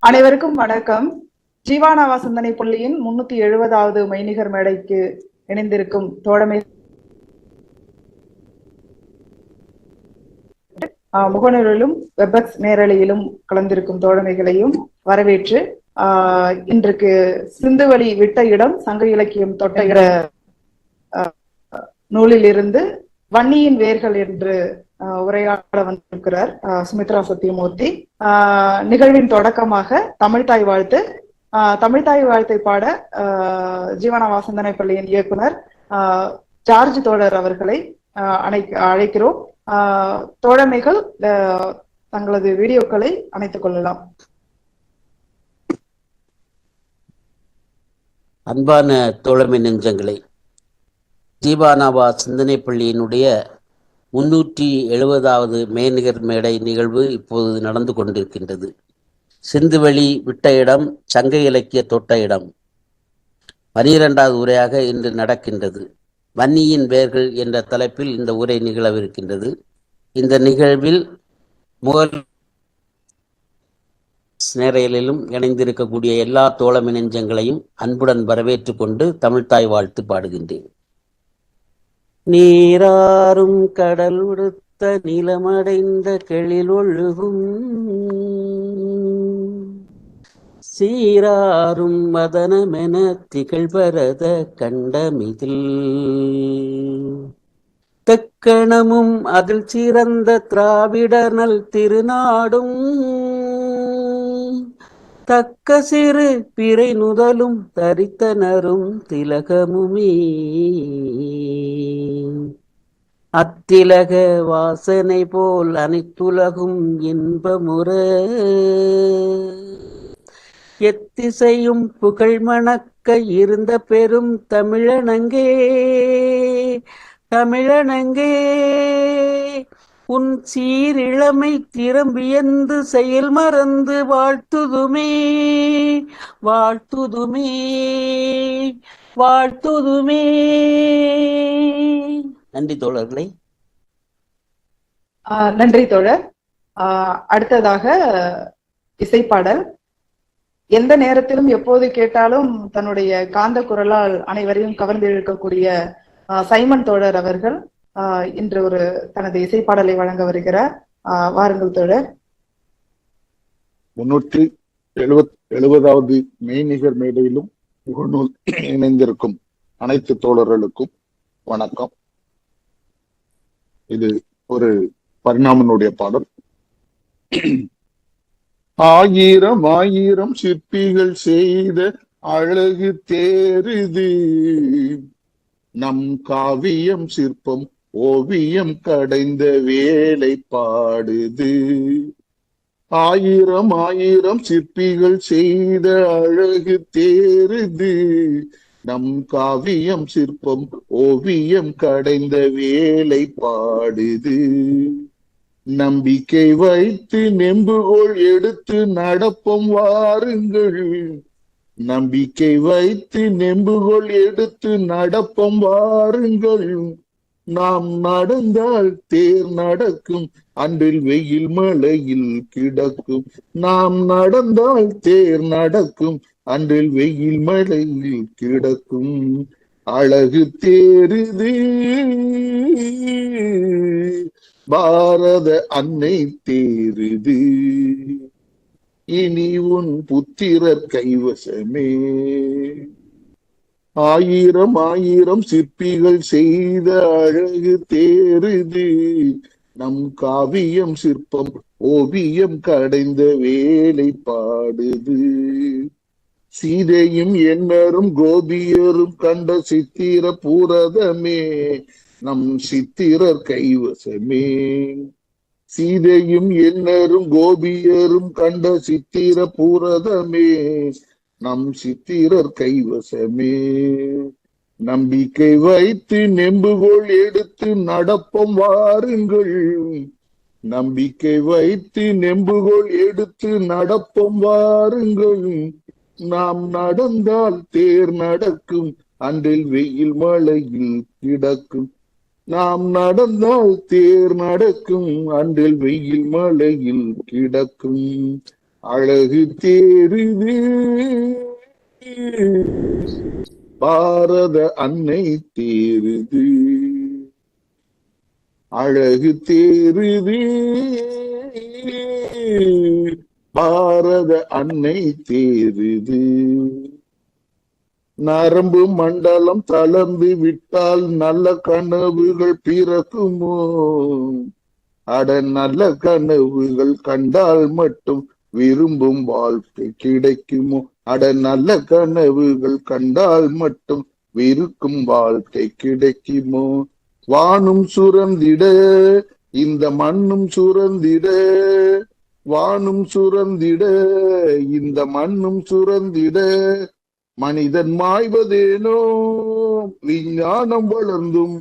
அனைவருக்கும் வணக்கம். ஜீவானாவா சிந்தனை பள்ளியின் 370வது மெய்நிகர் மேடைக்கு இணைந்திருக்கும் தோழமை முகநூலிலும் வெபெக்ஸ் நேரலையிலும் கலந்திருக்கும் தோழமைகளையும் வரவேற்று இன்றைக்கு சிந்துவெளி விட்ட இடம் சங்க இலக்கியம் தொட்ட இட நூலிலிருந்து வன்னியின் வேர்கள் என்று உரையாட வந்திருக்கிறார் சுமித்ரா சத்தியமூர்த்தி. நிகழ்வின் தொடக்கமாக தமிழ்தாய் வாழ்த்து. தமிழ்தாய் வாழ்த்தை பாட ஜீவனாவா சிந்தனை பள்ளியின் இயக்குனர் ஜார்ஜ் தோழர் அவர்களை அழைக்கிறோம். தோழமைகள் தங்களது வீடியோக்களை அணைத்துக் கொள்ளலாம். அன்பான தோழமை நெஞ்சங்களை, ஜீவானாவா சிந்தனை பள்ளியினுடைய 370வது மெய்நிகர் மேடை நிகழ்வு இப்போது நடந்து கொண்டிருக்கின்றது. சிந்துவெளி விட்ட இடம் சங்க இலக்கிய தொட்ட இடம் 12வது உரையாக இன்று நடக்கின்றது. வன்னியின் வேர்கள் என்ற தலைப்பில் இந்த உரை நிகழவிருக்கின்றது. இந்த நிகழ்வில் நேரலிலும் இணைந்திருக்கக்கூடிய எல்லா தோழமை நெஞ்சங்களையும் அன்புடன் வரவேற்று கொண்டு தமிழ்தாய் வாழ்த்து பாடுகின்றேன். நீராறும் கடல் உடுத்த நிலமடைந்த கெழில் ஒழுகும் சீராறும் மதனமென திகழ்பரத கண்டமிதில் தெக்கணமும் அதில் சிறந்த திராவிடனல் திருநாடும் தக்க சிறு பிறை நுதலும் தரித்தனரும் திலகமுமே அத்திலக வாசனை போல் அனைத்துலகும் இன்பமுற எத்திசையும் புகழ் மணக்க இருந்த பெரும் தமிழனங்கே தமிழனங்கே உன் சீரிழமை திறம்பியந்து செயல் மறந்து வாழ்த்துதுமே வாழ்த்துதுமே வாழ்த்துதுமே. நன்றி தோழர்களே. நன்றி தோழர். அடுத்ததாக இசைப்பாடல். எந்த நேரத்திலும் எப்போது கேட்டாலும் தன்னுடைய காந்த குரலால் அனைவரையும் கவர்ந்து இழுக்கக்கூடிய சைமன் தோழர் அவர்கள் இன்று ஒரு தனது இசைப்பாடலை வழங்க வருகிறார். வாருங்கள் தோழர். 370வது மெய்நிகர் மேடையிலும் முகநூல் இணைந்திருக்கும் அனைத்து தோழர்களுக்கும் வணக்கம். இது ஒரு பரிணாமனுடைய பாடல். ஆயிரம் ஆயிரம் சிற்பிகள் செய்த அழகு தேருது, நம் காவியம் சிற்பம் ஓவியம் கடைந்த வேலை பாடுது. ஆயிரம் ஆயிரம் சிற்பிகள் செய்த அழகு தேருது, நம் காவியம் சிற்பம் ஓவியம் கடைந்த வேலை பாடுது. நம்பிக்கை வைத்து நெம்புகோள் எடுத்து நடப்போம் வாருங்கள், நம்பிக்கை வைத்து நெம்புகோள் எடுத்து நடப்போம் வாருங்கள். நாம் நடந்தால் தேர் நடக்கும், அன்றில் வெயில் மழையில் கிடக்கும். நாம் நடந்தால் தேர் நடக்கும், அன்றில் வெயில் மழையில் கிடக்கும். அழகு தேருது பாரத அன்னை தேருது, இனி உன் புத்திரர் கைவசமே. ஆயிரம் ஆயிரம் சிற்பிகள் செய்த அழகு தேருது, நம் காவியம் சிற்பம் ஓவியம் கடைந்த வேலை பாடுது. சீதையும் என்னரும் கோபியரும் கண்ட சித்திர பூரதமே, நம் சித்திரர் கைவசமே. சீதையும் என்னரும் கோபியரும் கண்ட சித்திர பூரதமே, நம் சித்திரர் கைவசமே. நம்பிக்கை வைத்து நெம்புகோள் எடுத்து நடப்போம் வாருங்கள், நம்பிக்கை வைத்து நெம்புகோள் எடுத்து நடப்போம் வாருங்கள். நாம் நடந்தால் தேர் நடக்கும், அன்றில் வெயில் மழையில் கிடக்கும். நாம் நடந்தால் தேர் நடக்கும், அன்றில் வெயில் மழையில் கிடக்கும். அழகு தேருது பாரத அன்னை தேருது, அழகு தேருது பாரத அன்னை தேருது. நரம்பு மண்டலம் தளர்ந்து விட்டால் நல்ல கனவுகள் பிறக்குமோ? அட நல்ல கனவுகள் கண்டால் மட்டும் விரும்பும் வாழ்க்கை கிடைக்குமோ? அட நல்ல கனவுகள் கண்டால் மட்டும் விருக்கும் வாழ்க்கை கிடைக்குமோ? வானும் சுரந்திட இந்த மண்ணும் சுரந்திட, வானும் சுரந்திட இந்த மண்ணும் சுரந்திட, மனிதன் மாய்வதேனோ விஞ்ஞானம் வளர்ந்தும்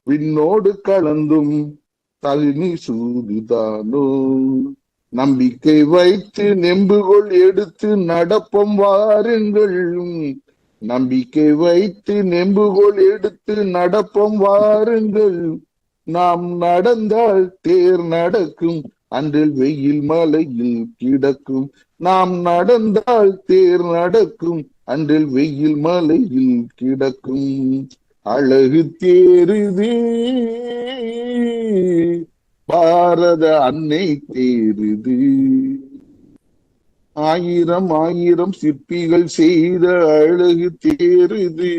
விண்ணோடு கலந்தும் தகுனி சூதுதானோ? நம்பிக்கை வைத்து நெம்புகோல் எடுத்து நடப்போம் வாருங்கள், நம்பிக்கை வைத்து நெம்புகோல் எடுத்து நடப்போம் வாருங்கள். நாம் நடந்தால் தேர் நடக்கும், அன்றில் வெயில் மலையில் கிடக்கும். நாம் நடந்தால் தேர் நடக்கும், அன்றில் வெயில் மலையில் கிடக்கும். அழகு தேருது பாரத அன்னை தேருது. ஆயிரம் ஆயிரம் சிற்பிகள் செய்த அழகு தேருது.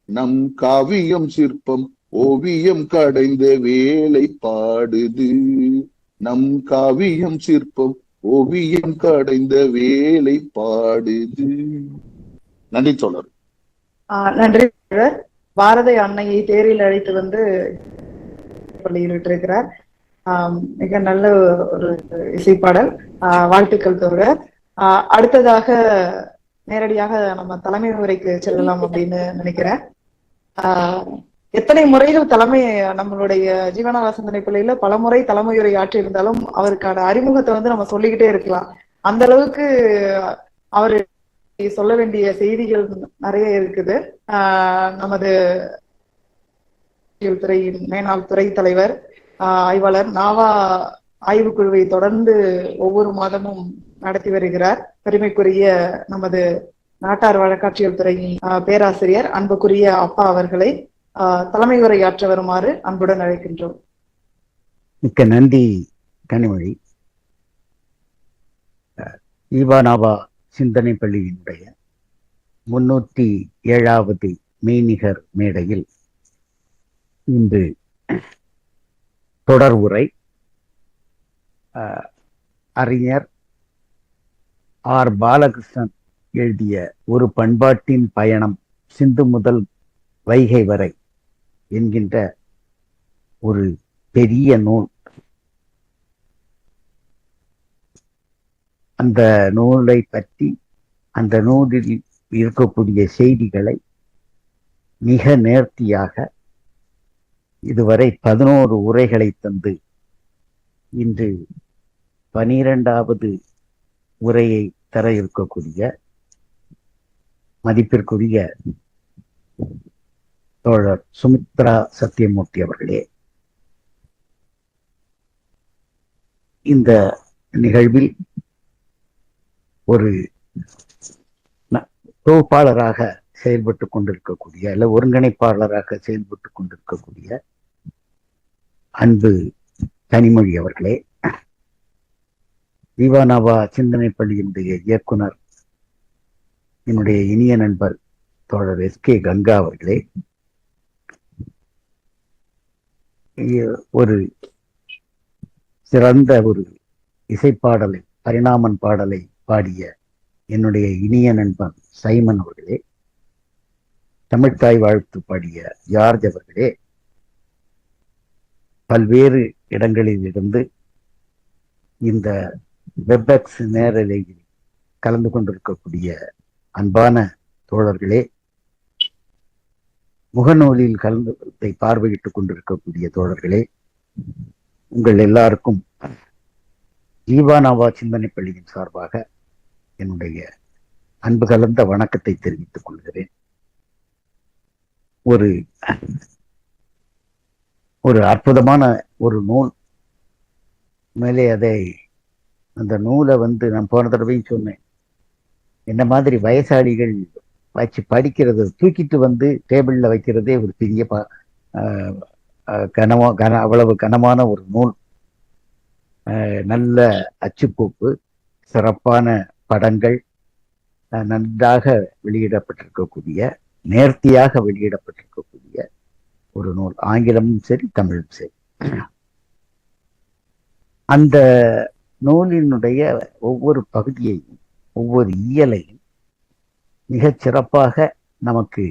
நம் காவியம் சிற்பம் ஓவியம் கடைந்த வேலை பாடுது. நம் காவியம் சிற்பம் ஓவியம் கடைந்த வேலை பாடுது. நன்றி தோழர். நன்றி. பாரத அன்னையை தேரில் அழைத்து வந்து பள்ளியிட்டிருக்கிறார். மிக நல்ல ஒரு இசைப்பாடல். வாழ்த்துக்கள் தோழர். அடுத்ததாக நேரடியாக நம்ம தலைமை உரைக்கு செல்லலாம் அப்படின்னு நினைக்கிறேன். எத்தனை முறைகள் தலைமை நம்மளுடைய ஜீவனாவா சிந்தனை பள்ளியில பல முறை தலைமை உரை ஆற்றி இருந்தாலும் அவருக்கான அறிமுகத்தை வந்து நம்ம சொல்லிக்கிட்டே இருக்கலாம். அந்த அளவுக்கு அவரு சொல்ல வேண்டிய செய்திகள் நிறைய இருக்குது. நமது துறையின் மேனாள் துறை தலைவர் ஆய்வாளர் நாவா ஆய்வுக்குழுவை தொடர்ந்து ஒவ்வொரு மாதமும் நடத்தி வருகிறார். பெருமைக்குரிய நமது நாட்டார் வழக்காட்சியல் துறையின் பேராசிரியர் அன்புக்குரிய அப்பா அவர்களை தலைமை உரையாற்ற வருமாறு அன்புடன் அழைக்கின்றோம். மிக்க நன்றி கனிமொழி. ஈவானாவா சிந்தனை பள்ளியினுடைய 307வது மெய்நிகர் மேடையில் இன்று தொடர் உரை அறிஞர் ஆர் பாலகிருஷ்ணன் எழுதிய ஒரு பண்பாட்டின் பயணம் சிந்து முதல் வைகை வரை என்கின்ற ஒரு பெரிய நூல். அந்த நூலை பற்றி, அந்த நூலில் இருக்கக்கூடிய செய்திகளை மிக நேர்த்தியாக இதுவரை 11 உரைகளை தந்து இன்று 12வது உரையை தர இருக்கக்கூடிய மதிப்பிற்குரிய தோழர் சுமித்ரா சத்தியமூர்த்தி அவர்களே, இந்த நிகழ்வில் ஒரு தொகுப்பாளராக செயல்பட்டு கொண்டிருக்கக்கூடிய அல்ல ஒருங்கிணைப்பாளராக செயல்பட்டு கொண்டிருக்கக்கூடிய அன்பு கனிமொழி அவர்களே, ஈவானாவா சிந்தனை பள்ளியினுடைய இயக்குனர் என்னுடைய இனிய நண்பர் தோழர் எஸ்.கே. கங்கா அவர்களே, ஒரு சிறந்த ஒரு இசைப்பாடலை, பரிணாமன் பாடலை பாடிய என்னுடைய இனிய நண்பன் சைமன் அவர்களே, தமிழ்த்தாய் வாழ்த்து பாடிய ஜார்ஜ் அவர்களே, பல்வேறு இடங்களில் இருந்து இந்த வெப்எக்ஸ் நேரலையில் கலந்து கொண்டிருக்கக்கூடிய அன்பான தோழர்களே, முகநூலில் கலந்து பார்வையிட்டுக் கொண்டிருக்கக்கூடிய தோழர்களே, உங்கள் எல்லாருக்கும் ஈவானாவா சிந்தனை பள்ளியின் சார்பாக என்னுடைய அன்பு கலந்த வணக்கத்தை தெரிவித்துக் கொள்கிறேன். ஒரு அற்புதமான ஒரு நூல். மேலே அதை அந்த நூலை நான் போன தடவையும் சொன்னேன், என்ன மாதிரி வயசாளிகள் வச்சு படிக்கிறது, தூக்கிட்டு டேபிள்ல வைக்கிறதே ஒரு பெரிய அவ்வளவு கனமான ஒரு நூல். நல்ல அச்சுக்கோப்பு, சிறப்பான படங்கள், நன்றாக வெளியிடப்பட்டிருக்கக்கூடிய, நேர்த்தியாக வெளியிடப்பட்டிருக்கக்கூடிய ஒரு நூல். ஆங்கிலமும் சரி, தமிழும் சரி. அந்த நூலினுடைய ஒவ்வொரு பகுதியையும், ஒவ்வொரு இயலையும் மிகச் சிறப்பாக நமக்கு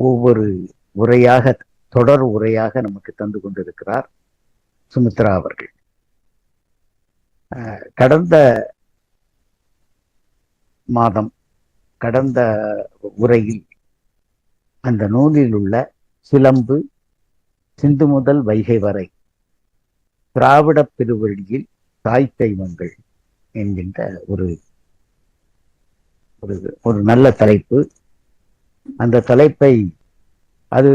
ஒவ்வொரு உரையாக, தொடர் உரையாக நமக்கு தந்து கொண்டிருக்கிறார் சுமித்ரா அவர்கள். கடந்த மாதம், கடந்த உரையில் அந்த நூலில் உள்ள சிலம்பு, சிந்து முதல் வைகை வரை, திராவிட பெருவழியில் தாய் தெய்வங்கள் என்கின்ற ஒரு ஒரு நல்ல தலைப்பு. அந்த தலைப்பை, அது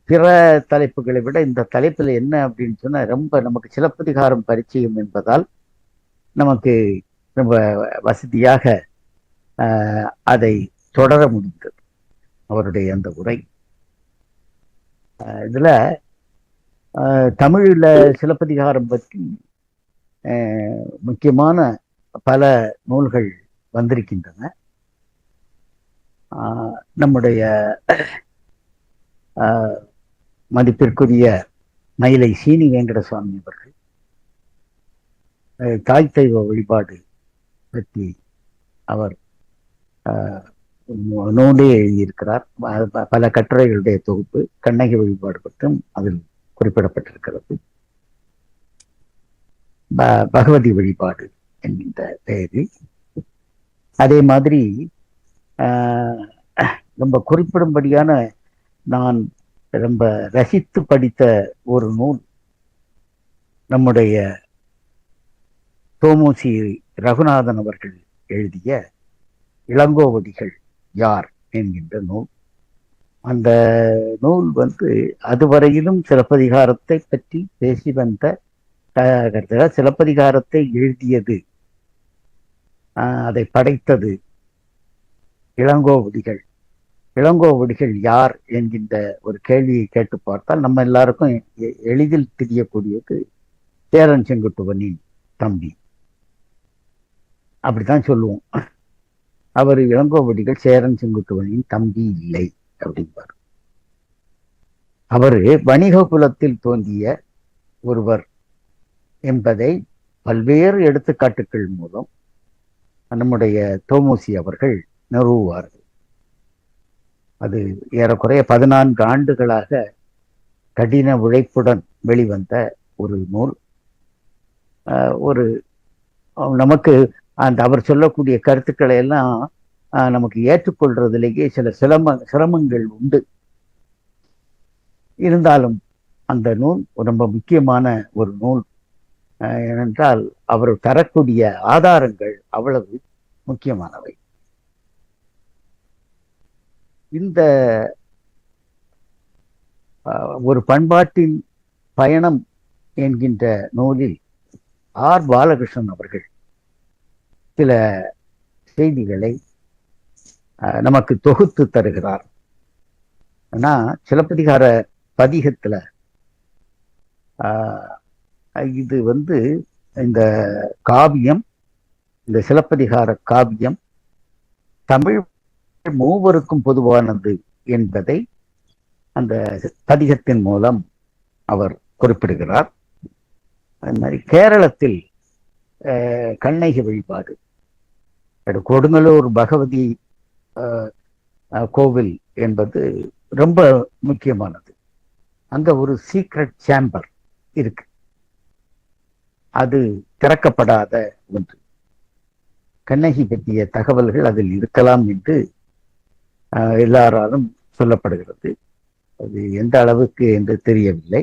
பிற தலைப்புகளை விட இந்த தலைப்பில் என்ன அப்படின்னு சொன்னா, ரொம்ப நமக்கு சிலப்பதிகாரம் பரிச்சயம் என்பதால் நமக்கு ரொம்ப வசதியாக அதை தொடர முடிந்தது அவருடைய அந்த உரை. இதுல தமிழில் சிலப்பதிகாரம் பற்றி முக்கியமான பல நூல்கள் வந்திருக்கின்றன. நம்முடைய மதிப்பிற்குரிய மயிலை சீனி வெங்கடசுவாமி அவர்கள் தாய் தெய்வ வழிபாடு பற்றி அவர் நூலே எழுதியிருக்கிறார். பல கட்டுரைகளுடைய தொகுப்பு கண்ணகி வழிபாடு பற்றும் அதில் குறிப்பிடப்பட்டிருக்கிறது. பகவதி வழிபாடு என்கின்ற பெயரில். அதே மாதிரி ரொம்ப குறிப்பிடும்படியான, நான் ரொம்ப ரசித்து படித்த ஒரு நூல் நம்முடைய தோமுசி ரகுநாதன் அவர்கள் எழுதிய இளங்கோவடிகள் யார் என்கின்ற நூல். அந்த நூல் அதுவரையிலும் சிலப்பதிகாரத்தை பற்றி பேசி வந்த, சிலப்பதிகாரத்தை எழுதியது, அதை படைத்தது இளங்கோவடிகள். இளங்கோவடிகள் யார் என்கின்ற ஒரு கேள்வியை கேட்டு பார்த்தால் நம்ம எல்லாருக்கும் எளிதில் தெரியக்கூடியது சேரன் செங்குட்டுவனின் தம்பி. அப்படித்தான் சொல்லுவோம். அவர் இளங்கோவடிகள் சேரன் செங்குட்டுவனின் தம்பி இல்லை அப்படின்பார். அவரு வணிக குலத்தில் தோன்றிய ஒருவர் என்பதை பல்வேறு எடுத்துக்காட்டுகள் மூலம் நம்முடைய தோமுசி அவர்கள் நிறுவுவார்கள். அது ஏறக்குறைய 14 ஆண்டுகளாக கடின உழைப்புடன் வெளிவந்த ஒரு நூல். ஒரு நமக்கு அவர் சொல்லக்கூடிய கருத்துக்களை எல்லாம் நமக்கு ஏற்றுக்கொள்றதிலேயே சில சிரமங்கள் உண்டு. இருந்தாலும் அந்த நூல் ரொம்ப முக்கியமான ஒரு நூல். ஏனென்றால் அவர் தரக்கூடிய ஆதாரங்கள் அவ்வளவு முக்கியமானவை. இந்த ஒரு பண்பாட்டின் பயணம் என்கின்ற நூலில் ஆர் பாலகிருஷ்ணன் அவர்கள் சில செய்திகளை நமக்கு தொகுத்து தருகிறார். ஆனா சிலப்பதிகார பதிகத்துல இது இந்த காவியம், இந்த சிலப்பதிகார காவியம் தமிழ் மூவருக்கும் பொதுவானது என்பதை அந்த பதிகத்தின் மூலம் அவர் குறிப்பிடுகிறார். அது மாதிரி கேரளத்தில் கண்ணகி வழிபாடு, கொடுங்கலூர் பகவதி கோவில் என்பது ரொம்ப முக்கியமானது. அங்க ஒரு சீக்ரெட் சேம்பர் இருக்கு, அது திறக்கப்படாத ஒன்று. கண்ணகி பற்றிய தகவல்கள் அதில் இருக்கலாம் என்று எல்லாராலும் சொல்லப்படுகிறது. அது எந்த அளவுக்கு என்று தெரியவில்லை.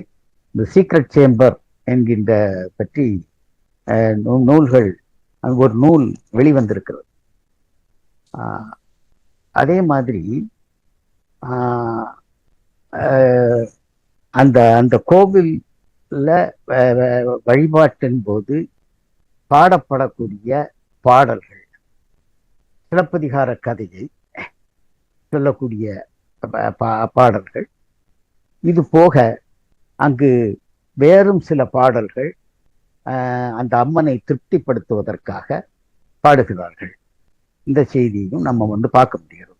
இந்த சீக்ரெட் சேம்பர் என்கின்ற பற்றி நூல்கள், ஒரு நூல் வெளிவந்திருக்கிறது. அதே மாதிரி அந்த அந்த கோவில் வழிபாட்டின் போது பாடப்படக்கூடிய பாடல்கள், சிலப்பதிகார கதையை சொல்லக்கூடிய பாடல்கள், இது போக அங்கு வேறும் சில பாடல்கள் அந்த அம்மனை திருப்திப்படுத்துவதற்காக பாடுகிறார்கள். இந்த செய்தியும் நம்ம பார்க்க முடியும்.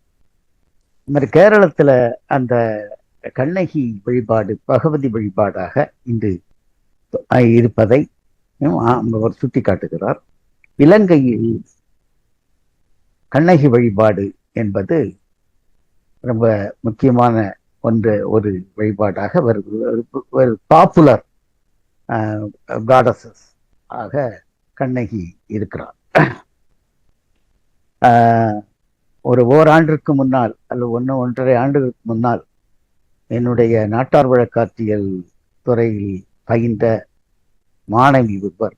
இந்த மாதிரி கேரளத்துல அந்த கண்ணகி வழிபாடு பகவதி வழிபாடாக இன்று இருப்பதை அவர் சுட்டி காட்டுகிறார். இலங்கையில் கண்ணகி வழிபாடு என்பது ரொம்ப முக்கியமான ஒரு வழிபாடாக ஒரு பாப்புலர் காடஸஸ் ஆக கண்ணகி இருக்கிறார். ஒரு ஓராண்டிற்கு முன்னால் அல்லது 1.5 ஆண்டுகளுக்கு முன்னால் என்னுடைய நாட்டார் வழக்காற்றியல் துறையில் பயின்ற மாணவி ஒருவர்,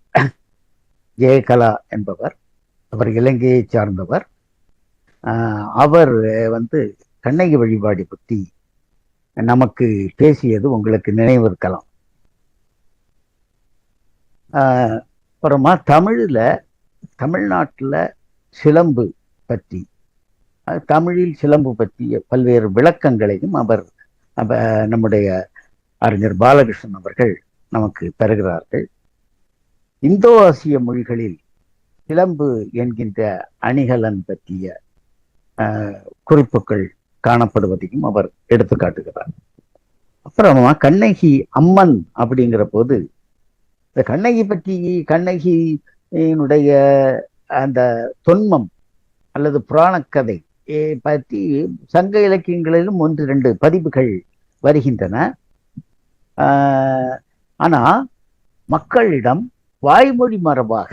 ஜெயகலா என்பவர், அவர் இலங்கையை சார்ந்தவர். அவர் கண்ணகி வழிபாடு பற்றி நமக்கு பேசியது உங்களுக்கு நினைவு இருக்கலாம். அப்புறமா தமிழ்நாட்டில் சிலம்பு பற்றி, தமிழில் சிலம்பு பற்றிய பல்வேறு விளக்கங்களையும் அவர் நம்முடைய அறிஞர் பாலகிருஷ்ணன் அவர்கள் நமக்கு தருகிறார்கள். இந்தோ ஆசிய மொழிகளில் சிலம்பு என்கின்ற அணிகலன் பற்றிய குறிப்புகள் காணப்படுவதையும் அவர் எடுத்து காட்டுகிறார். அப்புறமா கண்ணகி அம்மன் அப்படிங்கிற போது இந்த கண்ணகி பற்றி, கண்ணகியினுடைய அந்த தொன்மம் அல்லது புராணக்கதை பற்றி சங்க இலக்கியங்களிலும் 1-2 பதிவுகள் வருகின்றன. ஆனா மக்களிடம் வாய்மொழி மரபாக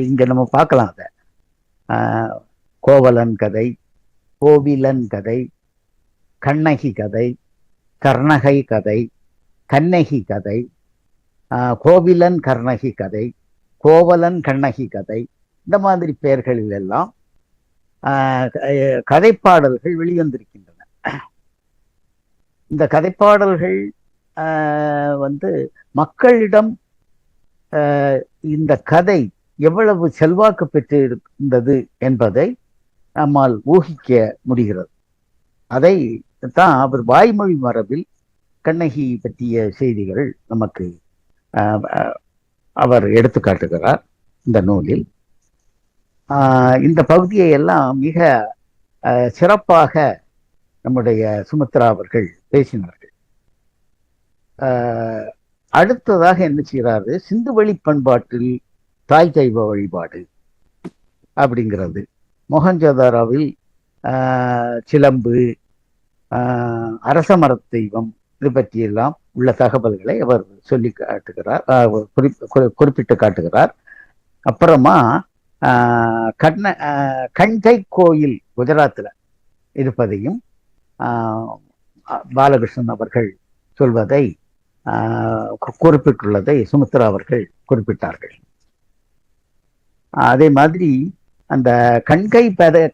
இங்க நம்ம பார்க்கலாம். அத கோவலன் கதை, கோவிலன் கதை, கண்ணகி கதை, கர்ணகை கதை, கண்ணகி கதை, கோவிலன் கர்ணகி கதை, கோவலன் கண்ணகி கதை, இந்த மாதிரி பெயர்களில் எல்லாம் கதைப்பாடல்கள் வெளிவந்திருக்கின்றன. இந்த கதைப்பாடல்கள் மக்களிடம் இந்த கதை எவ்வளவு செல்வாக்கு பெற்று இருந்தது என்பதை நம்மால் ஊகிக்க முடிகிறது. அதை தான் அவர் வாய்மொழி மரபில் கண்ணகி பற்றிய செய்திகள் நமக்கு அவர் எடுத்து காட்டுகிறார் இந்த நூலில். இந்த பகுதியை எல்லாம் மிக சிறப்பாக நம்முடைய சுமித்ரா அவர்கள் பேசினார்கள். அடுத்ததாக என்ன செய்கிறாரு, சிந்துவெளி பண்பாட்டில் தாய் தெய்வ வழிபாடு அப்படிங்கிறது, மொஹஞ்சதாரோவில் சிலம்பு, அரச மரத் தெய்வம், இது பற்றியெல்லாம் உள்ள தகவல்களை அவர் சொல்லி காட்டுகிறார், குறிப்பிட்டு காட்டுகிறார். அப்புறமா கண்கை கோயில் குஜராத்தில் இருப்பதையும் பாலகிருஷ்ணன் அவர்கள் சொல்வதை குறிப்பிட்டுள்ளதை சுமித்ரா அவர்கள் குறிப்பிட்டார்கள். அதே மாதிரி அந்த கண்கை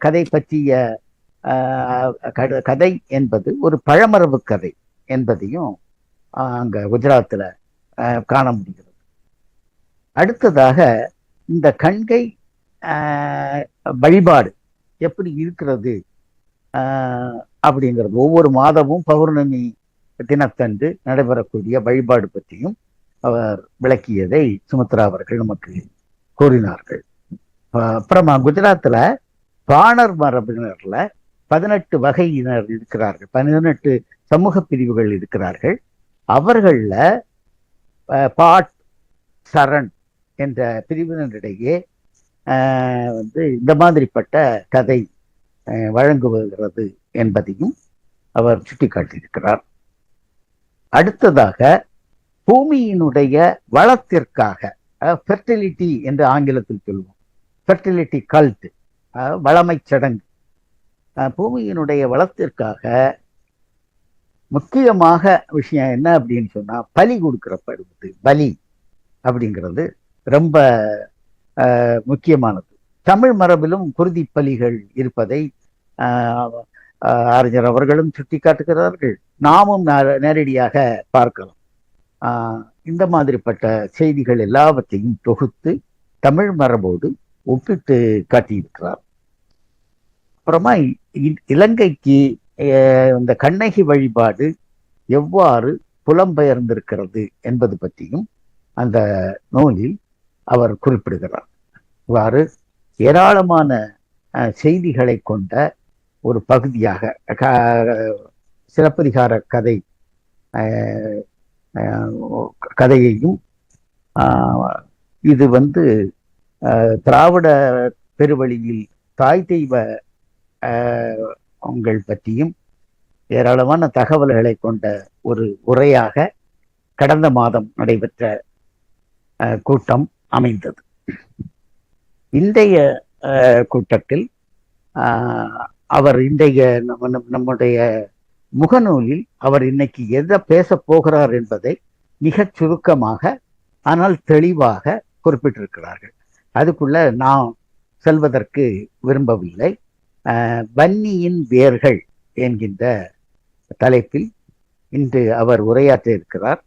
கதை பற்றிய கதை என்பது ஒரு பழமரபு கதை என்பதையும் அங்க குஜராத்தில் காண முடிகிறது. அடுத்ததாக இந்த கண்கை வழிபாடு எப்படி இருக்கிறது அப்படிங்கிறது, ஒவ்வொரு மாதமும் பௌர்ணமி தினத்தன்று நடைபெறக்கூடிய வழிபாடு பற்றியும் அவர் விளக்கியதை சுமித்ரா அவர்கள் நமக்கு கூறினார்கள். அப்புறமா குஜராத்தில் பாணர் மரபினர்ல 18 வகையினர் இருக்கிறார்கள், 18 சமூக பிரிவுகள் இருக்கிறார்கள். அவர்கள பாட் சரண் என்ற பிரிவினரிடையே இந்த மாதிரிப்பட்ட கதை வழங்குகிறது என்பதையும் அவர் சுட்டிக்காட்டியிருக்கிறார். அடுத்ததாக பூமியினுடைய வளத்திற்காக, ஃபெர்டிலிட்டி என்று ஆங்கிலத்தில் சொல்லுவோம், ஃபெர்டிலிட்டி கல்ட், வளமை சடங்கு, பூமியினுடைய வளத்திற்காக முக்கியமாக விஷயம் என்ன அப்படின்னு சொன்னா பலி கொடுக்கப்படுவது. பலி அப்படிங்கிறது ரொம்ப முக்கியமானது. தமிழ் மரபிலும் குருதி பலிகள் இருப்பதை அறிஞர் அவர்களும் சுட்டிக்காட்டுகிறார்கள், நாமும் நேரடியாக பார்க்கலாம். இந்த மாதிரிப்பட்ட செய்திகள் எல்லாவற்றையும் தொகுத்து தமிழ் மரபோடு ஒப்பிட்டு காட்டியிருக்கிறார். அப்புறமா இலங்கைக்கு இந்த கண்ணகி வழிபாடு எவ்வாறு புலம்பெயர்ந்திருக்கிறது என்பது பற்றியும் அந்த நூலில் அவர் குறிப்பிடுகிறார். இவ்வாறு ஏராளமான செய்திகளை கொண்ட ஒரு பகுதியாக சிலப்பதிகார கதையையும் இது திராவிட பெருவழியில் தாய் தெய்வ உங்கள் பற்றியும் ஏராளமான தகவல்களை கொண்ட ஒரு உரையாக கடந்த மாதம் நடைபெற்ற கூட்டம் அமைந்தது. இன்றைய கூட்டத்தில் அவர் நம்முடைய முகநூலில் அவர் இன்னைக்கு எதை பேச போகிறார் என்பதை மிகச் சுருக்கமாக ஆனால் தெளிவாக குறிப்பிட்டிருக்கிறார்கள். அதுக்குள்ள நான் செல்வதற்கு விரும்பவில்லை. வன்னியின் வேர்கள் என்கின்ற தலைப்பில் இன்று அவர் உரையாற்ற இருக்கிறார்.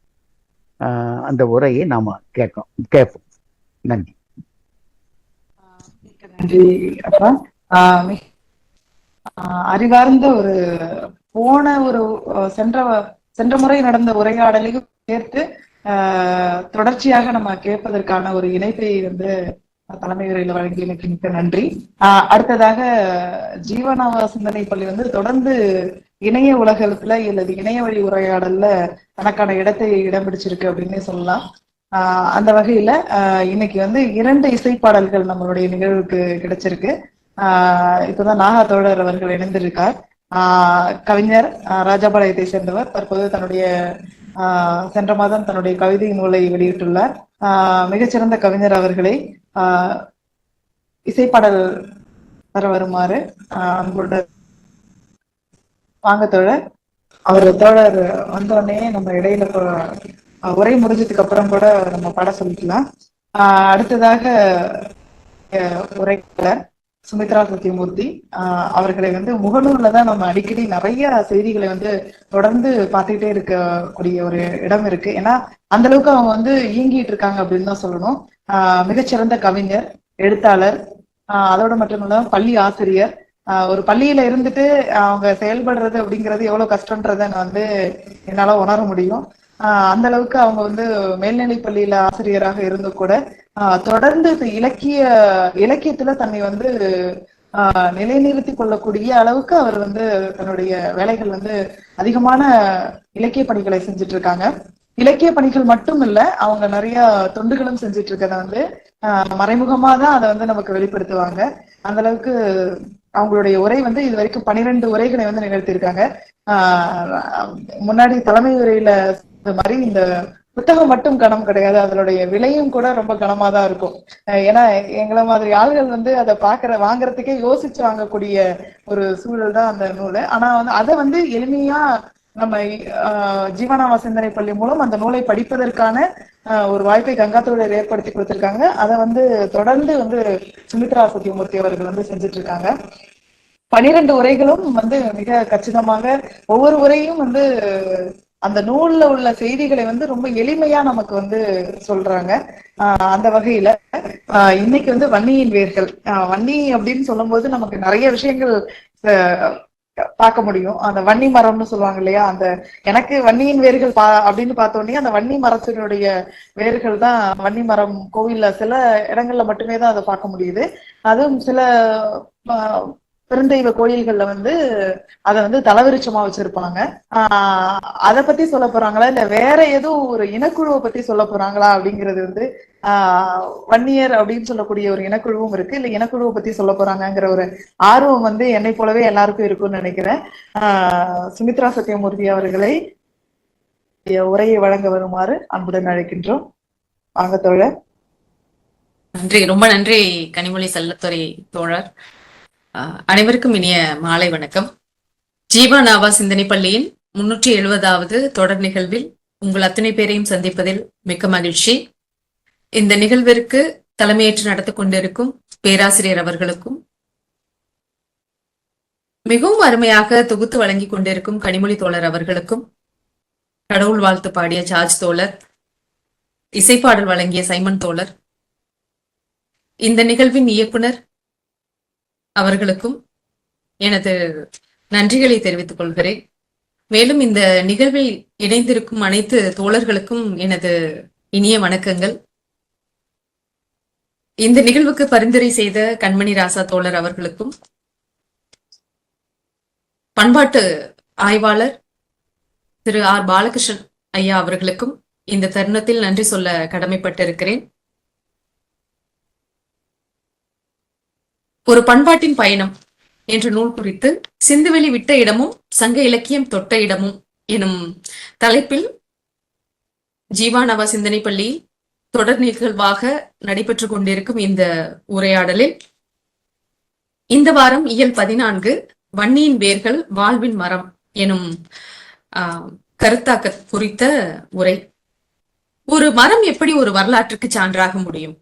அந்த உரையை நாம கேட்போம். நன்றி. நன்றி அப்பா. அறிவார்ந்த ஒரு சென்ற முறை நடந்த உரையாடலையும் சேர்த்து தொடர்ச்சியாக நம்ம கேட்பதற்கான ஒரு இணைப்பை தலைமை உரையில வழங்கி எனக்கு மிக்க நன்றி. அடுத்ததாக ஜீவனாவா சிந்தனை பள்ளி தொடர்ந்து இணைய உலகத்துல அல்லது இணைய வழி உரையாடல்ல தனக்கான இடத்தை இடம் பிடிச்சிருக்கு அப்படின்னு சொல்லலாம். அந்த வகையில இன்னைக்கு 2 இசைப்பாடல்கள் நம்மளுடைய நிகழ்வுக்கு கிடைச்சிருக்கு. இப்பதான் நாகா தோழர் அவர்கள் இணைந்திருக்கார். கவிஞர் ராஜபாளையத்தை சேர்ந்தவர். தற்போது தன்னுடைய சென்ற மாதம் தன்னுடைய கவிதை நூலை வெளியிட்டுள்ளார். மிகச்சிறந்த கவிஞர் அவர்களை இசைப்பாடல் தர வருமாறு அன்புடன் வாங்க தோழர். அவர் தோழர் வந்தோடனே நம்ம இடையில உரை முடிஞ்சதுக்கு அப்புறம் கூட நம்ம பாட சொல்லிக்கலாம். அடுத்ததாக உரையாளர் சுமித்ரா சத்தியமூர்த்தி அவர்களை முகநூர்ல தான் நம்ம அடிக்கடி நிறைய செய்திகளை தொடர்ந்து பார்த்துக்கிட்டே இருக்கக்கூடிய ஒரு இடம் இருக்கு. ஏன்னா அந்த அளவுக்கு அவங்க இயங்கிட்டு இருக்காங்க அப்படின்னு தான் சொல்லணும். மிகச்சிறந்த கவிஞர், எழுத்தாளர், அதோட மட்டும் இல்லாம பள்ளி ஆசிரியர். ஒரு பள்ளியில இருந்துட்டு அவங்க செயல்படுறது அப்படிங்கிறது எவ்வளவு கஷ்டன்றத நான் என்னால உணர முடியும். அந்த அளவுக்கு அவங்க மேல்நிலை பள்ளியில ஆசிரியராக இருந்து கூட தொடர்ந்து இலக்கியத்துல தன்னை நிலைநிறுத்தி கொள்ளக்கூடிய அளவுக்கு அவர் தன்னுடைய வேலைகள் அதிகமான இலக்கிய பணிகளை செஞ்சுட்டு இருக்காங்க. இலக்கிய பணிகள் மட்டும் இல்ல, அவங்க நிறைய தொண்டுகளும் செஞ்சுட்டு இருக்கிறத மறைமுகமா தான் அதை நமக்கு வெளிப்படுத்துவாங்க. அந்த அளவுக்கு அவங்களுடைய உரை இது வரைக்கும் 12 உரைகளை நிகழ்த்தியிருக்காங்க. முன்னாடி தலைமை உரையில மாதிரி இந்த புத்தகம் மட்டும் கனம் கிடையாது, அதனுடைய விலையும் கூட ரொம்ப கனமா தான் இருக்கும். ஏன்னா எங்களை மாதிரி ஆள்கள் அதை வாங்குறதுக்கே யோசிச்சு வாங்கக்கூடிய ஒரு சூழல் தான் அந்த நூல். ஆனா அதை எளிமையா நம்ம ஜீவனாவா சிந்தனை பள்ளி மூலம் அந்த நூலை படிப்பதற்கான ஒரு வாய்ப்பை கங்காத்தோழர் ஏற்படுத்தி கொடுத்திருக்காங்க. அதை தொடர்ந்து சுமித்ரா சத்தியமூர்த்தி அவர்கள் செஞ்சுட்டு இருக்காங்க. 12 உரைகளும் மிக கச்சிதமாக ஒவ்வொரு உரையும் அந்த நூல்ல உள்ள செய்திகளை ரொம்ப எளிமையா நமக்கு சொல்றாங்க. அந்த வகையில இன்னைக்கு வன்னியின் வேர்கள், வன்னி அப்படின்னு சொல்லும் போது நமக்கு நிறைய விஷயங்கள் பார்க்க முடியும். அந்த வன்னி மரம்னு சொல்லுவாங்க இல்லையா, அந்த எனக்கு வன்னியின் வேர்கள் அப்படின்னு பார்த்தோன்னே அந்த வன்னி மரத்தினுடைய வேர்கள் தான். வன்னி மரம் கோவில்ல சில இடங்கள்ல மட்டுமே தான் அதை பார்க்க முடியுது. அதுவும் சில பெருந்தெய்வ கோயில்கள்ல அதை தலவிருச்சமா வச்சிருப்பாங்க. அதை பத்தி சொல்ல போறாங்களா இல்ல வேற ஏதோ ஒரு இனக்குழுவை பத்தி சொல்ல போறாங்களா அப்படிங்கிறது வன்னியர் அப்படின்னு சொல்லக்கூடிய ஒரு இனக்குழுவும் இருக்கு, இல்ல இனக்குழுவை பத்தி சொல்ல போறாங்கிற ஒரு ஆர்வம் என்னை போலவே எல்லாருக்கும் இருக்கும்னு நினைக்கிறேன். சுமித்ரா சத்தியமூர்த்தி அவர்களை உரையை வழங்க வருமாறு அன்புடன் அழைக்கின்றோம். வாங்க தோழர். நன்றி, ரொம்ப நன்றி கனிமொழி செல்லத்துறை தோழர். அனைவருக்கும் இனிய மாலை வணக்கம். ஜீவனாவா சிந்தனை பள்ளியின் 370வது தொடர் நிகழ்வில் உங்கள் அத்தனை பேரையும் சந்திப்பதில் மிக்க மகிழ்ச்சி. இந்த நிகழ்விற்கு தலைமையேற்று நடத்தி கொண்டிருக்கும் பேராசிரியர் அவர்களுக்கும் மிகவும் அருமையாக தொகுத்து வழங்கி கொண்டிருக்கும் கனிமொழி தோழர் அவர்களுக்கும், கடவுள் வாழ்த்து பாடிய ஜார்ஜ் தோழர், இசைப்பாடல் வழங்கிய சைமன் தோழர், இந்த நிகழ்வின் இயக்குனர் அவர்களுக்கும் எனது நன்றிகளை தெரிவித்துக் கொள்கிறேன். மேலும் இந்த நிகழ்வில் இணைந்திருக்கும் அனைத்து தோழர்களுக்கும் எனது இனிய வணக்கங்கள். இந்த நிகழ்வுக்கு பரிந்துரை செய்த கண்மணி ராசா தோழர் அவர்களுக்கும், பண்பாட்டு ஆய்வாளர் திரு ஆர் பாலகிருஷ்ணன் ஐயா அவர்களுக்கும் இந்த தருணத்தில் நன்றி சொல்ல கடமைப்பட்டிருக்கிறேன். ஒரு பண்பாட்டின் பயணம் என்ற நூல் குறித்து சிந்துவெளி விட்ட இடமும் சங்க இலக்கியம் தொட்ட இடமும் எனும் தலைப்பில் ஜீவானவா சிந்தனை பள்ளி தொடர் நிகழ்வாக நடைபெற்றுக் கொண்டிருக்கும் இந்த உரையாடலில் இந்த வாரம் இயல் 14 வன்னியின் வேர்கள் வாழ்வின் மரம் எனும் கருத்தாக்க குறித்த உரை. ஒரு மரம் எப்படி ஒரு வரலாற்றுக்கு சான்றாக முடியும்?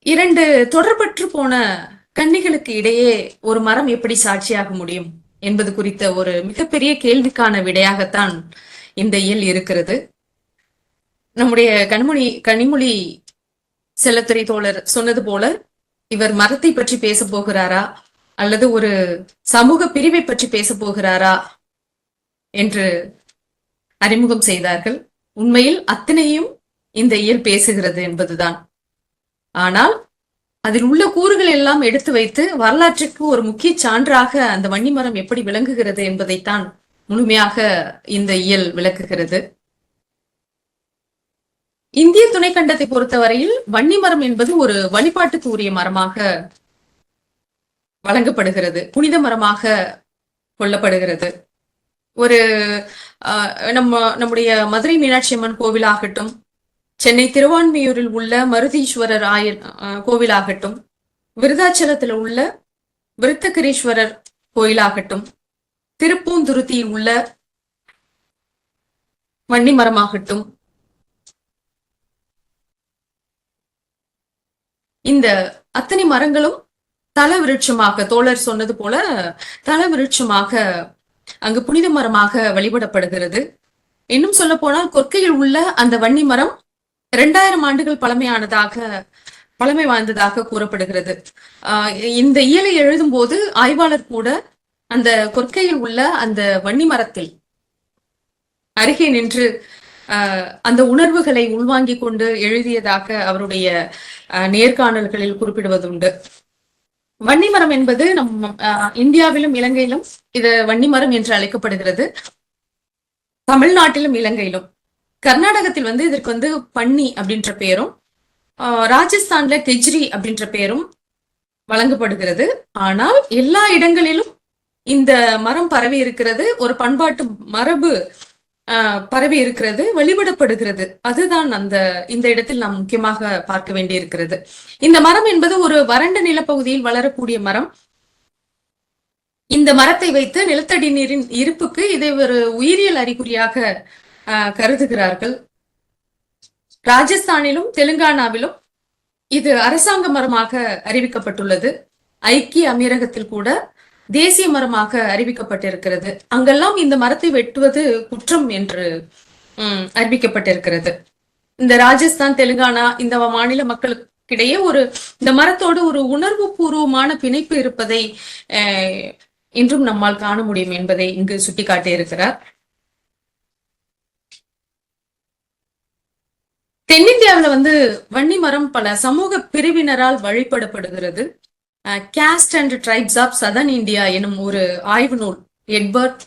இரண்டு தொடர்பற்று போன கன்னிகளுக்கு இடையே ஒரு மரம் எப்படி சாட்சியாக முடியும் என்பது குறித்த ஒரு மிகப்பெரிய கேள்விக்கான விடையாகத்தான் இந்த இயல் இருக்கிறது. நம்முடைய கனிமொழி செல்லத்துறை தோழர் சொன்னது போல, இவர் மரத்தை பற்றி பேச போகிறாரா அல்லது ஒரு சமூக பிரிவை பற்றி பேச போகிறாரா என்று அறிமுகம் செய்தார்கள். உண்மையில் அத்தனையும் இந்த இயல் பேசுகிறது என்பதுதான். ஆனால் அதில் உள்ள கூறுகள் எல்லாம் எடுத்து வைத்து வரலாற்றுக்கு ஒரு முக்கிய சான்றாக அந்த வன்னி மரம் எப்படி விளங்குகிறது என்பதைத்தான் முழுமையாக இந்த இயல் விளக்குகிறது. இந்திய துணைக்கண்டத்தை பொறுத்தவரையில் வன்னி மரம் என்பது ஒரு வழிபாட்டுக்கு உரிய மரமாக வழங்கப்படுகிறது, புனித மரமாக கொள்ளப்படுகிறது. ஒரு நம்முடைய மதுரை மீனாட்சி அம்மன் கோவிலாகட்டும், சென்னை திருவான்மியூரில் உள்ள மருதீஸ்வரர் கோவிலாகட்டும், விருதாச்சலத்தில் உள்ள விருத்தகிரீஸ்வரர் கோயிலாகட்டும், திருப்பூந்துருத்தியில் உள்ள வன்னி மரமாகட்டும், இந்த அத்தனை மரங்களும் தல விருட்சமாக, தோழர் சொன்னது போல தல விருட்சமாக அங்கு புனித மரமாக வழிபடப்படுகிறது. இன்னும் சொல்ல போனால் கொற்கையில் உள்ள அந்த வன்னி மரம் 2000 ஆண்டுகள் பழமை வாய்ந்ததாக கூறப்படுகிறது. இந்த இயலை எழுதும் போது ஆய்வாளர் கூட அந்த கொற்கையில் உள்ள அந்த வன்னி மரத்தில் அருகே நின்று அந்த உணர்வுகளை உள்வாங்கிக் கொண்டு எழுதியதாக அவருடைய நேர்காணல்களில் குறிப்பிடுவதுண்டு. வன்னி மரம் என்பது இந்தியாவிலும் இலங்கையிலும் இது வன்னி மரம் என்று அழைக்கப்படுகிறது. தமிழ்நாட்டிலும் இலங்கையிலும். கர்நாடகத்தில் இதற்கு பன்னி அப்படின்ற பெயரும், ராஜஸ்தான்ல கெஜ்ரி அப்படின்ற பெயரும் வழங்கப்படுகிறது. ஆனால் எல்லா இடங்களிலும் இந்த மரம் பரவி இருக்கிறது, ஒரு பண்பாட்டு மரபு பரவி இருக்கிறது, வழிபடப்படுகிறது. அதுதான் இந்த இடத்தில் நாம் முக்கியமாக பார்க்க வேண்டியிருக்கிறது. இந்த மரம் என்பது ஒரு வறண்ட நிலப்பகுதியில் வளரக்கூடிய மரம். இந்த மரத்தை வைத்து நிலத்தடி நீரின் இருப்புக்கு இதை ஒரு உயிரியல் அறிகுறியாக கருதுகிறார்கள். ராஜஸ்தானிலும் தெலுங்கானாவிலும் இது அரசாங்க மரமாக அறிவிக்கப்பட்டுள்ளது. ஐக்கிய அமீரகத்தில் கூட தேசிய மரமாக அறிவிக்கப்பட்டிருக்கிறது. அங்கெல்லாம் இந்த மரத்தை வெட்டுவது குற்றம் என்று அறிவிக்கப்பட்டிருக்கிறது. இந்த ராஜஸ்தான், தெலுங்கானா இந்த மாநில மக்களுக்கிடையே இந்த மரத்தோடு ஒரு உணர்வு பூர்வமான பிணைப்பு இருப்பதை இன்றும் நம்மால் காண முடியும் என்பதை இங்கு சுட்டிக்காட்டியிருக்கிறார். தென்னிந்தியாவில வன்னி மரம் பல சமூக பிரிவினரால் வழிபடப்படுகிறது. Caste and tribes of southern India எனும் ஒரு ஆய்வு நூல் எட்வர்ட்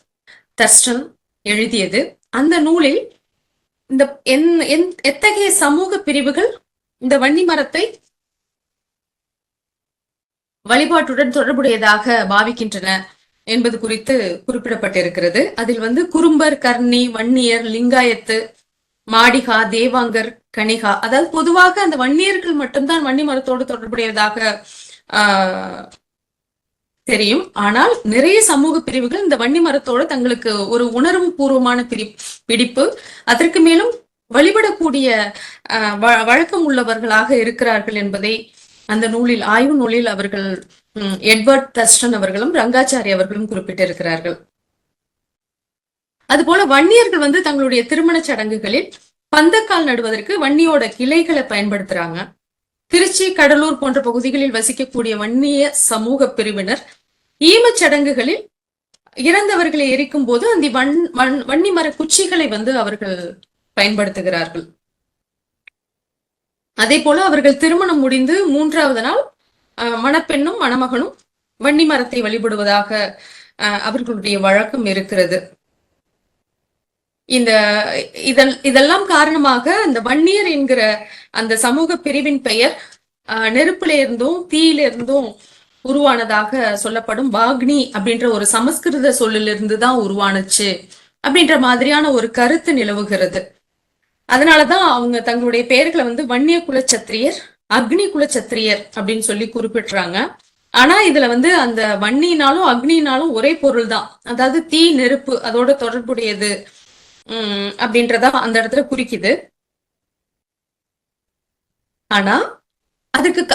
தர்ஸ்டன் எழுதியது. அந்த நூலில் இந்த எத்தகைய சமூக பிரிவுகள் இந்த வன்னி மரத்தை வழிபாட்டுடன் தொடர்புடையதாக பாவிக்கின்றன என்பது குறித்து குறிப்பிடப்பட்டிருக்கிறது. அதில் குறும்பர், கர்ணி, வன்னியர், லிங்காயத்து, மாடிகா, தேவாங்கர், கணிகா, அதாவது பொதுவாக அந்த வன்னியர்கள் மட்டும்தான் வன்னி மரத்தோடு தொடர்புடையதாக தெரியும். ஆனால் நிறைய சமூக பிரிவுகள் இந்த வன்னி மரத்தோடு தங்களுக்கு ஒரு உணர்வு பூர்வமான பிடிப்பு, அதற்கு மேலும் வழிபடக்கூடிய வழக்கம் உள்ளவர்களாக இருக்கிறார்கள் என்பதை அந்த நூலில், ஆய்வு நூலில் அவர்கள் எட்வர்ட் தஸ்டன் அவர்களும் ரங்காச்சாரி அவர்களும் குறிப்பிட்டிருக்கிறார்கள். அதுபோல வன்னியர்கள் வந்து தங்களுடைய திருமண சடங்குகளில் பந்தக்கால் நடுவதற்கு வன்னியோட கிளைகளை பயன்படுத்துறாங்க. திருச்சி, கடலூர் போன்ற பகுதிகளில் வசிக்கக்கூடிய வன்னிய சமூக பிரிவினர் ஈமச் சடங்குகளில் இறந்தவர்களை எரிக்கும் போது அந்த வன்னி மர குச்சிகளை வந்து அவர்கள் பயன்படுத்துகிறார்கள். அதே போல அவர்கள் திருமணம் முடிந்து 3வது நாள் மணப்பெண்ணும் மணமகனும் வன்னி மரத்தை வழிபடுவதாக அவர்களுடைய வழக்கம் இருக்கிறது. இதெல்லாம் காரணமாக அந்த வன்னியர் என்கிற அந்த சமூக பிரிவின் பெயர் நெருப்புல இருந்தும் தீயில இருந்தும் உருவானதாக சொல்லப்படும் வாக்னி அப்படின்ற ஒரு சமஸ்கிருத சொல்லிலிருந்து தான் உருவானுச்சு அப்படின்ற மாதிரியான ஒரு கருத்து நிலவுகிறது. அதனாலதான் அவங்க தங்களுடைய பெயர்களை வந்து வன்னிய குலச்சத்திரியர், அக்னி குலச்சத்திரியர் அப்படின்னு சொல்லி குறிப்பிடுறாங்க. ஆனா இதுல வந்து அந்த வன்னினாலும் அக்னினாலும் ஒரே பொருள் தான், அதாவது தீ, நெருப்பு, அதோட தொடர்புடையது அப்படின்றதா அந்த இடத்துல குறிக்குது. ஆனா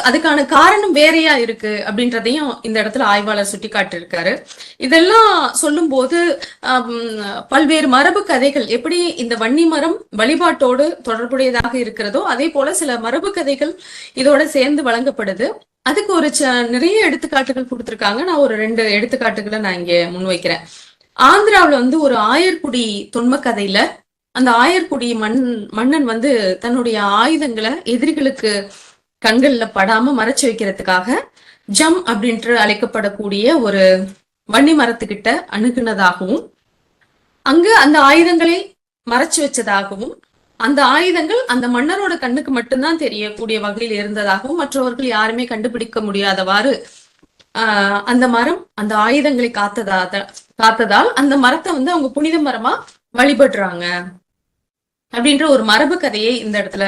அதுக்கான காரணம் வேறையா இருக்கு அப்படின்றதையும் இந்த இடத்துல ஆய்வாளர் சுட்டி காட்டியிருக்காரு. இதெல்லாம் சொல்லும் போது பல்வேறு மரபு கதைகள் எப்படி இந்த வன்னி மரம் வழிபாட்டோடு தொடர்புடையதாக இருக்கிறதோ அதே போல சில மரபு கதைகள் இதோட சேர்ந்து வழங்கப்படுது. அதுக்கு ஒரு நிறைய எடுத்துக்காட்டுகள் கொடுத்திருக்காங்க. நான் ஒரு 2 எடுத்துக்காட்டுகளை நான் இங்க முன்வைக்கிறேன். ஆந்திராவில வந்து ஒரு ஆயர்குடி தொன்ம கதையில அந்த ஆயர்குடி மன்னன் வந்து தன்னுடைய ஆயுதங்களை எதிரிகளுக்கு கண்கள்ல படாம மறைச்சு வைக்கிறதுக்காக ஜம் அப்படின்று அழைக்கப்படக்கூடிய ஒரு வன்னி மரத்துக்கிட்ட அணுகுனதாகவும் அங்கு அந்த ஆயுதங்களை மறைச்சு வச்சதாகவும் அந்த ஆயுதங்கள் அந்த மன்னரோட கண்ணுக்கு மட்டும்தான் தெரியக்கூடிய வகையில் இருந்ததாகவும் மற்றவர்கள் யாருமே கண்டுபிடிக்க முடியாதவாறு அந்த மரம் அந்த ஆயுதங்களை காத்ததால் அந்த மரத்தை வந்து அவங்க புனித மரமா வழிபடுறாங்க அப்படின்ற ஒரு மரபு கதையை இந்த இடத்துல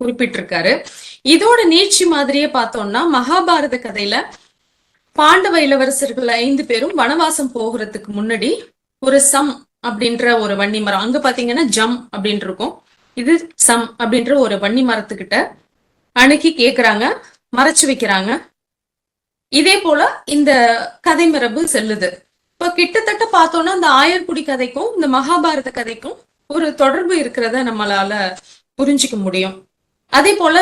குறிப்பிட்டிருக்காரு. இதோட நீட்சி மாதிரியே பார்த்தோம்னா மகாபாரத கதையில பாண்டவ இளவரசர்கள் 5 பேரும் வனவாசம் போகிறதுக்கு முன்னாடி ஒரு சம் அப்படின்ற ஒரு வன்னி மரம், அங்க பாத்தீங்கன்னா ஜம் அப்படின்னு இருக்கும், இது சம் அப்படின்ற ஒரு வன்னி மரத்துக்கிட்ட அணுகி கேக்குறாங்க, மறைச்சு வைக்கிறாங்க. இதே போல இந்த கதை மரபு செல்லுது. இப்ப கிட்டத்தட்ட பார்த்தோம்னா இந்த ஆயர்குடி கதைக்கும் இந்த மகாபாரத கதைக்கும் ஒரு தொடர்பு இருக்கிறத நம்மளால புரிஞ்சுக்க முடியும். அதே போல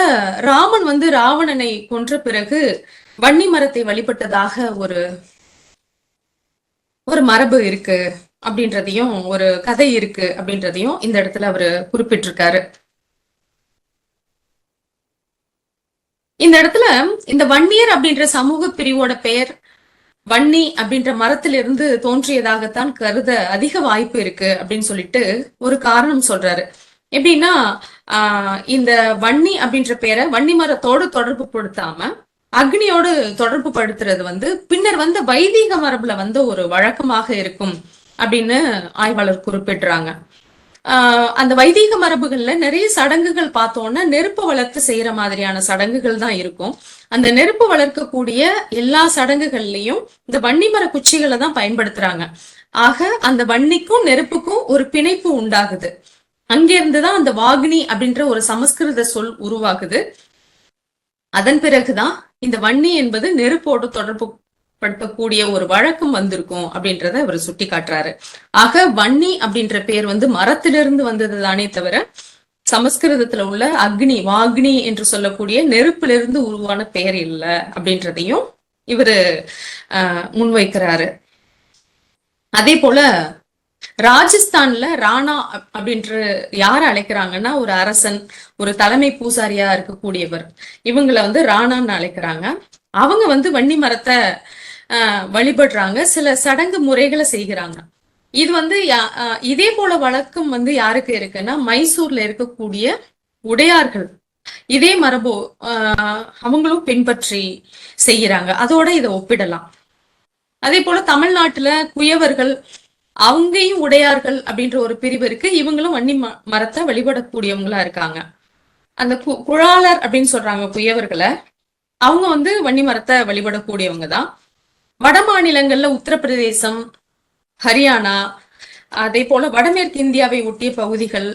ராமன் வந்து ராவணனை கொன்ற பிறகு வன்னி மரத்தை வழிபட்டதாக ஒரு மரபு இருக்கு அப்படின்றதையும் ஒரு கதை இருக்கு அப்படின்றதையும் இந்த இடத்துல அவரு குறிப்பிட்டிருக்காரு. இந்த இடத்துல இந்த வன்னியர் அப்படின்ற சமூக பிரிவோட பெயர் வன்னி அப்படின்ற மரத்திலிருந்து தோன்றியதாகத்தான் கருத அதிக வாய்ப்பு இருக்கு அப்படின்னு சொல்லிட்டு ஒரு காரணம் சொல்றாரு. எப்படின்னா இந்த வன்னி அப்படின்ற பேரை வன்னி மரத்தோடு தொடர்பு படுத்தாம அக்னியோடு தொடர்பு படுத்துறது வந்து பின்னர் வந்த வைதீக மரபுல வந்த ஒரு வழக்கமாக இருக்கும் அப்படின்னு ஆய்வாளர் குறிப்பிடுறாங்க. அந்த வைதீக மரபுகள்ல நிறைய சடங்குகள் பார்த்தோம்னா நெருப்பு வளர்த்து செய்யற மாதிரியான சடங்குகள் தான் இருக்கும். அந்த நெருப்பு வளர்க்கக்கூடிய எல்லா சடங்குகள்லயும் இந்த வன்னி மர குச்சிகளை தான் பயன்படுத்துறாங்க. ஆக அந்த வன்னிக்கும் நெருப்புக்கும் ஒரு பிணைப்பு உண்டாகுது. அங்கிருந்துதான் அந்த வாக்னி அப்படின்ற ஒரு சமஸ்கிருத சொல் உருவாகுது. அதன் பிறகுதான் இந்த வன்னி என்பது நெருப்போடு தொடர்பு படுத்தக்கூடிய ஒரு வழக்கம் வந்திருக்கும் அப்படின்றத அவர் சுட்டி காட்டுறாரு. ஆக வன்னி அப்படின்ற பேர் வந்து மரத்திலிருந்து வந்தது தானே தவிர சமஸ்கிருதத்துல உள்ள அக்னி, வாக்னி என்று சொல்லக்கூடிய நெருப்பிலிருந்து உருவான பெயர் இல்லை அப்படின்றதையும் இவரு முன்வைக்கிறாரு. அதே போல ராஜஸ்தான்ல ராணா அப்படின்ற யார அழைக்கிறாங்கன்னா ஒரு அரசன், ஒரு தலைமை பூசாரியா இருக்கக்கூடியவர், இவங்களை வந்து ராணான்னு அழைக்கிறாங்க. அவங்க வந்து வன்னி மரத்தை வழிபடுறாங்க, சில சடங்கு முறைகளை செய்கிறாங்க. இது வந்து இதே போல வழக்கம் வந்து யாருக்கு இருக்குன்னா மைசூர்ல இருக்கக்கூடிய உடையார்கள் இதே மரபு அவங்களும் பின்பற்றி செய்யறாங்க. அதோட இதை ஒப்பிடலாம். அதே போல தமிழ்நாட்டுல குயவர்கள், அவங்கையும் உடையார்கள் அப்படின்ற ஒரு பிரிவு இருக்கு. இவங்களும் வன்னி மரத்தை வழிபடக்கூடியவங்களா இருக்காங்க. அந்த குழாளர் அப்படின்னு சொல்றாங்க குயவர்களை, அவங்க வந்து வன்னி மரத்தை வழிபடக்கூடியவங்க தான். வட மாநிலங்கள்ல உத்தரப்பிரதேசம், ஹரியானா, அதே போல வடமேற்கு இந்தியாவை ஒட்டிய பகுதிகள்,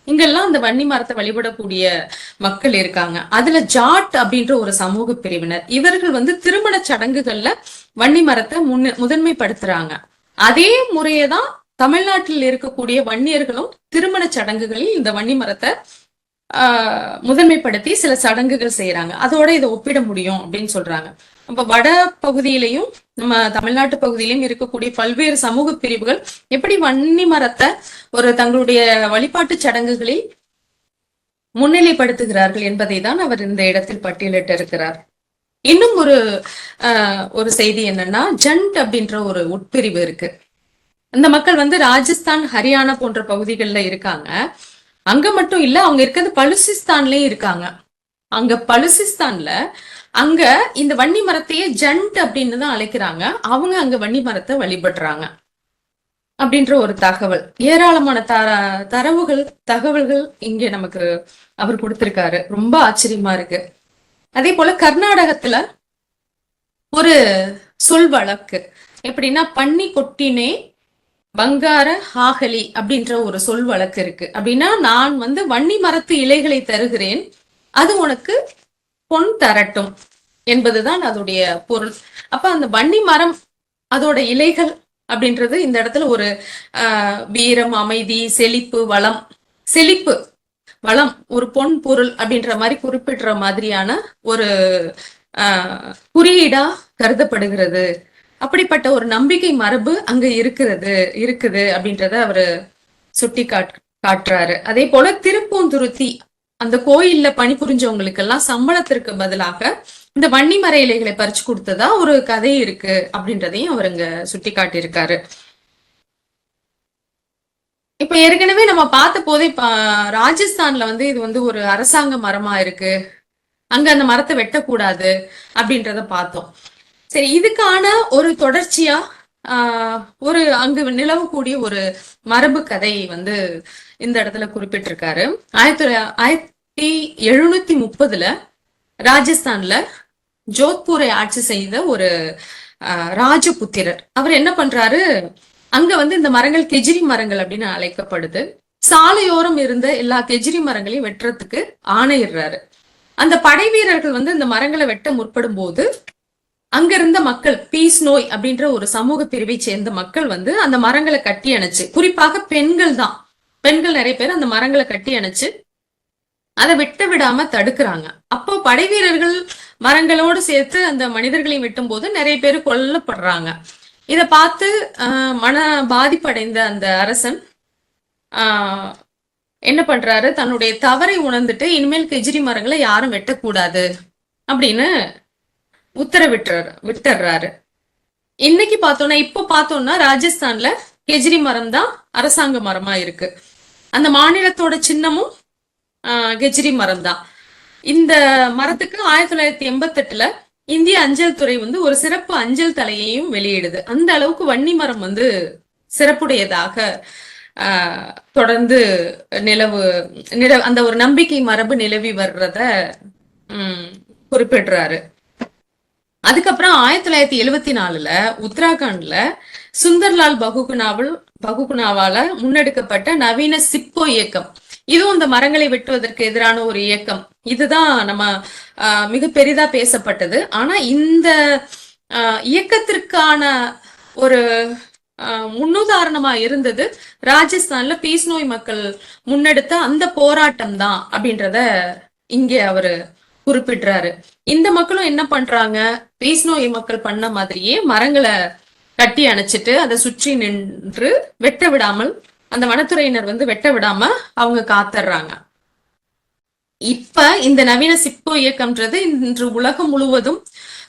இங்கெல்லாம் அந்த வன்னி மரத்தை வழிபடக்கூடிய மக்கள் இருக்காங்க. அதுல ஜாட் அப்படின்ற ஒரு சமூக பிரிவினர், இவர்கள் வந்து திருமண சடங்குகள்ல வன்னி மரத்தை முதன்மைப்படுத்துறாங்க. அதே முறையதான் தமிழ்நாட்டில் இருக்கக்கூடிய வன்னியர்களும் திருமண சடங்குகளில் இந்த வன்னி மரத்தை முதன்மைப்படுத்தி சில சடங்குகள் செய்யறாங்க. அதோட இதை ஒப்பிட முடியும் அப்படின்னு சொல்றாங்க. அப்ப வட பகுதியிலையும் நம்ம தமிழ்நாட்டு பகுதியிலையும் இருக்கக்கூடிய பல்வேறு சமூக பிரிவுகள் எப்படி வன்னி மரத்தை ஒரு தங்களுடைய வழிபாட்டு சடங்குகளில் முன்னிலைப்படுத்துகிறார்கள் என்பதை தான் அவர் இந்த இடத்தில் பட்டியலிட்டு இருக்கிறார். இன்னும் ஒரு செய்தி என்னன்னா, ஜண்ட் அப்படின்ற ஒரு உட்பிரிவு இருக்கு. இந்த மக்கள் வந்து ராஜஸ்தான், ஹரியானா போன்ற பகுதிகளில் இருக்காங்க. அங்க மட்டும் இல்ல, அவங்க இருக்கிறது பலுசிஸ்தான்லயும் இருக்காங்க. அங்க பலுசிஸ்தான்ல அங்க இந்த வன்னி மரத்தையே ஜண்ட் அப்படின்னு தான் அழைக்கிறாங்க. அவங்க அங்க வன்னி மரத்தை வழிபடுறாங்க அப்படின்ற ஒரு தகவல், ஏராளமான தகவல்கள் இங்க நமக்கு அவர் கொடுத்திருக்காரு. ரொம்ப ஆச்சரியமா இருக்கு. அதே போல கர்நாடகத்துல ஒரு சொல் வழக்கு எப்படின்னா, பன்னி கொட்டினே பங்கார ஹாகலி அப்படின்ற ஒரு சொல் வழக்கு இருக்கு. அப்படின்னா, நான் வந்து வன்னி மரத்து இலைகளை தருகிறேன், அது உனக்கு பொன் தரட்டும் என்பதுதான் அதோடைய பொருள். அப்ப அந்த வன்னி மரம், அதோட இலைகள் அப்படின்றது இந்த இடத்துல ஒரு வீரம், அமைதி, செழிப்பு, வளம், செழிப்பு, வளம், ஒரு பொன் பொருள் அப்படின்ற மாதிரி குறிப்பிடுற மாதிரியான ஒரு குறியீடா கருதப்படுகிறது. அப்படிப்பட்ட ஒரு நம்பிக்கை மரபு அங்க இருக்குது அப்படின்றத அவரு சுட்டி காட்டுறாரு. அதே போல திருப்பூந்துருத்தி அந்த கோயில்ல பணிபுரிஞ்சவங்களுக்கு எல்லாம் சம்பளத்திற்கு பதிலாக இந்த வன்னி மர இலைகளை பறிச்சு கொடுத்ததா ஒரு கதை இருக்கு அப்படின்றதையும் அவர் அங்க சுட்டி காட்டியிருக்காரு. இப்ப ஏற்கனவே நம்ம பார்த்த போதே ராஜஸ்தான்ல வந்து இது வந்து ஒரு அரசாங்க மரமா இருக்கு, அங்க அந்த மரத்தை வெட்டக்கூடாது அப்படின்றத பார்த்தோம். சரி, இதுக்கான ஒரு தொடர்ச்சியா அங்கு நிலவக்கூடிய ஒரு மரபு கதை வந்து இந்த இடத்துல குறிப்பிட்டிருக்காரு. 1730 ராஜஸ்தான்ல ஜோத்பூரை ஆட்சி செய்த ஒரு ராஜபுத்திரர், அவர் என்ன பண்றாரு, அங்க வந்து இந்த மரங்கள் கெஜ்ரி மரங்கள் அப்படின்னு அழைக்கப்படுது, சாலையோரம் இருந்த எல்லா கெஜ்ரி மரங்களையும் வெட்டுறதுக்கு ஆணையிடுறாரு. அந்த படை வீரர்கள் வந்து இந்த மரங்களை வெட்ட முற்படும் போது அங்க இருந்த மக்கள், பீஸ் நோய் அப்படின்ற ஒரு சமூக பிரிவை சேர்ந்த மக்கள் வந்து அந்த மரங்களை கட்டி அணைச்சு, குறிப்பாக பெண்கள் நிறைய பேர் அந்த மரங்களை கட்டி அணைச்சு அதை வெட்ட விடாம தடுக்கிறாங்க. அப்போ படை வீரர்கள் மரங்களோடு சேர்த்து அந்த மனிதர்களையும் வெட்டும் போது நிறைய பேர் கொல்லப்படுறாங்க. இதை பார்த்து மன பாதிப்படைந்த அந்த அரசன் என்ன பண்றாரு, தன்னுடைய தவறை உணர்ந்துட்டு இனிமேல் கெஜ்ரி மரங்களை யாரும் வெட்டக்கூடாது அப்படின்னு விட்டுறாரு. இன்னைக்கு பார்த்தோம்னா ராஜஸ்தான்ல கெஜ்ரி மரம் தான் அரசாங்க மரமா இருக்கு. அந்த மாநிலத்தோட சின்னமும் கெஜ்ரி மரம் தான். இந்த மரத்துக்கு 1988 இந்திய அஞ்சல் துறை வந்து ஒரு சிறப்பு அஞ்சல் தலையையும் வெளியிடுது. அந்த அளவுக்கு வன்னி மரம் வந்து சிறப்புடையதாக தொடர்ந்து அந்த ஒரு நம்பிக்கை மரபு நிலவி வர்றத குறிப்பிடுறாரு. அதுக்கப்புறம் 1974 உத்தராகண்ட்ல சுந்தர்லால் பகுகுணாவால முன்னெடுக்கப்பட்ட நவீன சிப்போ இயக்கம், இதுவும் இந்த மரங்களை வெட்டுவதற்கு எதிரான ஒரு இயக்கம். இதுதான் நம்ம மிக பெரிதா பேசப்பட்டது. ஆனா இந்த இயக்கத்திற்கான ஒரு முன்னுதாரணமா இருந்தது ராஜஸ்தான்ல பீஸ் நோய் மக்கள் முன்னெடுத்த அந்த போராட்டம் தான் அப்படின்றத இங்கே அவரு குறிப்பிடுறாரு. இந்த மக்களும் என்ன பண்றாங்க, பீஸ் நோய் மக்கள் பண்ண மாதிரியே மரங்களை கட்டி அணைச்சிட்டு அதை சுற்றி நின்று வெட்ட விடாமல், அந்த வனத்துறையினர் வந்து வெட்ட விடாம அவங்க காத்துறாங்க. இப்ப இந்த நவீன சிப்போ இயக்கம்ன்றது இன்று உலகம் முழுவதும்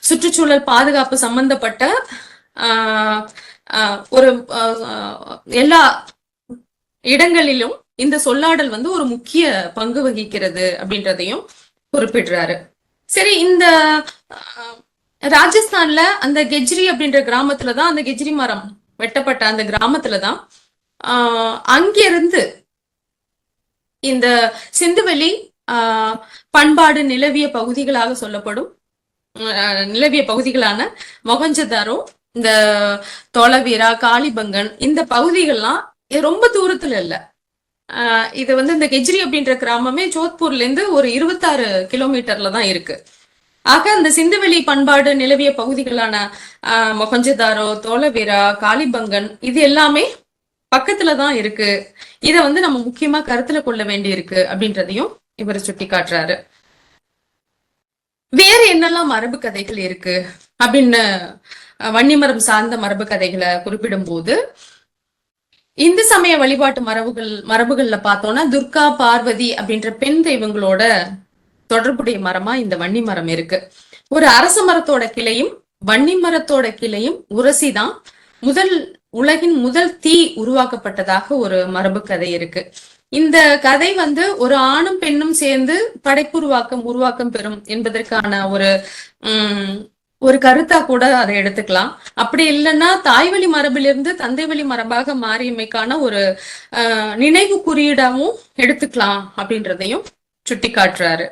சுற்றுச்சூழல் பாதுகாப்பு சம்பந்தப்பட்ட ஒரு எல்லா இடங்களிலும் இந்த சொல்லாடல் வந்து ஒரு முக்கிய பங்கு வகிக்கிறது அப்படின்றதையும் குறிப்பிடுறாரு. சரி, இந்த ராஜஸ்தான்ல அந்த கெஜ்ரி அப்படின்ற கிராமத்துலதான், அந்த கெஜ்ரி மரம் வெட்டப்பட்ட அந்த கிராமத்துலதான் அங்கிருந்து இந்த சிந்துவெளி பண்பாடு நிலவிய பகுதிகளாக சொல்லப்படும் நிலவிய பகுதிகளான மொகஞ்சதாரோ, இந்த தோலவீரா, காளிபங்கன், இந்த பகுதிகள்லாம் ரொம்ப தூரத்துல இல்ல, இது வந்து இந்த கெஜ்ரி அப்படின்ற கிராமமே ஜோத்பூர்ல இருந்து ஒரு 26 கிலோமீட்டர்ல தான் இருக்கு. ஆக அந்த சிந்துவெளி பண்பாடு நிலவிய பகுதிகளான மொஹஞ்சதாரோ, தோலவீரா, காளிபங்கன் இது எல்லாமே பக்கத்துல தான் இருக்கு. இத வந்து நம்ம முக்கியமா கருத்துல கொள்ள வேண்டி இருக்கு அப்படின்றதையும் இவர் சுட்டி காட்டுறாரு. வேற என்னெல்லாம் மரபு கதைகள் இருக்கு அப்படின்னு வன்னிமரம் சார்ந்த மரபு கதைகளை குறிப்பிடும் போது இந்து சமய வழிபாட்டு மரபுகள்ல பார்த்தோம்னா துர்கா, பார்வதி அப்படின்ற பெண் தெய்வங்களோட தொடர்புடைய மரமா இந்த வன்னி மரம் இருக்கு. ஒரு அரச மரத்தோட கிளையும் வன்னி மரத்தோட கிளையும் உரசிதான் உலகின் முதல் தீ உருவாக்கப்பட்டதாக ஒரு மரபு கதை இருக்கு. இந்த கதை வந்து ஒரு ஆணும் பெண்ணும் சேர்ந்து உருவாக்கம் பெறும் என்பதற்கான ஒரு கருத்தா கூட அதை எடுத்துக்கலாம். அப்படி இல்லைன்னா தாய்வழி மரபிலிருந்து தந்தை வழி மரபாக மாறியமைக்கான ஒரு நினைவு குறியீடாவும் எடுத்துக்கலாம் அப்படின்றதையும் சுட்டி காட்டுறாரு.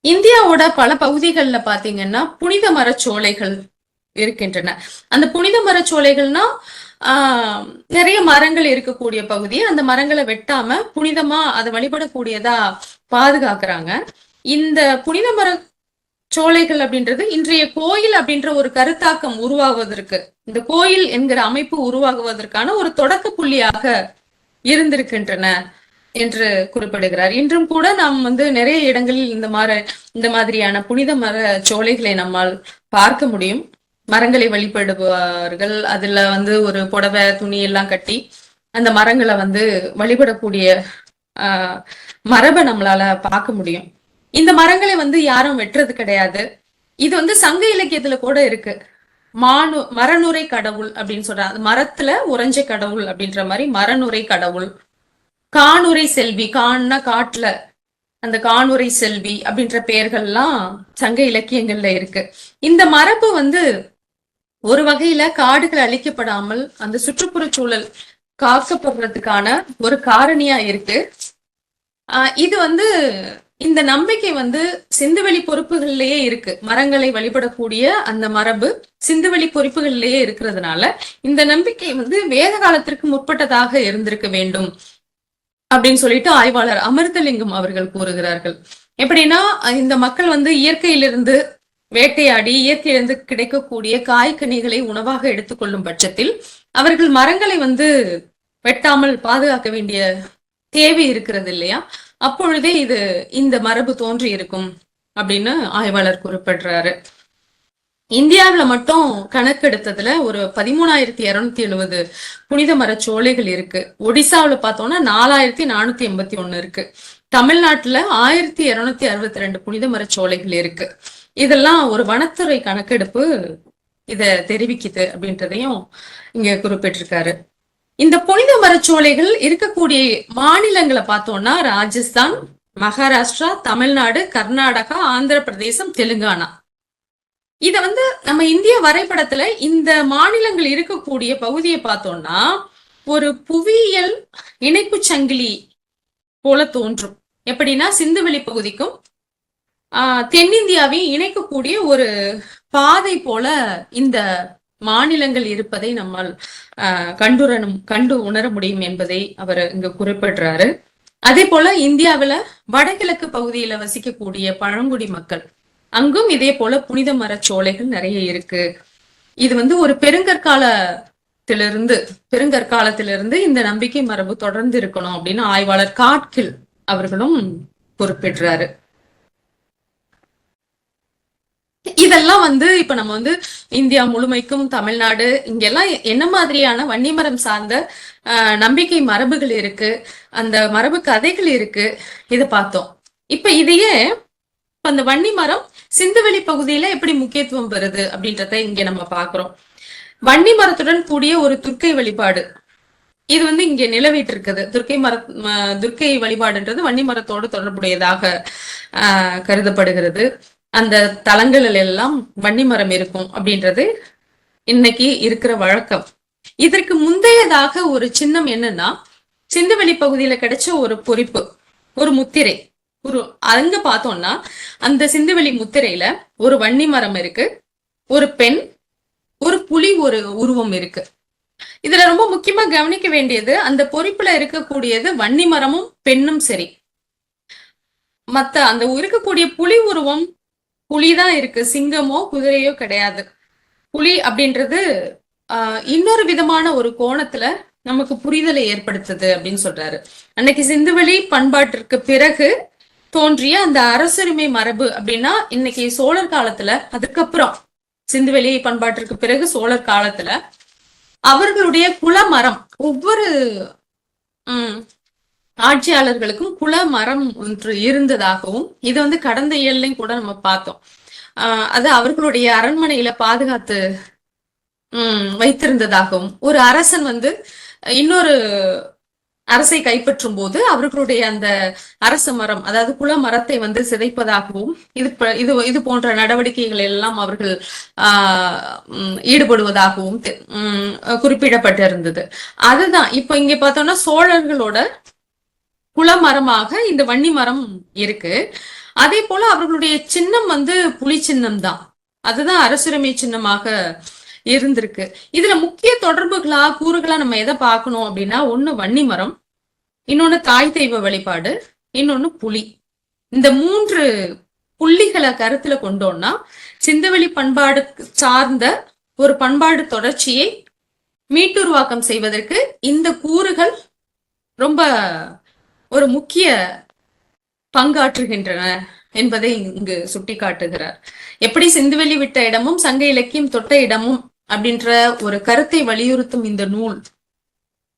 இந்தியாவோட பல பகுதிகள்ல பாத்தீங்கன்னா புனித மரச்சோலைகள் இருக்கின்றன. அந்த புனித மரச்சோலைகள்னா நிறைய மரங்கள் இருக்கக்கூடிய பகுதி. அந்த மரங்களை வெட்டாம புனிதமா அதை வழிபடக்கூடியதா பாதுகாக்கிறாங்க. இந்த புனித மர சோலைகள் அப்படின்றது இன்றைய கோயில் அப்படின்ற ஒரு கருத்தாக்கம் உருவாகுவதற்கு, இந்த கோயில் என்கிற அமைப்பு உருவாகுவதற்கான ஒரு தொடக்க புள்ளியாக இருந்திருக்கின்றன என்று குறிப்பிடுகிறார். இன்றும் கூட நாம் வந்து நிறைய இடங்களில் இந்த மாதிரியான புனித மர சோலைகளை நம்மால் பார்க்க முடியும். மரங்களை வழிபடுவார்கள். அதுல வந்து ஒரு புடவை துணி எல்லாம் கட்டி அந்த மரங்களை வந்து வழிபடக்கூடிய மரபை நம்மளால பார்க்க முடியும். இந்த மரங்களை வந்து யாரும் வெட்டுறது கிடையாது. இது வந்து சங்க இலக்கியத்துல கூட இருக்கு. மரநுரை கடவுள் அப்படின்னு சொல்றாங்க. மரத்துல உறைஞ்ச கடவுள் அப்படின்ற மாதிரி மரநுரை கடவுள், காணுரை செல்வி, கான்னா காட்டுல அந்த காணுரை செல்வி அப்படின்ற பெயர்கள்லாம் சங்க இலக்கியங்கள்ல இருக்கு. இந்த மரபு வந்து ஒரு வகையில காடுகள் அழிக்கப்படாமல் அந்த சுற்றுப்புற சூழல் காக்கப்படுறதுக்கான ஒரு காரணியா இருக்கு. இது வந்து இந்த நம்பிக்கை வந்து சிந்துவெளி பொறுப்புகள்லயே இருக்கு. மரங்களை வழிபடக்கூடிய அந்த மரபு சிந்துவெளி பொறுப்புகள்லயே இருக்கிறதுனால இந்த நம்பிக்கை வந்து வேத காலத்திற்கு முற்பட்டதாக இருந்திருக்க வேண்டும் அப்படின்னு சொல்லிட்டு ஆய்வாளர் அமிர்தலிங்கம் அவர்கள் கூறுகிறார்கள். எப்படின்னா இந்த மக்கள் வந்து இயற்கையிலிருந்து வேட்டையாடி இயற்கையிலிருந்து கிடைக்கக்கூடிய காய்கனிகளை உணவாக எடுத்துக்கொள்ளும் பட்சத்தில் அவர்கள் மரங்களை வந்து வெட்டாமல் பாதுகாக்க வேண்டிய தேவை இருக்கிறது இல்லையா? அப்பொழுதே இந்த மரபு தோன்றி இருக்கும் அப்படின்னு ஆய்வாளர் குறிப்பிடுறாரு. இந்தியாவில மட்டும் கணக்கெடுத்ததுல ஒரு 13,270 புனித மரச்சோலைகள் இருக்கு. ஒடிசாவில பார்த்தோம்னா 4,481 இருக்கு. தமிழ்நாட்டுல 1,262 புனித மரச்சோலைகள் இருக்கு. இதெல்லாம் ஒரு வனத்துறை கணக்கெடுப்பு இத தெரிவிக்குது அப்படின்றதையும் இங்க குறிப்பிட்டிருக்காரு. இந்த புனித மரச்சோலைகள் இருக்கக்கூடிய மாநிலங்களை பார்த்தோம்னா ராஜஸ்தான், மகாராஷ்டிரா, தமிழ்நாடு, கர்நாடகா, ஆந்திர பிரதேசம், தெலுங்கானா. இத வந்து நம்ம இந்திய வரைபடத்துல இந்த மாநிலங்கள் இருக்கக்கூடிய பகுதியை பார்த்தோம்னா ஒரு புவியியல் இணைப்பு சங்கிலி போல தோன்றும். எப்படின்னா சிந்துவெளி பகுதிக்கும் தென்னிந்தியாவையும் இணைக்கக்கூடிய ஒரு பாதை போல இந்த மாநிலங்கள் இருப்பதை நம்மால் கண்டு உணர முடியும் என்பதை அவர் இங்க குறிப்பிடுறாரு. அதே போல இந்தியாவில வடகிழக்கு பகுதியில வசிக்கக்கூடிய பழங்குடி மக்கள் அங்கும் இதே போல புனித மரச்சோலைகள் நிறைய இருக்கு. இது வந்து ஒரு பெருங்கற்காலத்திலிருந்து இந்த நம்பிக்கை மரபு தொடர்ந்து இருக்கணும் அப்படின்னு ஆய்வாளர் காட்கில் அவர்களும் குறிப்பிடுறாரு. இதெல்லாம் வந்து இப்ப நம்ம வந்து இந்தியா முழுமைக்கும் தமிழ்நாடு இங்கெல்லாம் என்ன மாதிரியான வன்னிமரம் சார்ந்த நம்பிக்கை மரபுகள் இருக்கு, அந்த மரபு கதைகள் இருக்கு, இதை பார்த்தோம். இப்ப இதையே அந்த வன்னி மரம் சிந்துவெளி பகுதியில எப்படி முக்கியத்துவம் பெறுது அப்படின்றத இங்க நம்ம பாக்குறோம். வன்னி மரத்துடன் கூடிய ஒரு துர்க்கை வழிபாடு இது வந்து இங்க நிலவிட்டு இருக்குது. துர்க்கை வழிபாடுன்றது வன்னி மரத்தோடு தொடர்புடையதாக கருதப்படுகிறது. அந்த தலங்களில் எல்லாம் வன்னி மரம் இருக்கும் அப்படின்றது இன்னைக்கு இருக்கிற வழக்கம். இதற்கு முந்தையதாக ஒரு சின்னம் என்னன்னா சிந்துவெளி பகுதியில கிடைச்ச ஒரு பொறிப்பு, ஒரு முத்திரை. அங்க பார்த்தோம்னா அந்த சிந்துவெளி முத்திரையில ஒரு வன்னி மரம் இருக்கு, ஒரு பெண், ஒரு புலி, ஒரு உருவம் இருக்கு. இதுல ரொம்ப முக்கியமா கவனிக்க வேண்டியது, அந்த பொறிப்புல இருக்கக்கூடியது வன்னி மரமும் பெண்ணும் சரி. மத்த அந்த இருக்கக்கூடிய புலி உருவம் புலிதான் இருக்கு, சிங்கமோ குதிரையோ கிடையாது. புலி அப்படின்றது இன்னொரு விதமான ஒரு கோணத்துல நமக்கு புரிதலை ஏற்படுத்துது அப்படின்னு சொல்றாரு. அன்னைக்கு சிந்துவெளி பண்பாட்டிற்கு பிறகு தோன்றிய அந்த அரசுரிமை மரபு அப்படின்னா, இன்னைக்கு சோழர் காலத்துல, அதுக்கப்புறம் சிந்துவெளி பண்பாட்டிற்கு பிறகு சோழர் காலத்துல அவர்களுடைய குலமரம், ஒவ்வொரு ஆட்சியாளர்களுக்கும் குலமரம் ஒன்று இருந்ததாகவும், இது வந்து கடந்த இயல்லையும் கூட நம்ம பார்த்தோம். அது அவர்களுடைய அரண்மனையில பாதுகாத்து வைத்திருந்ததாகவும், ஒரு அரசன் வந்து இன்னொரு அரசை கைப்பற்றும் போது அவர்களுடைய அந்த அரச மரம், அதாவது குலமரத்தை வந்து சிதைப்பதாகவும், இது போன்ற நடவடிக்கைகள் எல்லாம் அவர்கள் ஈடுபடுவதாகவும் குறிப்பிடப்பட்டிருந்தது. அதுதான் இப்ப இங்க பார்த்தோம்னா சோழர்களோட குலமரமாக இந்த வன்னி மரம் இருக்கு. அதே போல அவர்களுடைய சின்னம் வந்து புலி சின்னம் தான். அதுதான் அரசுரிமை சின்னமாக இருந்திருக்கு. இதுல முக்கிய தொடர்புகளா கூறுகளா நம்ம எதை பார்க்கணும் அப்படின்னா, ஒண்ணு வன்னி மரம், இன்னொன்னு தாய் தெய்வ வழிபாடு, இன்னொன்னு புலி. இந்த 3 புள்ளிகளை கருத்துல கொண்டோம்னா சிந்துவெளி பண்பாடு சார்ந்த ஒரு பண்பாடு தொடர்ச்சியை மீட்டுருவாக்கம் செய்வதற்கு இந்த கூறுகள் ரொம்ப ஒரு முக்கிய பங்காற்றுகின்றன என்பதை இங்கு சுட்டி காட்டுகிறார். எப்படி சிந்துவெளி விட்ட இடமும் சங்க இலக்கியம் தொட்ட இடமும் அப்படின்ற ஒரு கருத்தை வலியுறுத்தும் இந்த நூல்,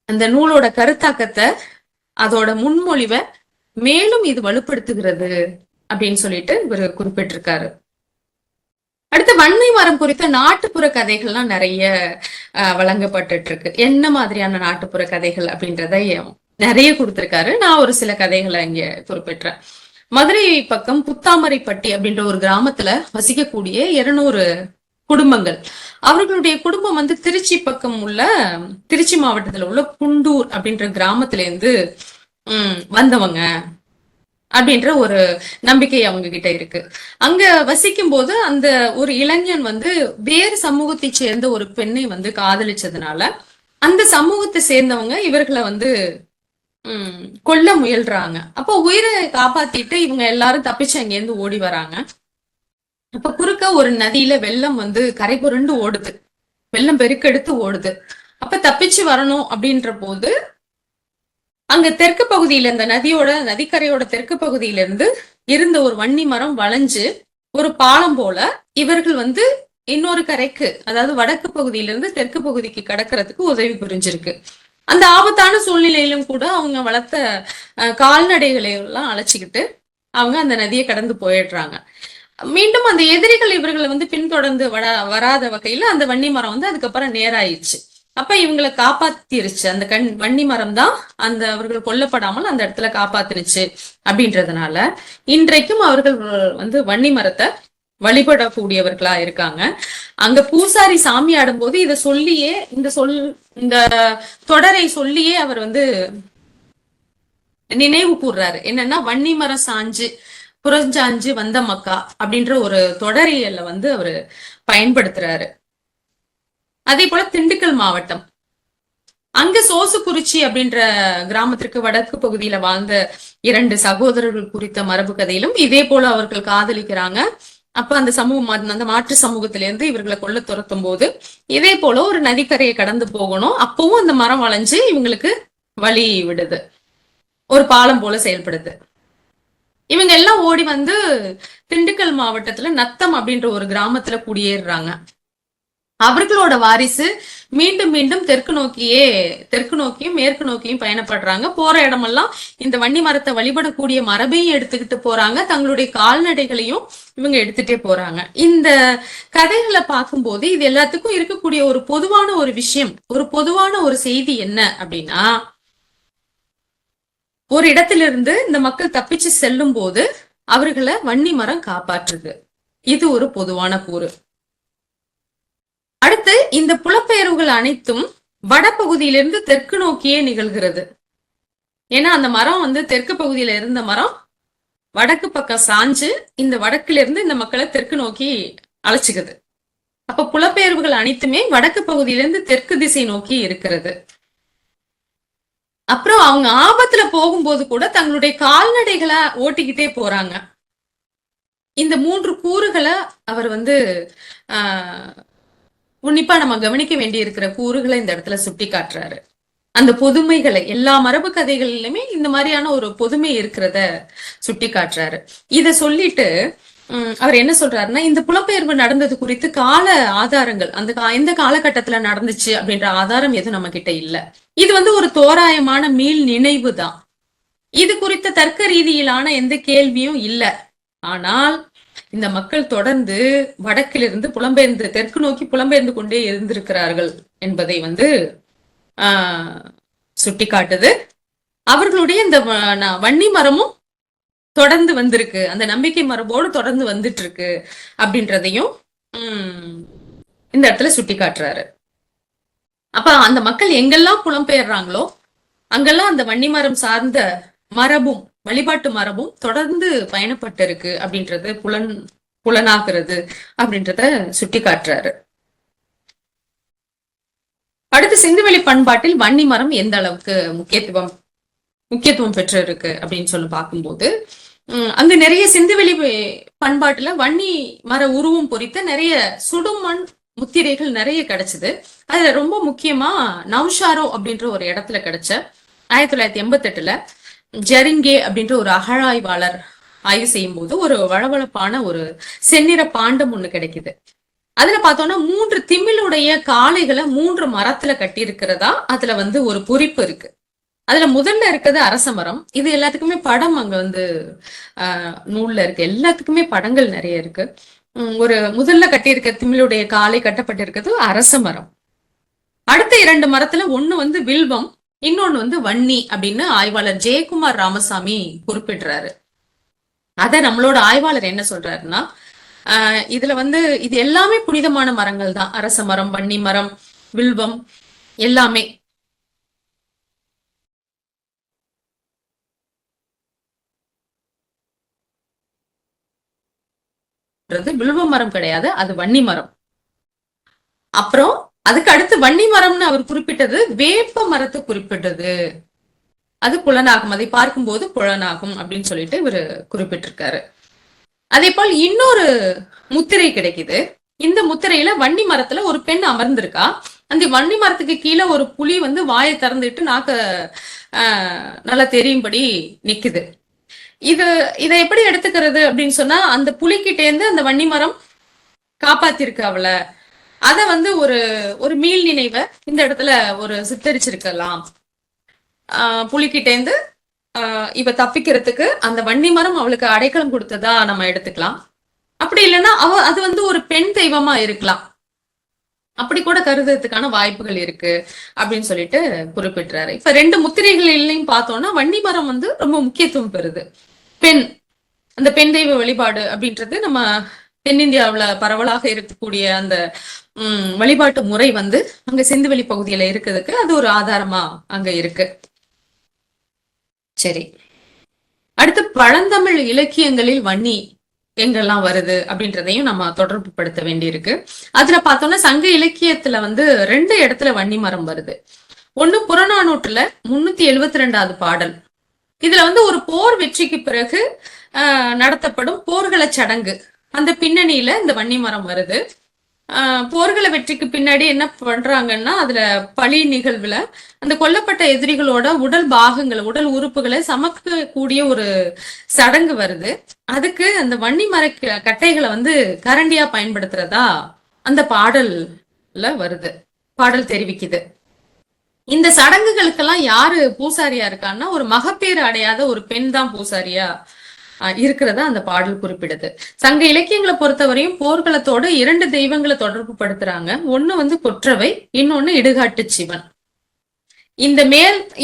அந்த நூலோட கருத்தாக்கத்தை, அதோட முன்மொழிவை மேலும் இது வலுப்படுத்துகிறது அப்படின்னு சொல்லிட்டு இவர் குறிப்பிட்டிருக்காரு. அடுத்து வன்னி மரம் குறித்த நாட்டுப்புற கதைகள்லாம் நிறைய வழங்கப்பட்டு இருக்கு. என்ன மாதிரியான நாட்டுப்புற கதைகள் அப்படின்றத நிறைய கொடுத்திருக்காரு. நான் ஒரு சில கதைகளை இங்க குறிப்பிட்டேன். மதுரை பக்கம் புத்தாமரைப்பட்டி அப்படின்ற ஒரு கிராமத்துல வசிக்கக்கூடிய 200 குடும்பங்கள். அவர்களுடைய குடும்பம் வந்து திருச்சி பக்கம் உள்ள, திருச்சி மாவட்டத்துல உள்ள குண்டூர் அப்படின்ற கிராமத்துல இருந்து வந்தவங்க அப்படின்ற ஒரு நம்பிக்கை அவங்க கிட்ட இருக்கு. அங்க வசிக்கும் போது அந்த ஒரு இளைஞன் வந்து வேறு சமூகத்தை சேர்ந்த ஒரு பெண்ணை வந்து காதலிச்சதுனால அந்த சமூகத்தை சேர்ந்தவங்க இவர்களை வந்து கொல்ல முயல்றாங்க. அப்போ உயிரை காப்பாத்திட்டு இவங்க எல்லாரும் தப்பிச்சு அங்கேருந்து ஓடி வராங்க. அப்ப குறுக்க ஒரு நதியில வெள்ளம் வந்து கரை புரண்டு ஓடுது, வெள்ளம் பெருக்கெடுத்து ஓடுது. அப்ப தப்பிச்சு வரணும் அப்படின்ற போது அங்க தெற்கு பகுதியில, இந்த நதிக்கரையோட தெற்கு பகுதியில இருந்து இருந்த ஒரு வன்னி மரம் வளைஞ்சு ஒரு பாலம் போல இவர்கள் வந்து இன்னொரு கரைக்கு, அதாவது வடக்கு பகுதியில இருந்து தெற்கு பகுதிக்கு கடக்கிறதுக்கு உதவி புரிஞ்சிருக்கு. அந்த ஆபத்தான சூழ்நிலையிலும் கூட அவங்க வளர்த்த கால்நடைகளை எல்லாம் அழைச்சிக்கிட்டு அவங்க அந்த நதியை கடந்து போயிடுறாங்க. மீண்டும் அந்த எதிரிகள் இவர்களை வந்து பின்தொடர்ந்து வராத வகையில அந்த வன்னி மரம் வந்து அதுக்கப்புறம் நேராயிடுச்சு. அப்ப இவங்களை காப்பாத்திருச்சு. அந்த வன்னி மரம் தான் அந்த அவர்கள் கொல்லப்படாமல் அந்த இடத்துல காப்பாத்திருச்சு. அப்படின்றதுனால இன்றைக்கும் அவர்கள் வந்து வன்னி மரத்தை வழிபடக்கூடியவர்களா இருக்காங்க. அங்க பூசாரி சாமி ஆடும்போது இத சொல்லியே, இந்த தொடரை சொல்லியே அவர் வந்து நினைவு கூர்றாரு. என்னன்னா, வன்னி மரம் சாஞ்சு புறஞ்சாஞ்சு வந்த மக்கா அப்படின்ற ஒரு தொடரியல்ல வந்து அவரு பயன்படுத்துறாரு. அதே போல திண்டுக்கல் மாவட்டம், அங்க சோசுக்குறிச்சி அப்படின்ற கிராமத்திற்கு வடக்கு பகுதியில வாழ்ந்த 2 சகோதரர்கள் குறித்த மரபு கதையிலும் இதே போல அவர்கள் காதலிக்கிறாங்க. அப்ப அந்த சமூகம், அந்த மாற்று சமூகத்திலிருந்து இவர்களை கொல்ல துரத்தும் போது இதே போல ஒரு நதிக்கரையை கடந்து போகணும். அப்பவும் அந்த மரம் வளைஞ்சு இவங்களுக்கு வழி விடுது, ஒரு பாலம் போல செயல்படுது. இவங்க எல்லாம் ஓடி வந்து திண்டுக்கல் மாவட்டத்துல நத்தம் அப்படின்ற ஒரு கிராமத்துல குடியேறுறாங்க. அவர்களோட வாரிசு மீண்டும் மீண்டும் தெற்கு நோக்கியும் மேற்கு நோக்கியும் பயணப்படுறாங்க. போற இடமெல்லாம் இந்த வன்னி மரத்தை வழிபடக்கூடிய மரபையும் எடுத்துக்கிட்டு போறாங்க, தங்களுடைய கால்நடைகளையும் இவங்க எடுத்துட்டே போறாங்க. இந்த கதைகளை பார்க்கும்போது இது எல்லாத்துக்கும் இருக்கக்கூடிய ஒரு பொதுவான ஒரு விஷயம், ஒரு பொதுவான ஒரு செய்தி என்ன அப்படின்னா, ஒரு இடத்திலிருந்து இந்த மக்கள் தப்பிச்சு செல்லும் போது அவர்களை வன்னி மரம் காப்பாற்றுது. இது ஒரு பொதுவான கூறு. அடுத்து, இந்த புலப்பெயர்வுகள் அனைத்தும் வடபகுதியிலிருந்து தெற்கு நோக்கியே நிகழ்கிறது. ஏன்னா அந்த மரம் வந்து தெற்கு பகுதியில இருந்த மரம் வடக்கு பக்கம் சாஞ்சு இந்த வடக்குல இருந்து இந்த மக்களை தெற்கு நோக்கி அழைச்சிக்குது. அப்ப புலப்பெயர்வுகள் அனைத்துமே வடக்கு பகுதியிலிருந்து தெற்கு திசை நோக்கி இருக்கிறது. அப்புறம் அவங்க ஆபத்துல போகும்போது கூட தங்களுடைய கால்நடைகளை ஓட்டிக்கிட்டே போறாங்க. இந்த 3 கூறுகளை அவர் உன்னிப்பா நம்ம கவனிக்க வேண்டி இருக்கிற கூறுகளை இந்த இடத்துல சுட்டி காட்டுறாரு. அந்த பொதுமைகளை எல்லா மரபு கதைகளிலுமே இந்த மாதிரியான ஒரு பொதுமை இருக்கிறத சுட்டி காட்டுறாரு. இத சொல்லிட்டு அவர் என்ன சொல்றாருன்னா, இந்த புலப்பெயர்வு நடந்தது குறித்து கால ஆதாரங்கள் எந்த காலகட்டத்துல நடந்துச்சு அப்படின்ற ஆதாரம் எதுவும் நம்ம கிட்ட இல்ல. இது ஒரு தோராயமான மீள் நினைவு தான். இது குறித்த தர்க்க ரீதியிலான எந்த கேள்வியும் இல்ல. ஆனால் இந்த மக்கள் தொடர்ந்து வடக்கிலிருந்து புலம்பெயர்ந்து தெற்கு நோக்கி புலம்பெயர்ந்து கொண்டே இருந்திருக்கிறார்கள் என்பதை சுட்டி காட்டுது. அவர்களுடைய இந்த வன்னி மரமும் தொடர்ந்து வந்திருக்கு, அந்த நம்பிக்கை மரபோடு தொடர்ந்து வந்துட்டு இருக்கு அப்படின்றதையும் இந்த இடத்துல சுட்டி காட்டுறாரு. அப்ப அந்த மக்கள் எங்கெல்லாம் புலம்பெயர்றாங்களோ அங்கெல்லாம் அந்த வன்னி மரம் சார்ந்த மரபும் வழிபாட்டு மரபும் தொடர்ந்து பயணப்பட்டு இருக்கு அப்படின்றது புலனாகிறது அப்படின்றத சுட்டி காட்டுறாரு. அடுத்து சிந்துவெளி பண்பாட்டில் வன்னி மரம் எந்த அளவுக்கு முக்கியத்துவம் பெற்று இருக்கு அப்படின்னு சொல்லி பார்க்கும்போது, அங்க நிறைய சிந்துவெளி பண்பாட்டுல வன்னி மர உருவம் பொறித்த நிறைய சுடுமண் முத்திரைகள் நிறைய கிடைச்சது. அதுல ரொம்ப முக்கியமா நவ்ஷாரோ அப்படின்ற ஒரு இடத்துல கிடைச்ச 1988ல ஜெரிங்கே அப்படின்ற ஒரு அகழாய்வாளர் ஆய்வு செய்யும் போது ஒரு வளவளப்பான ஒரு செந்நிற பாண்டம் ஒண்ணு கிடைக்குது. அதுல பார்த்தோம்னா 3 திமிழுடைய காளைகளை 3 மரத்துல கட்டி இருக்கிறதா அதுல ஒரு குறிப்பு இருக்கு. அதுல முதல்ல இருக்கிறது அரச மரம். இது எல்லாத்துக்குமே படம் அங்க நூல்ல இருக்கு. எல்லாத்துக்குமே படங்கள் நிறைய இருக்கு. ஒரு முதல்ல கட்டியிருக்க திமிழுடைய காலை கட்டப்பட்டிருக்கிறது அரச மரம். அடுத்த 2 மரத்துல ஒண்ணு வில்வம், இன்னொன்னு வன்னி அப்படின்னு ஆய்வாளர் ஜெயக்குமார் ராமசாமி குறிப்பிடுறாரு. அத நம்மளோட ஆய்வாளர் என்ன சொல்றாருன்னா, இதுல இது எல்லாமே புனிதமான மரங்கள் தான். அரச மரம், வன்னி மரம், வில்வம் எல்லாமே. வில்வ மரம் கிடையாது, அது வன்னி மரம். அப்புறம் அதுக்கு அடுத்து வன்னி மரம்னு அவர் குறிப்பிட்டது வேப்ப மரத்தை குறிப்பிட்டது. அது புலனாகும், அதை பார்க்கும்போது புலனாகும் அப்படின்னு சொல்லிட்டு இவர் குறிப்பிட்டிருக்காரு. அதே போல் இன்னொரு முத்திரை கிடைக்குது. இந்த முத்திரையில வன்னி மரத்துல ஒரு பெண் அமர்ந்திருக்கா. அந்த வன்னி மரத்துக்கு கீழே ஒரு புலி வாயை திறந்துட்டு நாக்க நல்லா தெரியும்படி நிக்குது. இதை எப்படி எடுத்துக்கிறது அப்படின்னு சொன்னா, அந்த புலிகிட்ட இருந்து அந்த வன்னி மரம் காப்பாத்திருக்கு அவளை. அத ஒரு மீள் நினைவை இந்த இடத்துல ஒரு சித்தரிச்சிருக்கலாம். புலிகிட்ட இருந்து இவ தப்பிக்கிறதுக்கு அந்த வன்னி மரம் அவளுக்கு அடைக்கலம் கொடுத்ததா நம்ம எடுத்துக்கலாம். அப்படி இல்லைன்னா அது ஒரு பெண் தெய்வமா இருக்கலாம். அப்படி கூட கருதுறதுக்கான வாய்ப்புகள் இருக்கு அப்படின்னு சொல்லிட்டு குறிப்பிட்டுறாரு. இப்ப 2 முத்திரைகளிலையும் பார்த்தோம்னா வன்னி மரம் ரொம்ப முக்கியத்துவம் பெறுது. அந்த பெண் தெய்வ வழிபாடு அப்படின்றது நம்ம தென்னிந்தியாவுல பரவலாக இருக்கக்கூடிய அந்த வழிபாட்டு முறை அங்க சிந்துவெளி பகுதியில இருக்கிறதுக்கு அது ஒரு ஆதாரமா அங்க இருக்கு. சரி, அடுத்து பழந்தமிழ் இலக்கியங்களில் வன்னி எங்கெல்லாம் வருது அப்படின்றதையும் நம்ம தொடர்பு படுத்த வேண்டியிருக்கு. அதுல பார்த்தோம்னா சங்க இலக்கியத்துல 2 இடத்துல வன்னி மரம் வருது. ஒண்ணு புறநானூற்றுல 372வது பாடல். இதுல ஒரு போர் வெற்றிக்கு பிறகு நடத்தப்படும் போர்கள சடங்கு, அந்த பின்னணியில இந்த வன்னி மரம் வருது. போர்கள வெற்றிக்கு பின்னாடி என்ன பண்றாங்கன்னா, அதுல பழி நிகழ்வுல அந்த கொல்லப்பட்ட எதிரிகளோட உடல் பாகங்களை, உடல் உறுப்புகளை சமக்க கூடிய ஒரு சடங்கு வருது. அதுக்கு அந்த வன்னி மர கட்டைகளை கரண்டியா பயன்படுத்துறதா அந்த பாடல்ல வருது, பாடல் தெரிவிக்குது. இந்த சடங்குகளுக்கெல்லாம் யாரு பூசாரியா இருக்கான்னா, ஒரு மகப்பேறு அடையாத ஒரு பெண் தான் பூசாரியா இருக்கிறதா அந்த பாடல் குறிப்பிடுது. சங்க இலக்கியங்களை பொறுத்தவரையும் போர்க்களத்தோட 2 தெய்வங்களை தொடர்பு படுத்துறாங்க. ஒண்ணு கொற்றவை, இன்னொன்னு இடுகாட்டு சிவன். இந்த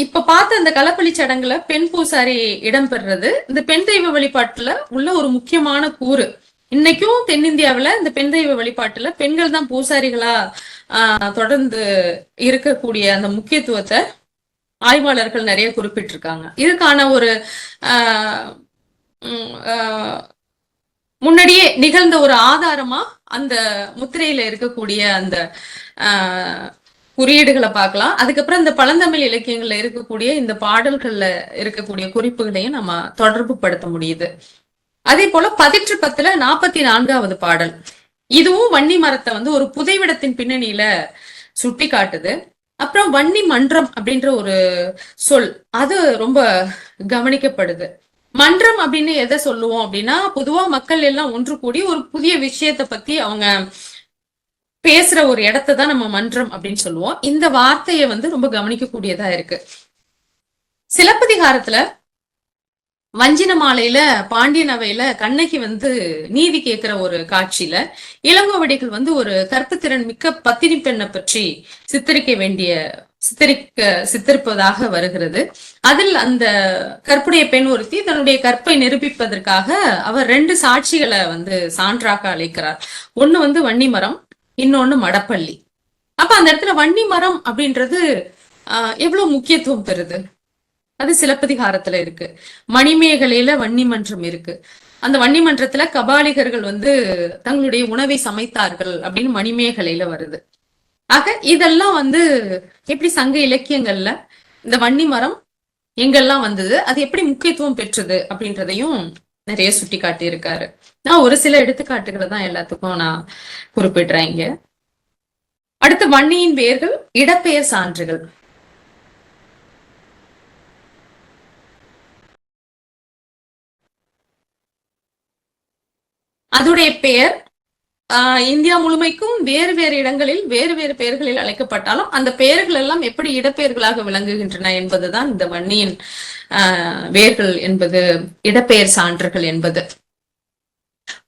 இப்ப பார்த்த அந்த களப்பலி சடங்குல பெண் பூசாரி இடம்பெறுறது இந்த பெண் தெய்வ வழிபாட்டுல உள்ள ஒரு முக்கியமான கூறு. இன்னைக்கும் தென்னிந்தியாவுல இந்த பெண் தெய்வ வழிபாட்டுல பெண்கள் தான் பூசாரிகளா தொடர்ந்து இருக்கக்கூடிய அந்த முக்கியத்துவத்தை ஆய்வாளர்கள் நிறைய குறிப்பிட்டிருக்காங்க. இதுக்கான ஒரு முன்னாடியே நிகழ்ந்த ஒரு ஆதாரமா அந்த முத்திரையில இருக்கக்கூடிய அந்த குறியீடுகளை பார்க்கலாம். அதுக்கப்புறம் இந்த பழந்தமிழ் இலக்கியங்கள்ல இருக்கக்கூடிய இந்த பாடல்கள்ல இருக்கக்கூடிய குறிப்புகளையும் நம்ம தொடர்பு படுத்த முடியுது. அதே போல 10 44வது பாடல், இதுவும் வன்னி மரத்தை வந்து ஒரு புதைவிடத்தின் பின்னணியில சுட்டி காட்டுது. அப்புறம் வன்னி மன்றம் அப்படின்ற ஒரு சொல், அது ரொம்ப கவனிக்கப்படுது. மன்றம் அப்படின்னு எதை சொல்லுவோம் அப்படின்னா, பொதுவா மக்கள் எல்லாம் ஒன்று கூடி ஒரு புதிய விஷயத்தை பத்தி அவங்க பேசுற ஒரு இடத்தை தான் நம்ம மன்றம் அப்படின்னு சொல்லுவோம். இந்த வார்த்தையை வந்து ரொம்ப கவனிக்கக்கூடியதா இருக்கு. சிலப்பதிகாரத்துல வஞ்சின மாலையில பாண்டியன் அவையில கண்ணகி வந்து நீதி கேட்கிற ஒரு காட்சியில இளங்கோவடிகள் வந்து ஒரு கற்புத்திறன் மிக்க பத்தினி பெண்ணை பற்றி சித்தரிப்பதாக வருகிறது. அதில் அந்த கற்புடைய பெண் ஒருத்தி தன்னுடைய கற்பை நிரூபிப்பதற்காக அவர் 2 சாட்சிகளை வந்து சான்றாக அழைக்கிறார். ஒண்ணு வந்து வன்னிமரம், இன்னொன்னு மடப்பள்ளி. அப்ப அந்த இடத்துல வன்னி மரம் அப்படின்றது எவ்வளவு முக்கியத்துவம் பெறுது, அது சிலப்பதிகாரத்துல இருக்கு. மணிமேகலையில வன்னி மன்றம் இருக்கு. அந்த வன்னி மன்றத்துல கபாலிகர்கள் வந்து தங்களுடைய உணவை சமைத்தார்கள் அப்படின்னு மணிமேகலையில வருது. ஆக இதெல்லாம் வந்து எப்படி சங்க இலக்கியங்கள்ல இந்த வன்னி மரம் எங்கெல்லாம் வந்தது, அது எப்படி முக்கியத்துவம் பெற்றது அப்படின்றதையும் நிறைய சுட்டி காட்டி இருக்காரு. நான் ஒரு சில எடுத்துக்காட்டுகளை தான் எல்லாத்துக்கும் நான் குறிப்பிடுறேன் இங்க. அடுத்து வன்னியின் வேர்கள், இடப்பெயர் சான்றுகள். அதோடைய பெயர் இந்தியா முழுமைக்கும் வேறு வேறு இடங்களில் வேறு வேறு பெயர்களில் அழைக்கப்பட்டாலும் அந்த பெயர்கள் எல்லாம் எப்படி இடப்பெயர்களாக விளங்குகின்றன என்பதுதான் இந்த வன்னியின் வேர்கள் என்பது, இடப்பெயர் சான்றுகள் என்பது.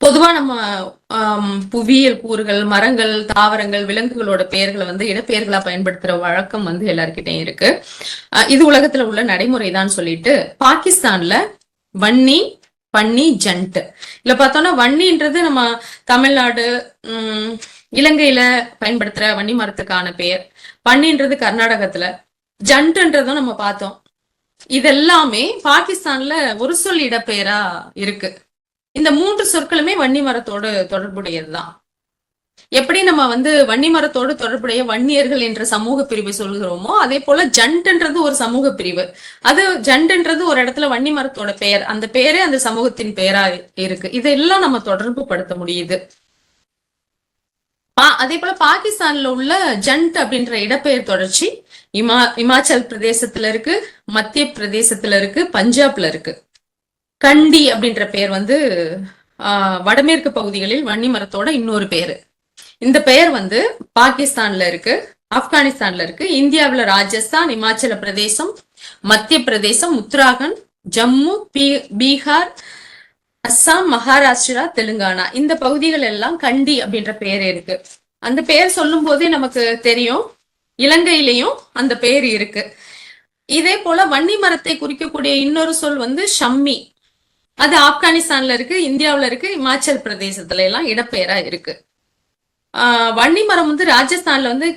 பொதுவா நம்ம புவியியல் கூறுகள், மரங்கள், தாவரங்கள், விலங்குகளோட பெயர்களை வந்து இடப்பெயர்களா பயன்படுத்துற வழக்கம் வந்து எல்லார்கிட்டையும் இருக்கு. இது உலகத்துல உள்ள நடைமுறைதான் சொல்லிட்டு பாகிஸ்தான்ல வன்னி, பன்னி, ஜண்ட் இல்ல பார்த்தோம்னா வன்னின்றது நம்ம தமிழ்நாடு, இலங்கையில பயன்படுத்துற வன்னி மரத்துக்கான பெயர். பன்னின்றது கர்நாடகத்துல, ஜண்ட்ன்றதும் நம்ம பார்த்தோம். இதெல்லாமே பாகிஸ்தான்ல ஒரு சொல் இடப்பெயரா இருக்கு. இந்த 3 சொற்களுமே வன்னி மரத்தோடு தொடர்புடையதுதான். எப்படி நம்ம வந்து வன்னி மரத்தோடு தொடர்புடைய வன்னியர்கள் என்ற சமூக பிரிவை சொல்கிறோமோ, அதே போல ஜண்ட்ன்றது ஒரு சமூக பிரிவு. அது ஜண்ட்ன்றது ஒரு இடத்துல வன்னி மரத்தோட பெயர், அந்த பெயரே அந்த சமூகத்தின் பெயரா இருக்கு. இதெல்லாம் நம்ம தொடர்பு படுத்த முடியுது. அதே போல பாகிஸ்தான்ல உள்ள ஜண்ட் அப்படின்ற இடப்பெயர் தொடர்ச்சி இமாச்சல் பிரதேசத்துல இருக்கு, மத்திய பிரதேசத்துல இருக்கு, பஞ்சாப்ல இருக்கு. கண்டி அப்படின்ற பெயர் வந்து வடமேற்கு பகுதிகளில் வன்னி மரத்தோட இன்னொரு பேரு. இந்த பெயர் வந்து பாகிஸ்தான்ல இருக்கு, ஆப்கானிஸ்தான்ல இருக்கு, இந்தியாவுல ராஜஸ்தான், இமாச்சல பிரதேசம், மத்திய பிரதேசம், உத்தராகண்ட், ஜம்மு, பீகார், அஸ்ஸாம், மகாராஷ்டிரா, தெலுங்கானா, இந்த பகுதிகள் எல்லாம் கண்டி அப்படின்ற பெயர் இருக்கு. அந்த பெயர் சொல்லும் போதே நமக்கு தெரியும் இலங்கையிலையும் அந்த பெயர் இருக்கு. இதே போல வன்னி மரத்தை குறிக்கக்கூடிய இன்னொரு சொல் வந்து ஷம்மி. அது ஆப்கானிஸ்தான்ல இருக்கு, இந்தியாவுல இருக்கு, இமாச்சல் பிரதேசத்துல எல்லாம் இடப்பெயரா இருக்கு. வன்னி மரம் வந்து ராஜஸ்தான்ல வந்து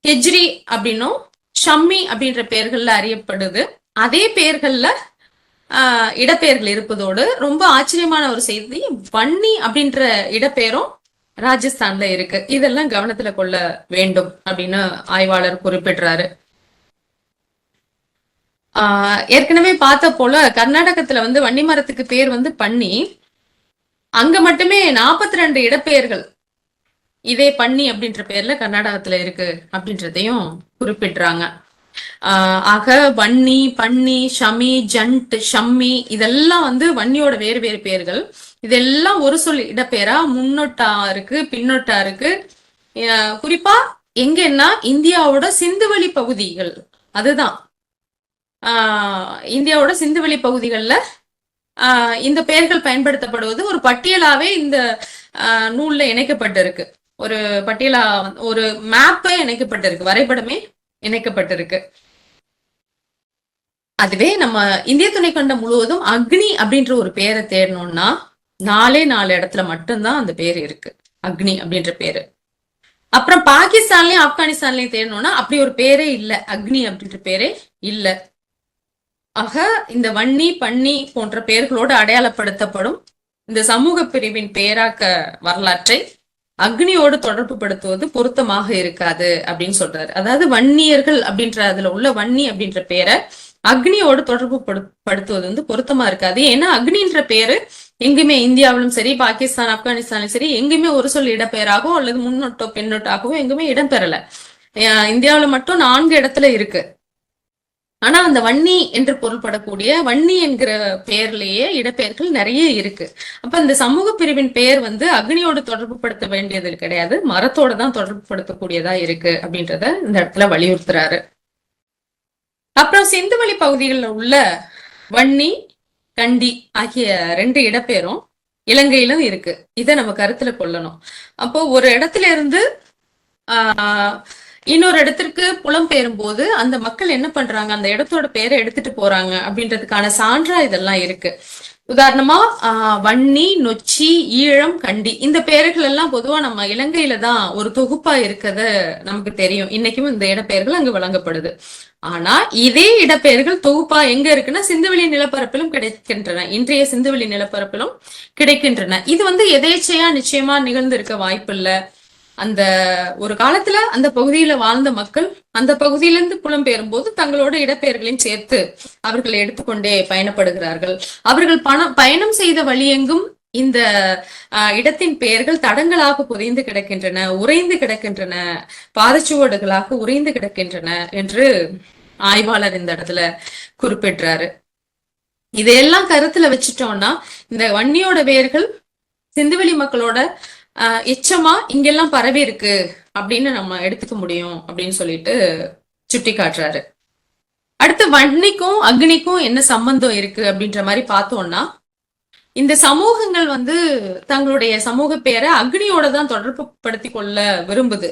கெஜ்ரி அப்படின்னும் ஷம்மி அப்படின்ற பெயர்கள்ல அறியப்படுது. அதே பெயர்கள்ல இடப்பெயர்கள் இருப்பதோடு ரொம்ப ஆச்சரியமான ஒரு செய்தி, வன்னி அப்படின்ற இடப்பெயரும் ராஜஸ்தான்ல இருக்கு. இதெல்லாம் கவனத்துல கொள்ள வேண்டும் அப்படின்னு ஆய்வாளர் குறிப்பிடுறாரு. ஏற்கனவே பார்த்த போல கர்நாடகத்துல வந்து வன்னி மரத்துக்கு பேர் வந்து பன்னி. அங்க மட்டுமே 42 இடப்பெயர்கள் இதே பன்னி அப்படின்ற பெயர்ல கர்நாடகத்துல இருக்கு அப்படின்றதையும் குறிப்பிடுறாங்க. ஆக வன்னி, பன்னி, ஷமி, ஜண்ட், ஷம்மி இதெல்லாம் வந்து வன்னியோட வேறு வேறு பெயர்கள். இதெல்லாம் ஒரு சொல் இடப்பெயரா முன்னொட்டா இருக்கு, பின்னொட்டா இருக்கு. குறிப்பா எங்கன்னா இந்தியாவோட சிந்துவெளி பகுதிகள், அதுதான் இந்தியாவோட சிந்துவெளி பகுதிகள்ல இந்த பெயர்கள் பயன்படுத்தப்படுவது ஒரு பட்டியலாவே இந்த நூல்ல இணைக்கப்பட்டிருக்கு. ஒரு பட்டியலா, ஒரு மேப்பே இணைக்கப்பட்டிருக்கு, வரைபடமே இணைக்கப்பட்டிருக்கு. அதுவே நம்ம இந்திய துணைக்கண்டம் முழுவதும் அக்னி அப்படின்ற ஒரு பெயரை தேடணும்னா 4 இடத்துல மட்டும்தான் அந்த பேர் இருக்கு, அக்னி அப்படின்ற பேரு. அப்புறம் பாகிஸ்தான்லயும் ஆப்கானிஸ்தான்லயும் தேடணும்னா அப்படி ஒரு பேரே இல்லை, அக்னி அப்படின்ற பேரே இல்லை. ஆக இந்த வன்னி, பன்னி போன்ற பெயர்களோடு அடையாளப்படுத்தப்படும் இந்த சமூக பிரிவின் பெயராக்க வரலாற்றை அக்னியோடு தொடர்பு படுத்துவது பொருத்தமாக இருக்காது அப்படின்னு சொல்றாரு. அதாவது வன்னியர்கள் அப்படின்ற அதுல உள்ள வன்னி அப்படின்ற பேரை அக்னியோடு தொடர்பு படுத்துவது வந்து பொருத்தமா இருக்காது. ஏன்னா அக்னின்ற பேரு எங்குமே இந்தியாவிலும் சரி, பாகிஸ்தான், ஆப்கானிஸ்தானும் சரி, எங்குமே ஒரு சொல் இடப்பெயராகவோ அல்லது முன்னொட்டோ பின்னொட்டாகவோ எங்குமே இடம்பெறல. இந்தியாவில மட்டும் 4 இடத்துல இருக்கு. ஆனா அந்த வன்னி என்று பொருள்படக்கூடிய வன்னி என்கிற பெயர்லயே இடப்பெயர்கள் நிறைய இருக்கு. அப்ப இந்த சமூக பிரிவின் பெயர் வந்து அக்னியோடு தொடர்பு படுத்த வேண்டியது கிடையாது, மரத்தோட தான் தொடர்பு படுத்தக்கூடியதா இருக்கு அப்படின்றத இந்த இடத்துல வலியுறுத்துறாரு. அப்புறம் சிந்துவெளி பகுதிகளில் உள்ள வன்னி, கண்டி ஆகிய 2 இடப்பெயரும் இலங்கையிலும் இருக்கு. இதை நம்ம கருத்துல கொள்ளணும். அப்போ ஒரு இடத்துல இருந்து இன்னொரு இடத்திற்கு புலம்பெயரும் போது அந்த மக்கள் என்ன பண்றாங்க, அந்த இடத்தோட பேரை எடுத்துட்டு போறாங்க அப்படின்றதுக்கான சான்றா இதெல்லாம் இருக்கு. உதாரணமா வன்னி, நொச்சி, ஈழம், கண்டி இந்த பெயர்கள் எல்லாம் பொதுவா நம்ம இலங்கையில தான் ஒரு தொகுப்பா இருக்கிறத நமக்கு தெரியும். இன்னைக்கும் இந்த இடப்பெயர்கள் அங்கு வழங்கப்படுது. ஆனா இதே இடப்பெயர்கள் தொகுப்பா எங்க இருக்குன்னா சிந்துவெளி நிலப்பரப்பிலும் கிடைக்கின்றன. இன்றைய சிந்துவெளி நிலப்பரப்பிலும் கிடைக்கின்றன. இது வந்து எதேச்சையா நிச்சயமா நிகழ்ந்து இருக்க வாய்ப்பு இல்ல. அந்த ஒரு காலத்துல அந்த பகுதியில வாழ்ந்த மக்கள் அந்த பகுதியிலிருந்து புலம்பெயரும் போது தங்களோட இடப்பெயர்களையும் சேர்த்து அவர்கள் எடுத்துக்கொண்டே பயணப்படுகிறார்கள். அவர்கள் பயணம் செய்த வழியெங்கும் இந்த இடத்தின் பெயர்கள் தடங்களாக புதைந்து கிடக்கின்றன, உறைந்து கிடக்கின்றன, பாதச்சுவடுகளாக உறைந்து கிடக்கின்றன என்று ஆய்வாளர் இந்த இடத்துல குறிப்பிடுறாரு. இதையெல்லாம் கருத்துல வச்சுட்டோம்னா இந்த வன்னியோட பெயர்கள் சிந்துவெளி மக்களோட எச்சமா இங்கெல்லாம் பரவி இருக்கு அப்படின்னு நம்ம எடுத்துக்க முடியும் அப்படின்னு சொல்லிட்டு சுட்டி காட்டுறாரு. அடுத்து வன்னிக்கும் அக்னிக்கும் என்ன சம்பந்தம் இருக்கு அப்படின்ற மாதிரி பார்த்தோம்னா, இந்த சமூகங்கள் வந்து தங்களுடைய சமூக பேரை அக்னியோட தான் தொடர்பு படுத்தி கொள்ள விரும்புது.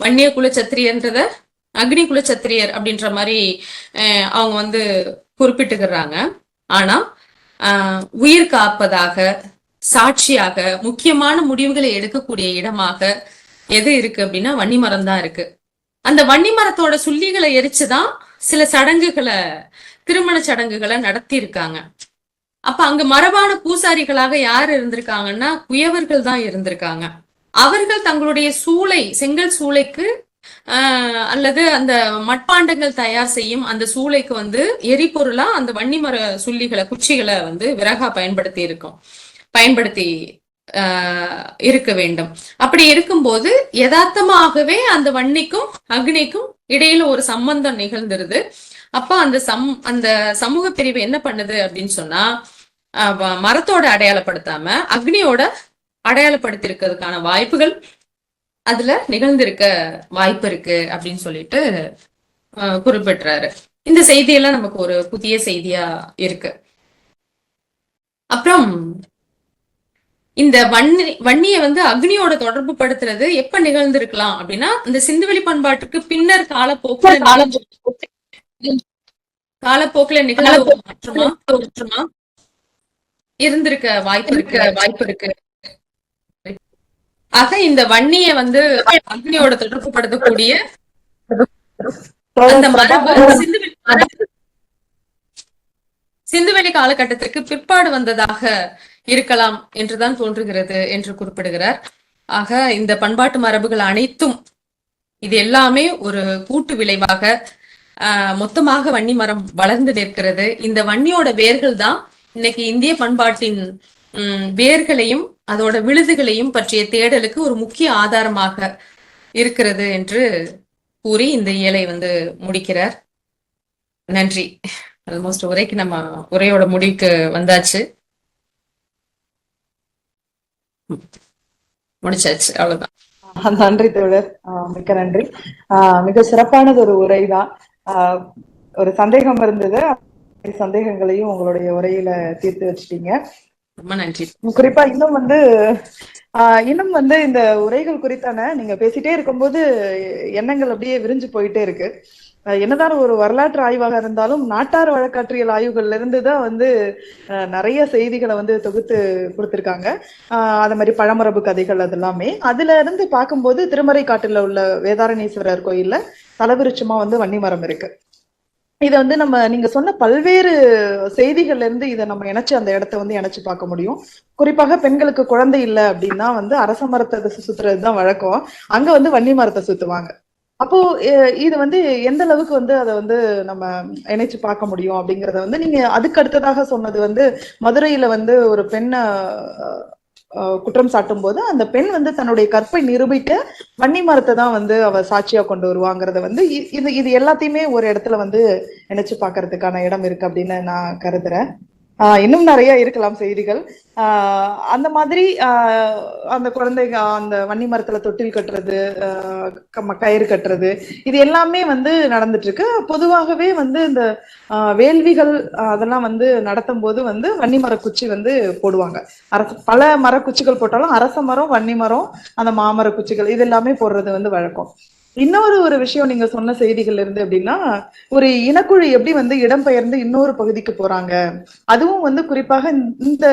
வன்னிய குலச்சத்திரியன்றத அக்னி குலச்சத்திரியர் அப்படின்ற மாதிரி அவங்க வந்து குறிப்பிட்டுக்கிறாங்க. ஆனா உயிர் காப்பதாக, சாட்சியாக, முக்கியமான முடிவுகளை எடுக்கக்கூடிய இடமாக எது இருக்கு அப்படின்னா வன்னி மரம் தான் இருக்கு. அந்த வன்னி மரத்தோட சுள்ளிகளை எரிச்சுதான் சில சடங்குகளை, திருமண சடங்குகளை நடத்தி இருக்காங்க. அப்ப அங்க மரபான பூசாரிகளாக யார் இருந்திருக்காங்கன்னா குயவர்கள் தான் இருந்திருக்காங்க. அவர்கள் தங்களுடைய சூளை, செங்கல் சூளைக்கு அல்லது அந்த மட்பாண்டங்கள் தயார் செய்யும் அந்த சூளைக்கு வந்து எரிபொருளா அந்த வன்னி மர சுள்ளிகளை, குச்சிகளை வந்து விறகா பயன்படுத்தி இருக்க வேண்டும். அப்படி இருக்கும்போது யதார்த்தமாகவே அந்த வன்னிக்கும் அக்னிக்கும் இடையில ஒரு சம்பந்தம் நிகழ்ந்துருது. அப்ப அந்த சமூக பிரிவு என்ன பண்ணுது அப்படின்னு சொன்னா, மரத்தோட அடையாளப்படுத்தாம அக்னியோட அடையாளப்படுத்தி இருக்கிறதுக்கான வாய்ப்புகள் அதுல நிகழ்ந்திருக்க வாய்ப்பு இருக்கு அப்படின்னு சொல்லிட்டு குறிப்பிடுறாரு. இந்த செய்தியெல்லாம் நமக்கு ஒரு புதிய செய்தியா இருக்கு. அப்புறம் இந்த வன்னிய வந்து அக்னியோட தொடர்பு படுத்துறது எப்ப நிகழ்ந்திருக்கலாம் அப்படின்னா, இந்த சிந்துவெளி பண்பாட்டுக்கு பின்னர் காலப்போக்குல நிகழ்வு மாற்றமா இருந்திருக்க வாய்ப்பு இருக்கு. ஆக இந்த வன்னிய வந்து அக்னியோட தொடர்பு படுத்தக்கூடிய அந்த மரபு சிந்துவெளி காலகட்டத்திற்கு பிற்பாடு வந்ததாக இருக்கலாம் என்றுதான் தோன்றுகிறது என்று குறிப்பிடுகிறார். ஆக இந்த பண்பாட்டு மரபுகள் அனைத்தும், இது எல்லாமே ஒரு கூட்டு விளைவாக மொத்தமாக வன்னி மரம் வளர்ந்து நிற்கிறது. இந்த வன்னியோட வேர்கள் தான் இன்னைக்கு இந்திய பண்பாட்டின் வேர்களையும் அதோட விழுதுகளையும் பற்றிய தேடலுக்கு ஒரு முக்கிய ஆதாரமாக இருக்கிறது என்று கூறி இந்த இயலை வந்து முடிக்கிறார். நன்றி. ஆல்மோஸ்ட் உரைக்கு நம்ம உரையோட முடிவுக்கு வந்தாச்சு, முடிச்சாச்சு, அவ்வளவுதான். நன்றி தோழர், மிக்க நன்றி. மிக சிறப்பானது ஒரு உரைதான். ஒரு சந்தேகம் இருந்தது, சந்தேகங்களையும் உங்களுடைய உரையில தீர்த்து வச்சுட்டீங்க. ரொம்ப நன்றி. குறிப்பா இன்னும் வந்து இந்த உரைகள் குறித்தான நீங்க பேசிட்டே இருக்கும்போது எண்ணங்கள் அப்படியே விரிஞ்சு போயிட்டே இருக்கு. என்னதான் ஒரு வரலாற்று ஆய்வாக இருந்தாலும் நாட்டார் வழக்காற்றியல் ஆய்வுகள்ல இருந்துதான் வந்து நிறைய செய்திகளை வந்து தொகுத்து கொடுத்திருக்காங்க. அது மாதிரி பழமரபு கதைகள் அது எல்லாமே. அதுல இருந்து பார்க்கும்போது திருமறை காட்டுல உள்ள வேதாரண்யேஸ்வரர் கோயில்ல தலவிருட்சமா வந்து வன்னி மரம் இருக்கு. இதை வந்து நீங்க சொன்ன பல்வேறு செய்திகள்ல இருந்து இதை நம்ம இணைச்சு அந்த இடத்த வந்து இணைச்சு பார்க்க முடியும். குறிப்பாக பெண்களுக்கு குழந்தை இல்லை அப்படின்னா வந்து அரச மரத்தை சுத்துறதுதான் வழக்கம். அங்க வந்து வன்னி மரத்தை சுத்துவாங்க. அப்போ இது வந்து எந்த அளவுக்கு வந்து அதை வந்து நம்ம இணைச்சு பார்க்க முடியும் அப்படிங்கறத வந்து நீங்க அதுக்கு அடுத்ததாக சொன்னது வந்து மதுரையில வந்து ஒரு பெண்ணை குற்றம் சாட்டும் போது அந்த பெண் வந்து தன்னுடைய கற்பை நிரூபிக்க வன்னி மரத்தை தான் வந்து அவ சாட்சியா கொண்டு வருவாங்கிறத வந்து இது இது எல்லாத்தையுமே ஒரு இடத்துல வந்து நினைச்சு பாக்குறதுக்கான இடம் இருக்கு அப்படின்னு நான் கருதுறேன். இன்னும் நிறைய இருக்கலாம் செய்திகள். அந்த மாதிரி அந்த குழந்தைங்க அந்த வன்னி மரத்துல தொட்டில் கட்டுறது, கயிறு கட்டுறது, இது எல்லாமே வந்து நடந்துட்டு இருக்கு. பொதுவாகவே வந்து இந்த வேள்விகள் அதெல்லாம் வந்து நடத்தும் போது வந்து வன்னி மர குச்சி வந்து போடுவாங்க. பல மரக்குச்சிகள் போட்டாலும் அரச மரம், வன்னி மரம், அந்த மாமர குச்சிகள் இது எல்லாமே போடுறது வந்து வழக்கம். இன்னொரு விஷயம் நீங்க சொன்ன செய்திகள் இருந்து அப்படின்னா, ஒரு இனக்குழு எப்படி வந்து இடம்பெயர்ந்து இன்னொரு பகுதிக்கு போறாங்க, அதுவும் வந்து குறிப்பாக இந்த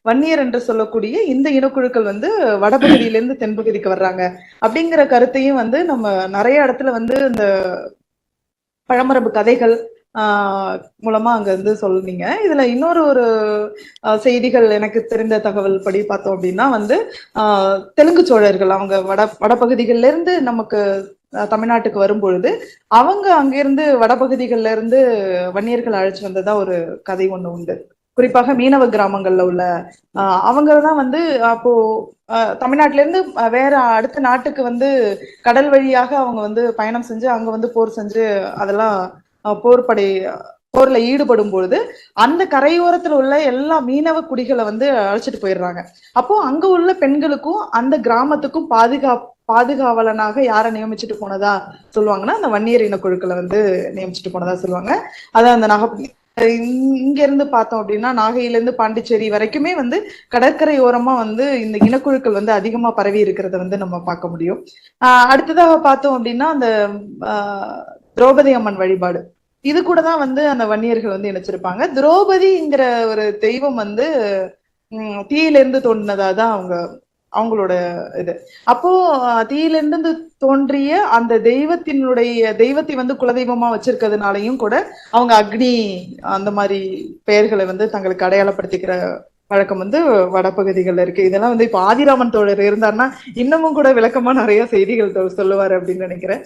வன்னியர் என்று சொல்லக்கூடிய இந்த இனக்குழுக்கள் வந்து வடபகுதியிலிருந்து தென்பகுதிக்கு வர்றாங்க அப்படிங்கிற கருத்தையும் வந்து நம்ம நிறைய இடத்துல வந்து இந்த பழமரபு கதைகள் மூலமா அங்க வந்து சொல்லுவீங்க. இதுல இன்னொரு செய்திகள் எனக்கு தெரிந்த தகவல் படி பார்த்தோம் அப்படின்னா வந்து தெலுங்கு சோழர்கள் அவங்க வடபகுதிகள்ல இருந்து நமக்கு தமிழ்நாட்டுக்கு வரும்பொழுது அவங்க அங்கிருந்து வடபகுதிகள்ல இருந்து வன்னியர்கள் அழைச்சு வந்ததா ஒரு கதை ஒண்ணு உண்டு. குறிப்பாக மீனவ கிராமங்கள்ல உள்ள அவங்கதான் வந்து அப்போ தமிழ்நாட்டுல இருந்து வேற அடுத்த நாட்டுக்கு வந்து கடல் வழியாக அவங்க வந்து பயணம் செஞ்சு அங்க வந்து போர் செஞ்சு அதெல்லாம் போர்ல ஈடுபடும் பொழுது அந்த கரையோரத்துல உள்ள எல்லா மீனவ குடிகளை வந்து அழைச்சிட்டு போயிடுறாங்க. அப்போ அங்க உள்ள பெண்களுக்கும் அந்த கிராமத்துக்கும் பாதுகாவலனாக யாரை நியமிச்சுட்டு போனதா சொல்லுவாங்கன்னா அந்த வன்னியர் இனக்குழுக்களை வந்து நியமிச்சுட்டு போனதா சொல்லுவாங்க. அதான் அந்த இங்க இருந்து பார்த்தோம் அப்படின்னா நாகையில இருந்து பாண்டிச்சேரி வரைக்குமே வந்து கடற்கரை ஓரமா வந்து இந்த இனக்குழுக்கள் வந்து அதிகமா பரவி இருக்கிறத வந்து நம்ம பார்க்க முடியும். அடுத்ததாக பார்த்தோம் அப்படின்னா அந்த திரௌபதி அம்மன் வழிபாடு, இது கூட தான் வந்து அந்த வன்னியர்கள் வந்து இணைச்சிருப்பாங்க. திரௌபதிங்கிற ஒரு தெய்வம் வந்து தீயிலிருந்து தோன்றினதாதான் அவங்களோட இது. அப்போ தீயிலிருந்து தோன்றிய அந்த தெய்வத்தை வந்து குலதெய்வமா வச்சிருக்கிறதுனாலையும் கூட அவங்க அக்னி அந்த மாதிரி பெயர்களை வந்து தங்களுக்கு அடையாளப்படுத்திக்கிற வழக்கம் வந்து வடபகுதிகள்ல இருக்கு. இதெல்லாம் வந்து இப்ப ஆதிராமன் தோழர் இருந்தாருன்னா இன்னமும் கூட விளக்கமா நிறைய செய்திகள் சொல்லுவாரு அப்படின்னு நினைக்கிறேன்.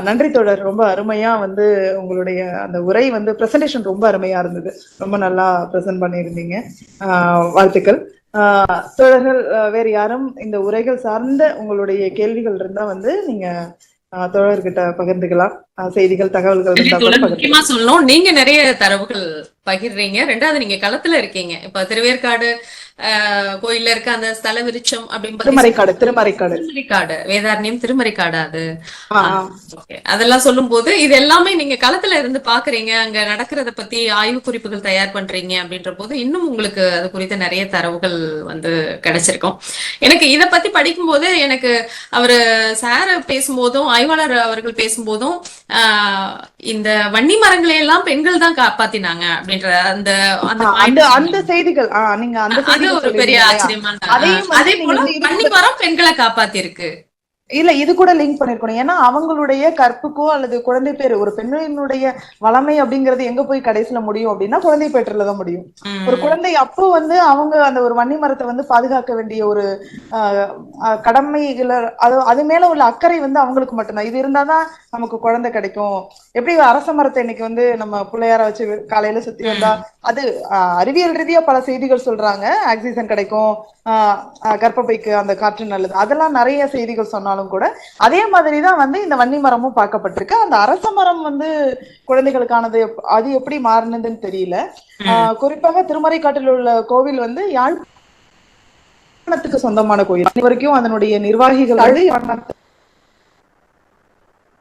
நன்றி தோழர், ரொம்ப அருமையா வந்து உங்களுடைய அந்த உரை வந்து பிரசன்டேஷன் ரொம்ப அருமையா இருந்தது. ரொம்ப நல்லா பிரசன்ட் பண்ணியிருந்தீங்க. வாழ்த்துக்கள். தோழர்கள் வேறு யாரும் இந்த உரைகள் சார்ந்த உங்களுடைய கேள்விகள் இருந்தா வந்து நீங்க தோழர்கிட்ட பகிர்ந்துக்கலாம். செய்திகள் தகவல்கள் முக்கியமா சொல்லணும், நீங்க நிறைய தரவுகள் பகிர்றீங்க. ரெண்டாவது நீங்க களத்துல இருக்கீங்க. இப்ப திருவேற்காடு கோயில்ல இருக்க அந்த ஸ்தல விருட்சம் அப்படின்னு திருமறைக்காடு வேதாரண்யம் திருமறைக்காடு அது அதெல்லாம் சொல்லும் போது இது எல்லாமே நீங்க களத்துல இருந்து பாக்குறீங்க, அங்க நடக்கிறத பத்தி ஆய்வு குறிப்புகள் தயார் பண்றீங்க அப்படின்ற போது இன்னும் உங்களுக்கு அது குறித்த நிறைய தரவுகள் வந்து கிடைச்சிருக்கும். எனக்கு இதை பத்தி படிக்கும் போது எனக்கு அவரு சார் பேசும்போதும் ஆய்வாளர் அவர்கள் பேசும்போதும் இந்த வன்னி மரங்களை எல்லாம் பெண்கள் தான் காப்பாத்தினாங்க அப்படின்ற அந்த செய்திகள் நீங்க அந்த ஒரு பெரிய ஆச்சரியமான, அதே போல வன்னி மரம் பெண்களை காப்பாத்தி இருக்கு. இல்ல இது கூட லிங்க் பண்ணிருக்கணும். ஏன்னா அவங்களுடைய கற்புக்கோ அல்லது குழந்தை பேரு, ஒரு பெண்ணினுடைய வளமை அப்படிங்கிறது எங்க போய் கடைசியில முடியும் அப்படின்னா குழந்தை பேற்றுலதான் முடியும். ஒரு குழந்தை அப்போ வந்து அவங்க அந்த ஒரு வன்னி மரத்தை வந்து பாதுகாக்க வேண்டிய ஒரு கடமைகளை அது மேல உள்ள அக்கறை வந்து அவங்களுக்கு மட்டும்தான். இது இருந்தாதான் நமக்கு குழந்தை கிடைக்கும். எப்படி அரச மரத்தை இன்னைக்கு வந்து நம்ம பிள்ளையார வச்சு காலையில சுத்தி வந்தா அது அறிவியல் ரீதியா பல செய்திகள் சொல்றாங்க, ஆக்சிஜன் கிடைக்கும், கர்ப்பப்பைக்கு அந்த காற்று நல்லது, அதெல்லாம் நிறைய செய்திகள் சொன்னாலும் கூட அதே மாதிரிதான் வந்து இந்த வன்னி மரமும் பார்க்கப்பட்டிருக்கு. அந்த அரச மரம் வந்து குழந்தைகளுக்கானது அது எப்படி மாறினதுன்னு தெரியல. குறிப்பாக திருமறைக்காட்டில் உள்ள கோவில் வந்து யாழ்ப்பாணத்துக்கு சொந்தமான கோயில். இது வரைக்கும் அதனுடைய நிர்வாகிகள்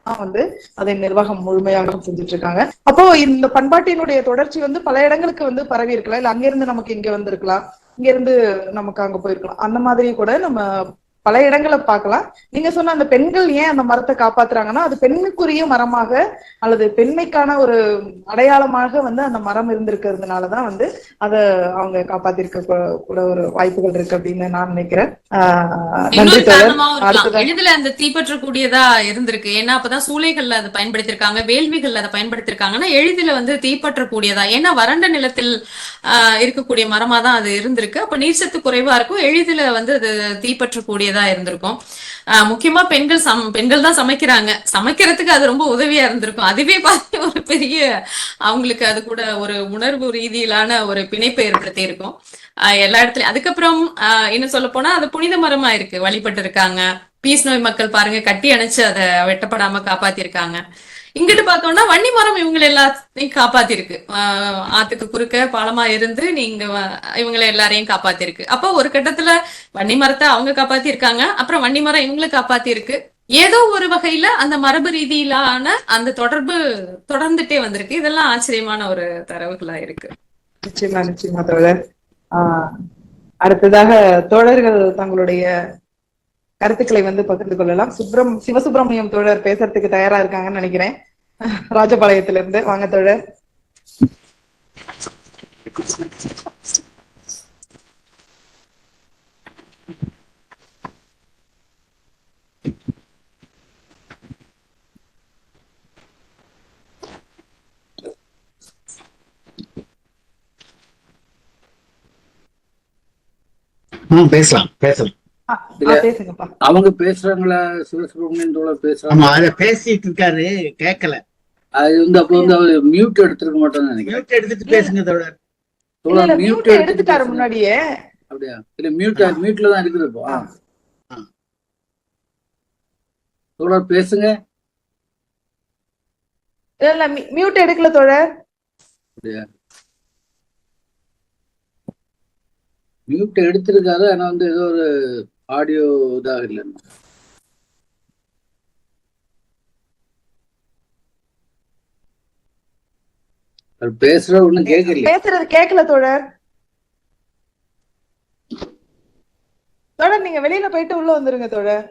வந்து அதை நிர்வாகம் முழுமையாக செஞ்சுட்டு இருக்காங்க. அப்போ இந்த பண்பாட்டினுடைய தொடர்ச்சி வந்து பல இடங்களுக்கு வந்து பரவி இருக்கலாம். இல்ல அங்கிருந்து நமக்கு இங்க வந்திருக்கலாம், இங்க இருந்து நமக்கு அங்க போயிருக்கலாம். அந்த மாதிரி கூட நம்ம பல இடங்களை பார்க்கலாம். நீங்க சொன்ன அந்த பெண்கள் ஏன் அந்த மரத்தை காப்பாத்துறாங்கன்னா, அது பெண்ணுக்குரிய மரமாக அல்லது பெண்மைக்கான ஒரு அடையாளமாக வந்து அந்த மரம் இருந்திருக்கிறதுனாலதான் வந்து அதை அவங்க காப்பாத்திருக்க கூட ஒரு வாய்ப்புகள் இருக்கு அப்படின்னு நான் நினைக்கிறேன். நன்றி தோழர். அடுத்தது எளிதில் அந்த தீப்பற்றக்கூடியதா இருந்திருக்கு. ஏன்னா அப்பதான் சூளைகள்ல அதை பயன்படுத்திருக்காங்க, வேள்விகள்ல அதை பயன்படுத்திருக்காங்கன்னா எளிதில வந்து தீப்பற்றக்கூடியதா. ஏன்னா வறண்ட நிலத்தில் இருக்கக்கூடிய மரமா தான் அது இருந்திருக்கு. அப்ப நீர்ச்சத்து குறைவா இருக்கும், எளிதில வந்து அது தீப்பற்றக்கூடியதா இருந்திருக்கும். முக்கியமா பெண்கள் தான் சமைக்கிறாங்க, சமைக்கிறதுக்கு அது ரொம்ப உதவியா இருந்திருக்கும். அதுவே பார்த்து ஒரு பெரிய அவங்களுக்கு அது கூட ஒரு உணர்வு ரீதியிலான ஒரு பிணைப்பை ஏற்படுத்தி இருக்கும் எல்லா இடத்துலயும். அதுக்கப்புறம் இன்னும் சொல்ல போனா அது புனித மரமா இருக்கு, வழிபட்டு இருக்காங்க. பீஸ் நோய் மக்கள் பாருங்க கட்டி அணைச்சு அதை வெட்டப்படாம காப்பாத்திருக்காங்க. இங்கிட்டு பார்த்தோம்னா வன்னி மரம் இவங்களை எல்லாத்தையும் காப்பாத்திருக்கு. ஆத்துக்கு குறுக்க பாலமா இருந்து நீங்க இவங்களை எல்லாரையும் காப்பாத்திருக்கு. அப்போ ஒரு கட்டத்துல வன்னி மரத்தை அவங்க காப்பாத்திருக்காங்க, அப்புறம் வன்னி மரம் இவங்களை காப்பாத்திருக்கு. ஏதோ ஒரு வகையில அந்த மரபு ரீதியிலான அந்த தொடர்பு தொடர்ந்துட்டே வந்திருக்கு. இதெல்லாம் ஆச்சரியமான ஒரு தரவுகளா இருக்கு. நிச்சயமா தோழர். அடுத்ததாக தோழர்கள் தங்களுடைய கருத்துக்களை வந்து பகிர்ந்து கொள்ளலாம். சிவசுப்பிரமணியம் தோழர் பேசுறதுக்கு தயாரா இருக்காங்கன்னு நினைக்கிறேன், ராஜபாளையத்துல இருந்து. வாங்க தோழர். பேசலாம். அவங்க பேசுறாங்களா? சிவசுப்ரமணியன் தோழர் பேசுறாங்க, அத பேசிட்டு இருக்காரு, கேட்கல. அது வந்து அப்ப வந்து அவர் மியூட் எடுத்துருக்க மாட்டோம்னு நினைக்கிறேன். மியூட் எடுத்துட்டு பேசுங்க தோழர். தோழர் மியூட் எடுத்துட்டாரு முன்னாடியே. அப்படியா? இல்ல மியூட்ல தான் இருக்குது இப்போ. தோழர் பேசுங்க. இல்ல மியூட் எடுக்கல தோழர். அப்படியா? மியூட் எடுத்திருக்காரு, ஆனா வந்து ஏதோ ஒரு ஆடியோ இதாக இல்லைன்னு. பேசுற ஒண்ணும் கேட்கல. பேசுறது கேட்கல தோழர். தோழர் நீங்க வெளியில போயிட்டு உள்ள வந்துருங்க தோழர்.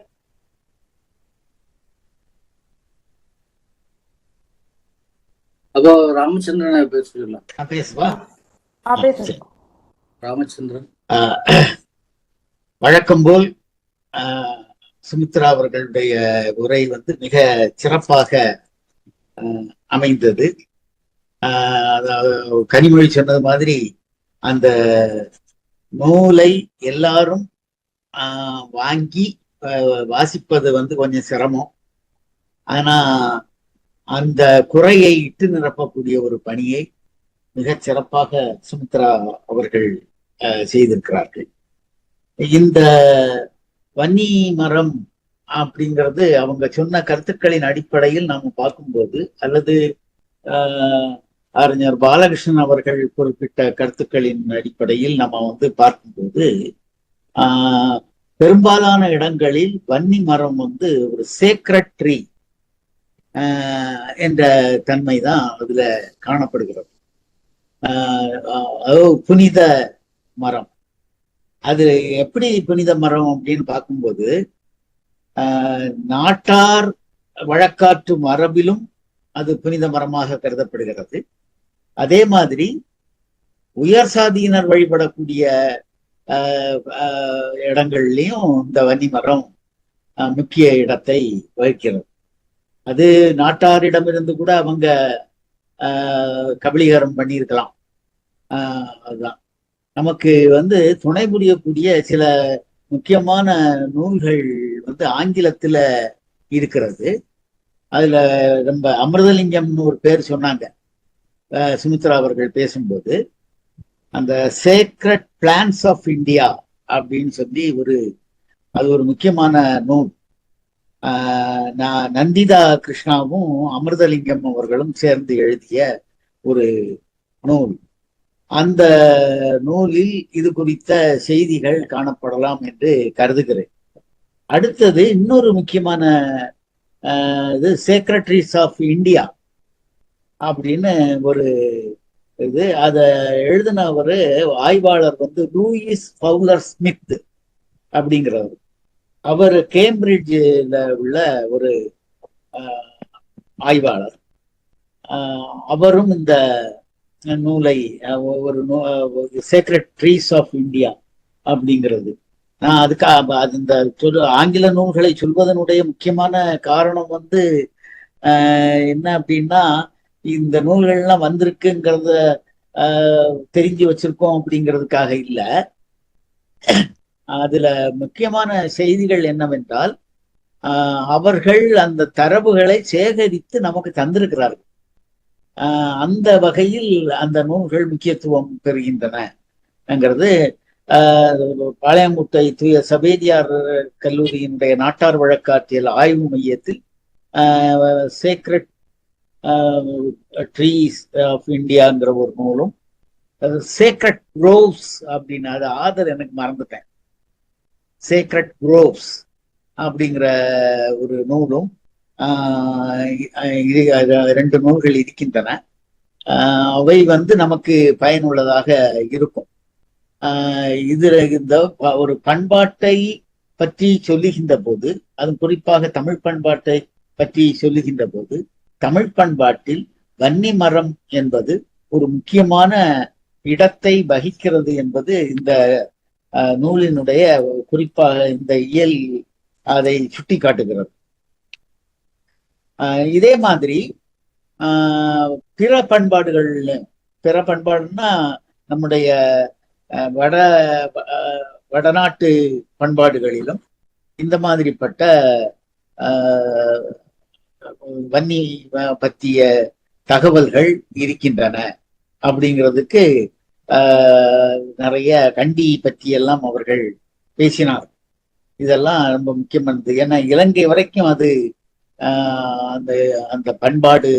அப்போ ராமச்சந்திரன் பேசுறீங்களா? பேசுவா. ராமச்சந்திரன் வழக்கம் போல் சுமித்ரா அவர்களுடைய உரை வந்து மிக சிறப்பாக அமைந்தது. கனிமொழி சொன்னது மாதிரி அந்த நூலை எல்லாரும் வாங்கி வாசிப்பது வந்து கொஞ்சம் சிரமம். ஆனா அந்த குறையை இட்டு நிரப்பக்கூடிய ஒரு பணியை மிகச் சிறப்பாக சுமித்ரா அவர்கள் செய்திருக்கிறார்கள். இந்த வன்னி மரம் அப்படிங்கிறது அவங்க சொன்ன கருத்துக்களின் அடிப்படையில் நாம பார்க்கும்போது, அல்லது அறிஞர் பாலகிருஷ்ணன் அவர்கள் குறிப்பிட்ட கருத்துக்களின் அடிப்படையில் நம்ம வந்து பார்க்கும்போது, பெரும்பாலான இடங்களில் வன்னி மரம் வந்து ஒரு சேக்ரட் ட்ரீ என்ற தன்மை தான் அதுல காணப்படுகிறது. புனித மரம். அது எப்படி புனித மரம் அப்படின்னு பார்க்கும்போது, நாட்டார் வழக்காற்று மரபிலும் அது புனித மரமாக கருதப்படுகிறது. அதே மாதிரி உயர் சாதியினர் வழிபடக்கூடிய இடங்கள்லயும் இந்த வன்னி மரம் முக்கிய இடத்தை வகிக்கிறது. அது நாட்டாரிடமிருந்து கூட அவங்க கபலீகரம் பண்ணியிருக்கலாம். அதுதான் நமக்கு வந்து துணை புரியக்கூடிய சில முக்கியமான நூல்கள் வந்து ஆங்கிலத்துல இருக்கிறது. அதுல நம்ம அமிர்தலிங்கம்னு ஒரு பேர் சொன்னாங்க சுமித்ரா அவர்கள் பேசும்போது. அந்த சேக்ரட் பிளான்ஸ் ஆஃப் இந்தியா அப்படின்னு சொல்லி அது ஒரு முக்கியமான நூல். நந்திதா கிருஷ்ணாவும் அமிர்தலிங்கம் அவர்களும் சேர்ந்து எழுதிய ஒரு நூல். அந்த நூலில் இது குறித்த செய்திகள் காணப்படலாம் என்று கருதுகிறேன். அடுத்தது இன்னொரு முக்கியமான இது செக்ரட்டரிஸ் ஆஃப் இந்தியா அப்படின்னு ஒரு இது. அதை எழுதின ஒரு ஆய்வாளர் வந்து லூயிஸ் பவுலர் ஸ்மித் அப்படிங்கிறவர். அவர் கேம்பிரிட்ஜில் உள்ள ஒரு ஆய்வாளர். அவரும் இந்த நூலை ஒரு சேக்ரெட் ட்ரீஸ் ஆஃப் இந்தியா அப்படிங்கிறது, நான் அதுக்கு அந்த ஆங்கில நூல்களை சொல்வதனுடைய முக்கியமான காரணம் என்ன அப்படின்னா, இந்த நூல்கள்லாம் வந்திருக்குங்கிறத தெரிஞ்சு வச்சிருக்கோம் அப்படிங்கிறதுக்காக இல்ல. அதுல முக்கியமான செய்திகள் என்னவென்றால், அவர்கள் அந்த தரவுகளை சேகரித்து நமக்கு தந்திருக்கிறார்கள். அந்த வகையில் அந்த நூல்கள் முக்கியத்துவம் பெறுகின்றனங்கிறது பாளையங்குட்டை தூய சபேதியார் கல்லூரியினுடைய நாட்டார் வழக்காற்றியல் ஆய்வு மையத்தில் சேக்ரெட் ட்ரீஸ் ஆஃப் இந்தியாங்கிற ஒரு நூலும், சேக்ரெட் குரோவ்ஸ் அப்படின்னு, அது ஆதர் எனக்கு மறந்துட்டேன், சேக்ரெட் குரோவ்ஸ் அப்படிங்கிற ஒரு நூலும், 2 நூல்கள் இருக்கின்றன. அவை நமக்கு பயனுள்ளதாக இருக்கும். இதுல இந்த ஒரு பண்பாட்டை பற்றி சொல்லுகின்ற போது, அது குறிப்பாக தமிழ் பண்பாட்டை பற்றி சொல்லுகின்ற போது, தமிழ் பண்பாட்டில் வன்னி மரம் என்பது ஒரு முக்கியமான இடத்தை வகிக்கிறது என்பது இந்த நூலினுடைய குறிப்பாக இந்த இயல் அதை சுட்டி காட்டுகிறது. இதே மாதிரி பிற பண்பாடுன்னா நம்முடைய வடநாட்டு பண்பாடுகளிலும் இந்த மாதிரிப்பட்ட வன்னி பற்றிய தகவல்கள் இருக்கின்றன அப்படிங்கிறதுக்கு நிறைய கண்டி பற்றியெல்லாம் அவர்கள் பேசினார். இதெல்லாம் ரொம்ப முக்கியமானது. ஏன்னா இலங்கை வரைக்கும் அது அந்த பண்பாடு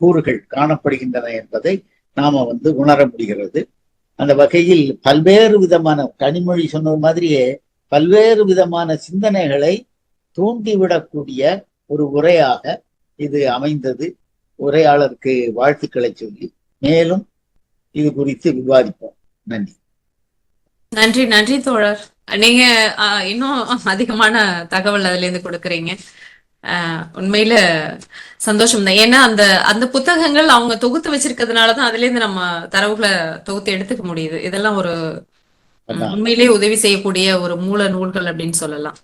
கூறுகள் காணப்படுகின்றன என்பதை நாம உணர முடிகிறது. அந்த வகையில் பல்வேறு விதமான, கனிமொழி சொன்ன மாதிரியே பல்வேறு விதமான சிந்தனைகளை தூண்டிவிடக்கூடிய ஒரு உரையாக இது அமைந்தது. உரையாளருக்கு வாழ்த்துக்களை சொல்லி மேலும் இது குறித்து விவாதிப்போம். நன்றி. நன்றி நன்றி தோழர். நீங்க இன்னும் அதிகமான தகவல் அதுல இருந்து கொடுக்குறீங்க. உண்மையில சந்தோஷம் தான். ஏன்னா அந்த புத்தகங்கள் அவங்க தொகுத்து வச்சிருக்கிறதுனாலதான் அதுல இருந்து நம்ம தரவுகளை தொகுத்து எடுத்துக்க முடியுது. இதெல்லாம் ஒரு உண்மையிலேயே உதவி செய்யக்கூடிய ஒரு மூல நூல்கள் அப்படின்னு சொல்லலாம்.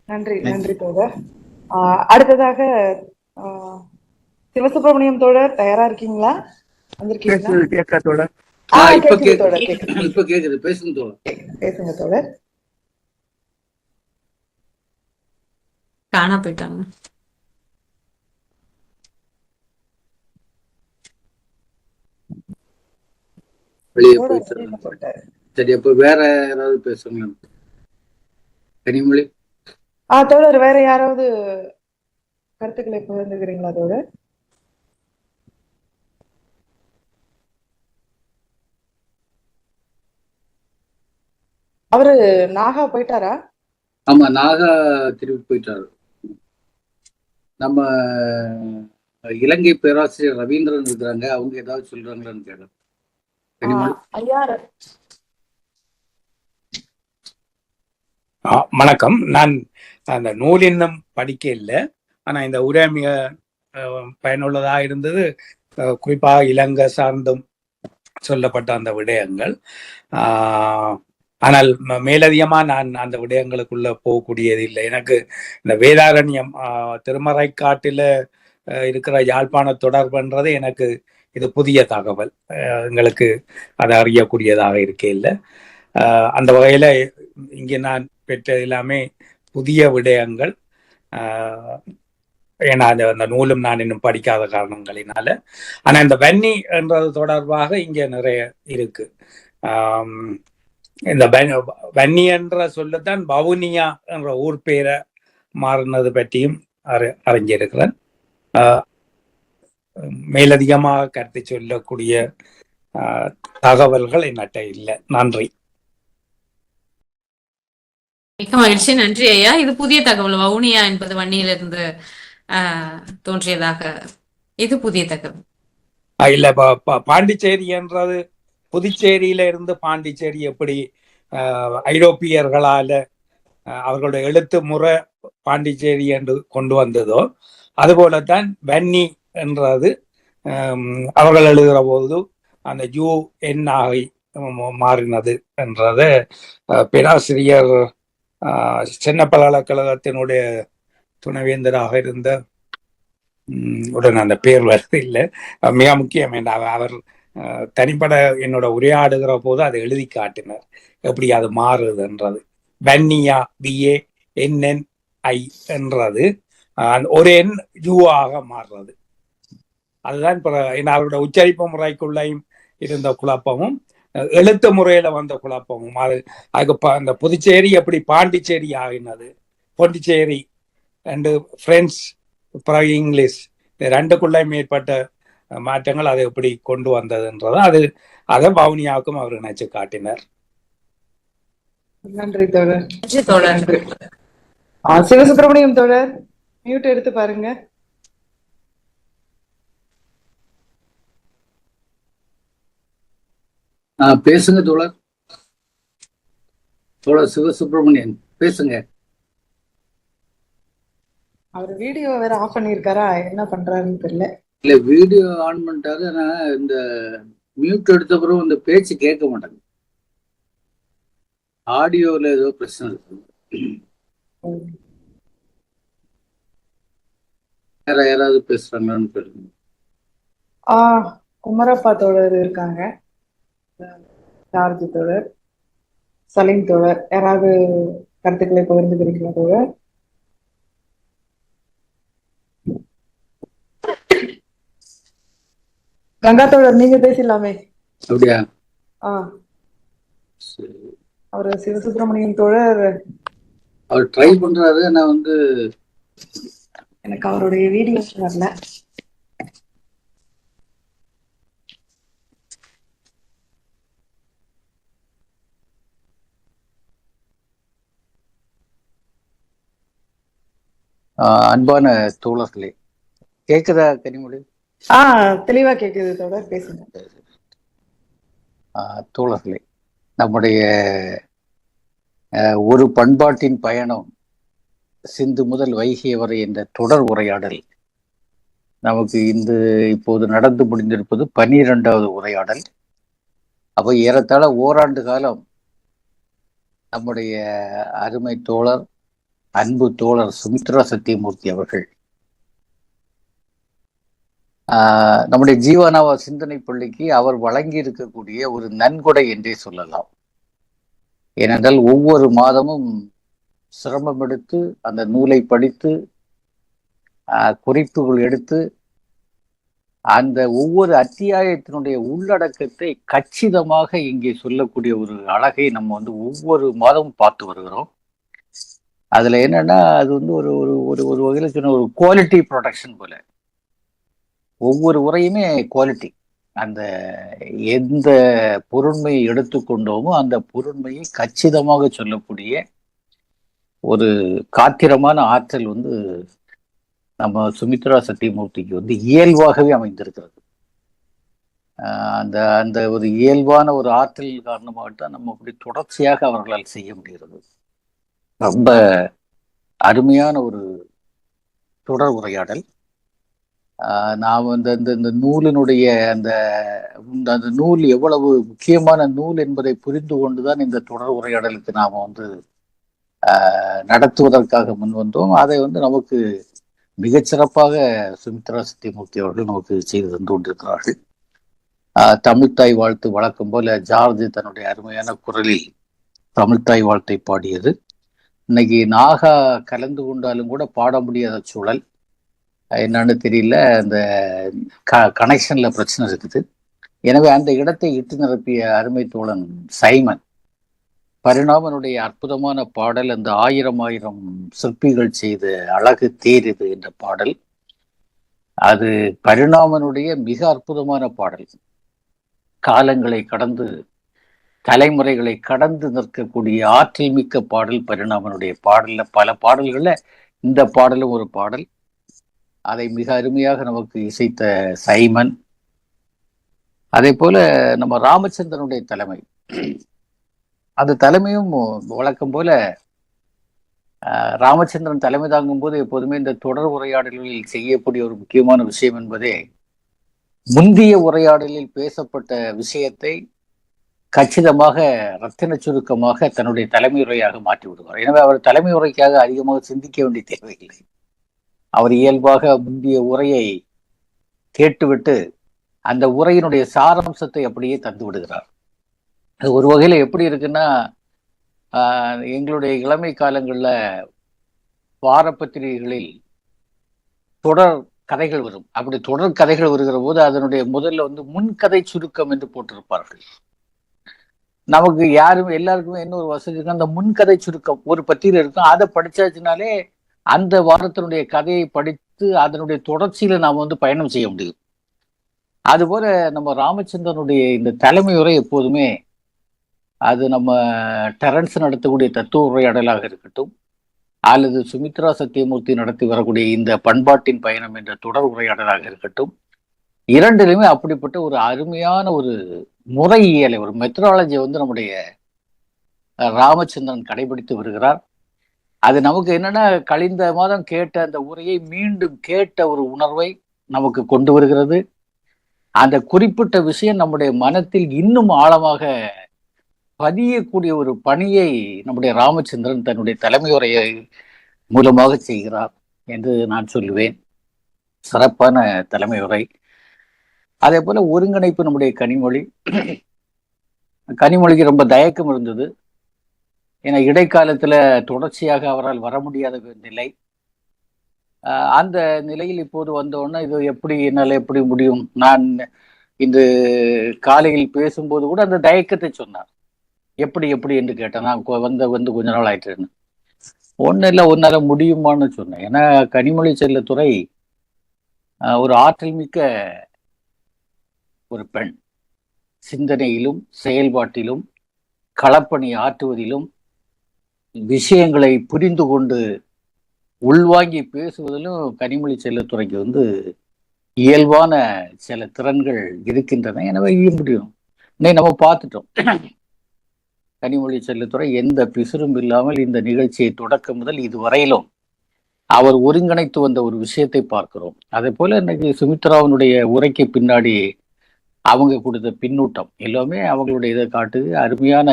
நன்றி நன்றி தோழர். அடுத்ததாக சிவசுப்பிரமணியம் தோழர், தயாரா இருக்கீங்களா? வந்திருக்கீங்களா? பேசுங்க தோழர். காணா போயிட்டாங்க. வெளியே போயிட்டு. சரி, அப்ப வேற யாராவது பேசுங்க. கனிமொழி. தோழர், வேற யாராவது கருத்துக்களை பகிர்ந்துக்கிறீங்களா தோழர்? அவரு நாகா போயிட்டாரா? ஆமா, நாகா திருப்பி போயிட்டாரு. நம்ம இலங்கை பேராசிரியர் ரவீந்திரன் இருக்கிறாங்க, அவங்க ஏதாவது சொல்றாங்களான்னு கேட்கலாம். வணக்கம். நான் அந்த நூல் இன்னும் படிக்க இல்லை, ஆனா இந்த உரை மிக பயனுள்ளதாக இருந்தது. குறிப்பாக இலங்கை சார்ந்தும் சொல்லப்பட்ட அந்த விடயங்கள். ஆனால் மேலதிகமா நான் அந்த விடயங்களுக்குள்ள போகக்கூடியது இல்லை. எனக்கு இந்த வேதாரண்யம் திருமறைக்காட்டில இருக்கிற யாழ்ப்பாண தொடர்புன்றது எனக்கு இது புதிய தகவல், எங்களுக்கு அதை அறியக்கூடியதாக இருக்கே இல்லை. அந்த வகையில இங்கே நான் பெற்ற எல்லாமே புதிய விடயங்கள். ஏன்னா அந்த நூலும் நான் இன்னும் படிக்காத காரணங்களினால. ஆனா இந்த வன்னி என்றது தொடர்பாக இங்க நிறைய இருக்கு. இந்த வன்னி என்ற சொல்லத்தான் வவுனியா என்ற ஊர் பேரை மாறினது பற்றியும் அறிஞ்சிருக்கிறேன். மேலதிகமாக கருத்து சொல்லக்கூடிய தகவல்கள் என்னட்ட இல்லை. நன்றி. மிக்க மகிழ்ச்சி. நன்றி ஐயா. இது புதிய தகவல். வவுனியா என்பது வன்னியிலிருந்து தோன்றியதாக, இது புதிய தகவல். இல்ல, பாண்டிச்சேரி என்றது புதுச்சேரியில இருந்து பாண்டிச்சேரி எப்படி ஐரோப்பியர்களால அவர்களுடைய எழுத்து முறை பாண்டிச்சேரி என்று கொண்டு வந்ததோ அதுபோலத்தான் வன்னி என்றது அவர்கள் எழுதுகிற போது அந்த UN ஆகி மாறினது என்றது பேராசிரியர் சென்னை பல்கலைக்கழகத்தினுடைய துணைவேந்தராக இருந்த உடன் அந்த பேர் வருது இல்லை, மிக முக்கியம் என்ற அவர் தனிப்பட என்னோட உரையாடுகிற போது அதை எழுதி காட்டினார் எப்படி அது மாறுதுன்றது. வன்னியா BANNI என்றது ஒரு எண் ஆக மாறுறது. அதுதான் இப்ப அவரோட உச்சரிப்பு முறைக்குள்ளையும் இருந்த குழப்பமும் எழுத்து முறையில வந்த குழப்பமும் அதுக்கு அந்த புதுச்சேரி எப்படி பாண்டிச்சேரி ஆகினது, பொண்டிச்சேரி அண்டு பிரெஞ்சு பிறகு இங்கிலீஷ் ரெண்டுக்குள்ளேயும் மேற்பட்ட மாற்றங்கள் அதை எப்படி கொண்டு வந்ததுன்றது அதை வவுனியாவுக்கும் அவர் நினைச்சு காட்டினார். நன்றி தோழர். நன்றி தோழர். சிவசுப்பிரமணியம் தோழர் மியூட் எடுத்து பாருங்க. பேசுங்க தோழர். தோழர் சிவசுப்பிரமணியன் பேசுங்க. அவர் வீடியோ வேற ஆஃப் பண்ணிருக்காரா, என்ன பண்றாருன்னு தெரியல. இல்ல வீடியோ ஆன் பண்ணிட்டாரு. ஆனா இந்த மியூட் எடுத்த பிறகு இந்த பேச்சு கேட்க மாட்டாங்க. ஆடியோல ஏதோ பிரச்சனை இருக்கு. வேற யாராவது பேசுறாங்களான்னு கேளுங்க. குமரப்பா தோழர் இருக்காங்க, ஜார்ஜ் தோழர், சலீம் தோழர், யாராவது கருத்துக்களை பகிர்ந்துக்கிறீங்களா தோழர்? கங்கா தோழர் நீங்க பேசலாமே. அப்படியா? அவரு சிவசுப்பிரமணியன் தோழர் அவர் ட்ரை பண்றாரு. நான் எனக்கு அவருடைய வீடியோ வரல. அன்பான தோழர்களே, கேக்குதா கனிமொழி? தெளிவா கேக்குது தோழர், பேசுங்க. தோழர்களே, நம்முடைய ஒரு பண்பாட்டின் பயணம் சிந்து முதல் வைகை வரை என்ற தொடர் உரையாடல் நமக்கு இப்போது நடந்து முடிந்திருப்பது 12வது உரையாடல். அப்போ ஏறத்தாழ ஓராண்டு காலம் நம்முடைய அருமை தோழர், அன்பு தோழர் சுமித்ரா சத்தியமூர்த்தி அவர்கள் நம்முடைய ஜீவானாவா சிந்தனை பள்ளிக்கு அவர் வழங்கி இருக்கக்கூடிய ஒரு நன்கொடை என்றே சொல்லலாம். ஏனென்றால் ஒவ்வொரு மாதமும் சிரமம் எடுத்து அந்த நூலை படித்து குறிப்புகள் எடுத்து அந்த ஒவ்வொரு அத்தியாயத்தினுடைய உள்ளடக்கத்தை கச்சிதமாக இங்கே சொல்லக்கூடிய ஒரு அழகை நம்ம ஒவ்வொரு மாதமும் பார்த்து வருகிறோம். அதுல என்னன்னா அது ஒரு ஒரு ஒரு வகையில் சொன்ன ஒரு குவாலிட்டி ப்ரொடக்ஷன் போல ஒவ்வொரு உரையுமே குவாலிட்டி. அந்த எந்த பொருண்மையை எடுத்துக்கொண்டோமோ அந்த பொருண்மையை கச்சிதமாக சொல்லக்கூடிய ஒரு காத்திரமான ஆற்றல் நம்ம சுமித்ரா சத்தியமூர்த்திக்கு இயல்பாகவே அமைந்திருக்கிறது. அந்த அந்த ஒரு இயல்பான ஒரு ஆற்றல் காரணமாகத்தான் நம்ம அப்படி தொடர்ச்சியாக அவர்களால் செய்ய முடிகிறது. ரொம்ப அருமையான ஒரு தொடர் உரையாடல். நாம் இந்த நூலினுடைய அந்த நூல் எவ்வளவு முக்கியமான நூல் என்பதை புரிந்து கொண்டுதான் இந்த தொடர் உரையாடலுக்கு நாம் நடத்துவதற்காக முன் வந்தோம். அதை நமக்கு மிகச்சிறப்பாக சுமித்ரா சத்தியமூர்த்தி அவர்கள் நமக்கு செய்து தந்து கொண்டிருக்கிறார்கள். தமிழ்த்தாய் வாழ்த்து வழக்கம் போல ஜார்ஜ் தன்னுடைய அருமையான குரலில் தமிழ்த்தாய் வாழ்த்தை பாடியது. இன்னைக்கு நாகா கலந்து கொண்டாலும் கூட பாட முடியாத சூழல். என்னன்னு தெரியல, அந்த கனெக்ஷன்ல பிரச்சனை இருக்குது. எனவே அந்த இடத்தை இட்டு நிரப்பிய அருமை தோழன் சைமன் பரிணாமனுடைய அற்புதமான பாடல், அந்த 1000 சிற்பிகள் செய்த அழகு தேரிது என்ற பாடல், அது பரிணாமனுடைய மிக அற்புதமான பாடல். காலங்களை கடந்து தலைமுறைகளை கடந்து நிற்கக்கூடிய ஆற்றல் மிக்க பாடல் பரிணாமனுடைய பாடல்ல. பல பாடல்கள்ல இந்த பாடலும் ஒரு பாடல். அதை மிக அருமையாக நமக்கு இசைத்த சைமன். அதே போல நம்ம ராமச்சந்திரனுடைய தலைமை, அந்த தலைமையும் வழக்கம் போல ராமச்சந்திரன் தலைமை தாங்கும் போது எப்போதுமே இந்த தொடர் உரையாடல்களில் செய்யக்கூடிய ஒரு முக்கியமான விஷயம் என்பதே முந்தைய உரையாடலில் பேசப்பட்ட விஷயத்தை கச்சிதமாக ரத்தின சுருக்கமாக தன்னுடைய தலைமை உரையாக மாற்றி விடுவார். எனவே அவர் தலைமை உரைக்காக அதிகமாக சிந்திக்க வேண்டிய தேவையில்லை. அவர் இயல்பாக முந்தைய உரையை கேட்டுவிட்டு அந்த உரையினுடைய சாராம்சத்தை அப்படியே தந்து விடுகிறார். அது ஒரு வகையில எப்படி இருக்குன்னா, எங்களுடைய இளமை காலங்கள்ல வார பத்திரிகைகளில் தொடர் கதைகள் வரும். அப்படி தொடர் கதைகள் வருகிற போது அதனுடைய முதல்ல முன்கதை சுருக்கம் என்று போட்டிருப்பார்கள். நமக்கு எல்லாருக்குமே என்ன ஒரு வசதி இருக்கு, அந்த முன்கதை சுருக்கம் ஒரு பத்திரிகை இருக்கும், அதை படிச்சாச்சுனாலே அந்த வாரத்தினுடைய கதையை படித்து அதனுடைய தொடர்ச்சியில நாம பயணம் செய்ய முடியும். அதுபோல நம்ம ராமச்சந்திரனுடைய இந்த தலைமை உரை எப்போதுமே அது நம்ம டெரன்ஸ் நடத்தக்கூடிய தத்துவ உரையாடலாக இருக்கட்டும், அல்லது சுமித்ரா சத்தியமூர்த்தி நடத்தி வரக்கூடிய இந்த பண்பாட்டின் பயணம் என்ற தொடர் உரையாடலாக இருக்கட்டும், இரண்டிலுமே அப்படிப்பட்ட ஒரு அருமையான ஒரு முறையியலை, ஒரு மெத்தடாலஜியை நம்முடைய ராமச்சந்திரன் கடைபிடித்து வருகிறார். அது நமக்கு என்னன்னா, கழிந்த மாதம் கேட்ட அந்த உரையை மீண்டும் கேட்ட ஒரு உணர்வை நமக்கு கொண்டு வருகிறது. அந்த குறிப்பிட்ட விஷயம் நம்முடைய மனத்தில் இன்னும் ஆழமாக பதியக்கூடிய ஒரு பணியை நம்முடைய ராமச்சந்திரன் தன்னுடைய தலைமை உரையை மூலமாக செய்கிறார் என்று நான் சொல்லுவேன். சிறப்பான தலைமை உரை. அதே போல ஒருங்கிணைப்பு நம்முடைய கனிமொழிக்கு ரொம்ப தயக்கம் இருந்தது. ஏன்னா இடைக்காலத்துல தொடர்ச்சியாக அவரால் வர முடியாத நிலை. அந்த நிலையில் இப்போது வந்தோன்னா என்னால் எப்படி முடியும்? நான் இந்த காலையில் பேசும்போது கூட அந்த தயக்கத்தை சொன்னார். எப்படி என்று கேட்டேன். நான் வந்து கொஞ்ச நாள் ஆயிட்டுன்னு. ஒன்றும் இல்லை, ஒன்னால முடியுமான்னு சொன்னேன். ஏன்னா கனிமொழி செல்லத்துறை ஒரு ஆற்றல் மிக்க ஒரு பெண். சிந்தனையிலும் செயல்பாட்டிலும் களப்பணி ஆற்றுவதிலும் விஷயங்களை புரிந்து கொண்டு உள்வாங்கி பேசுவதிலும் கனிமொழி செல்லத்துறைக்கு இயல்பான சில திறன்கள் இருக்கின்றன. எனவே முடியும். இன்னைக்கு நம்ம பார்த்துட்டோம், கனிமொழி செல்லத்துறை எந்த பிசுறும் இல்லாமல் இந்த நிகழ்ச்சியை தொடக்கம் முதல் இதுவரையிலும் அவர் ஒருங்கிணைத்து வந்த ஒரு விஷயத்தை பார்க்கிறோம். அதே போல இன்னைக்கு சுமித்ராவினுடைய உரைக்கு பின்னாடி அவங்க கொடுத்த பின்னூட்டம் எல்லாமே அவங்களுடைய இதை காட்டுது. அருமையான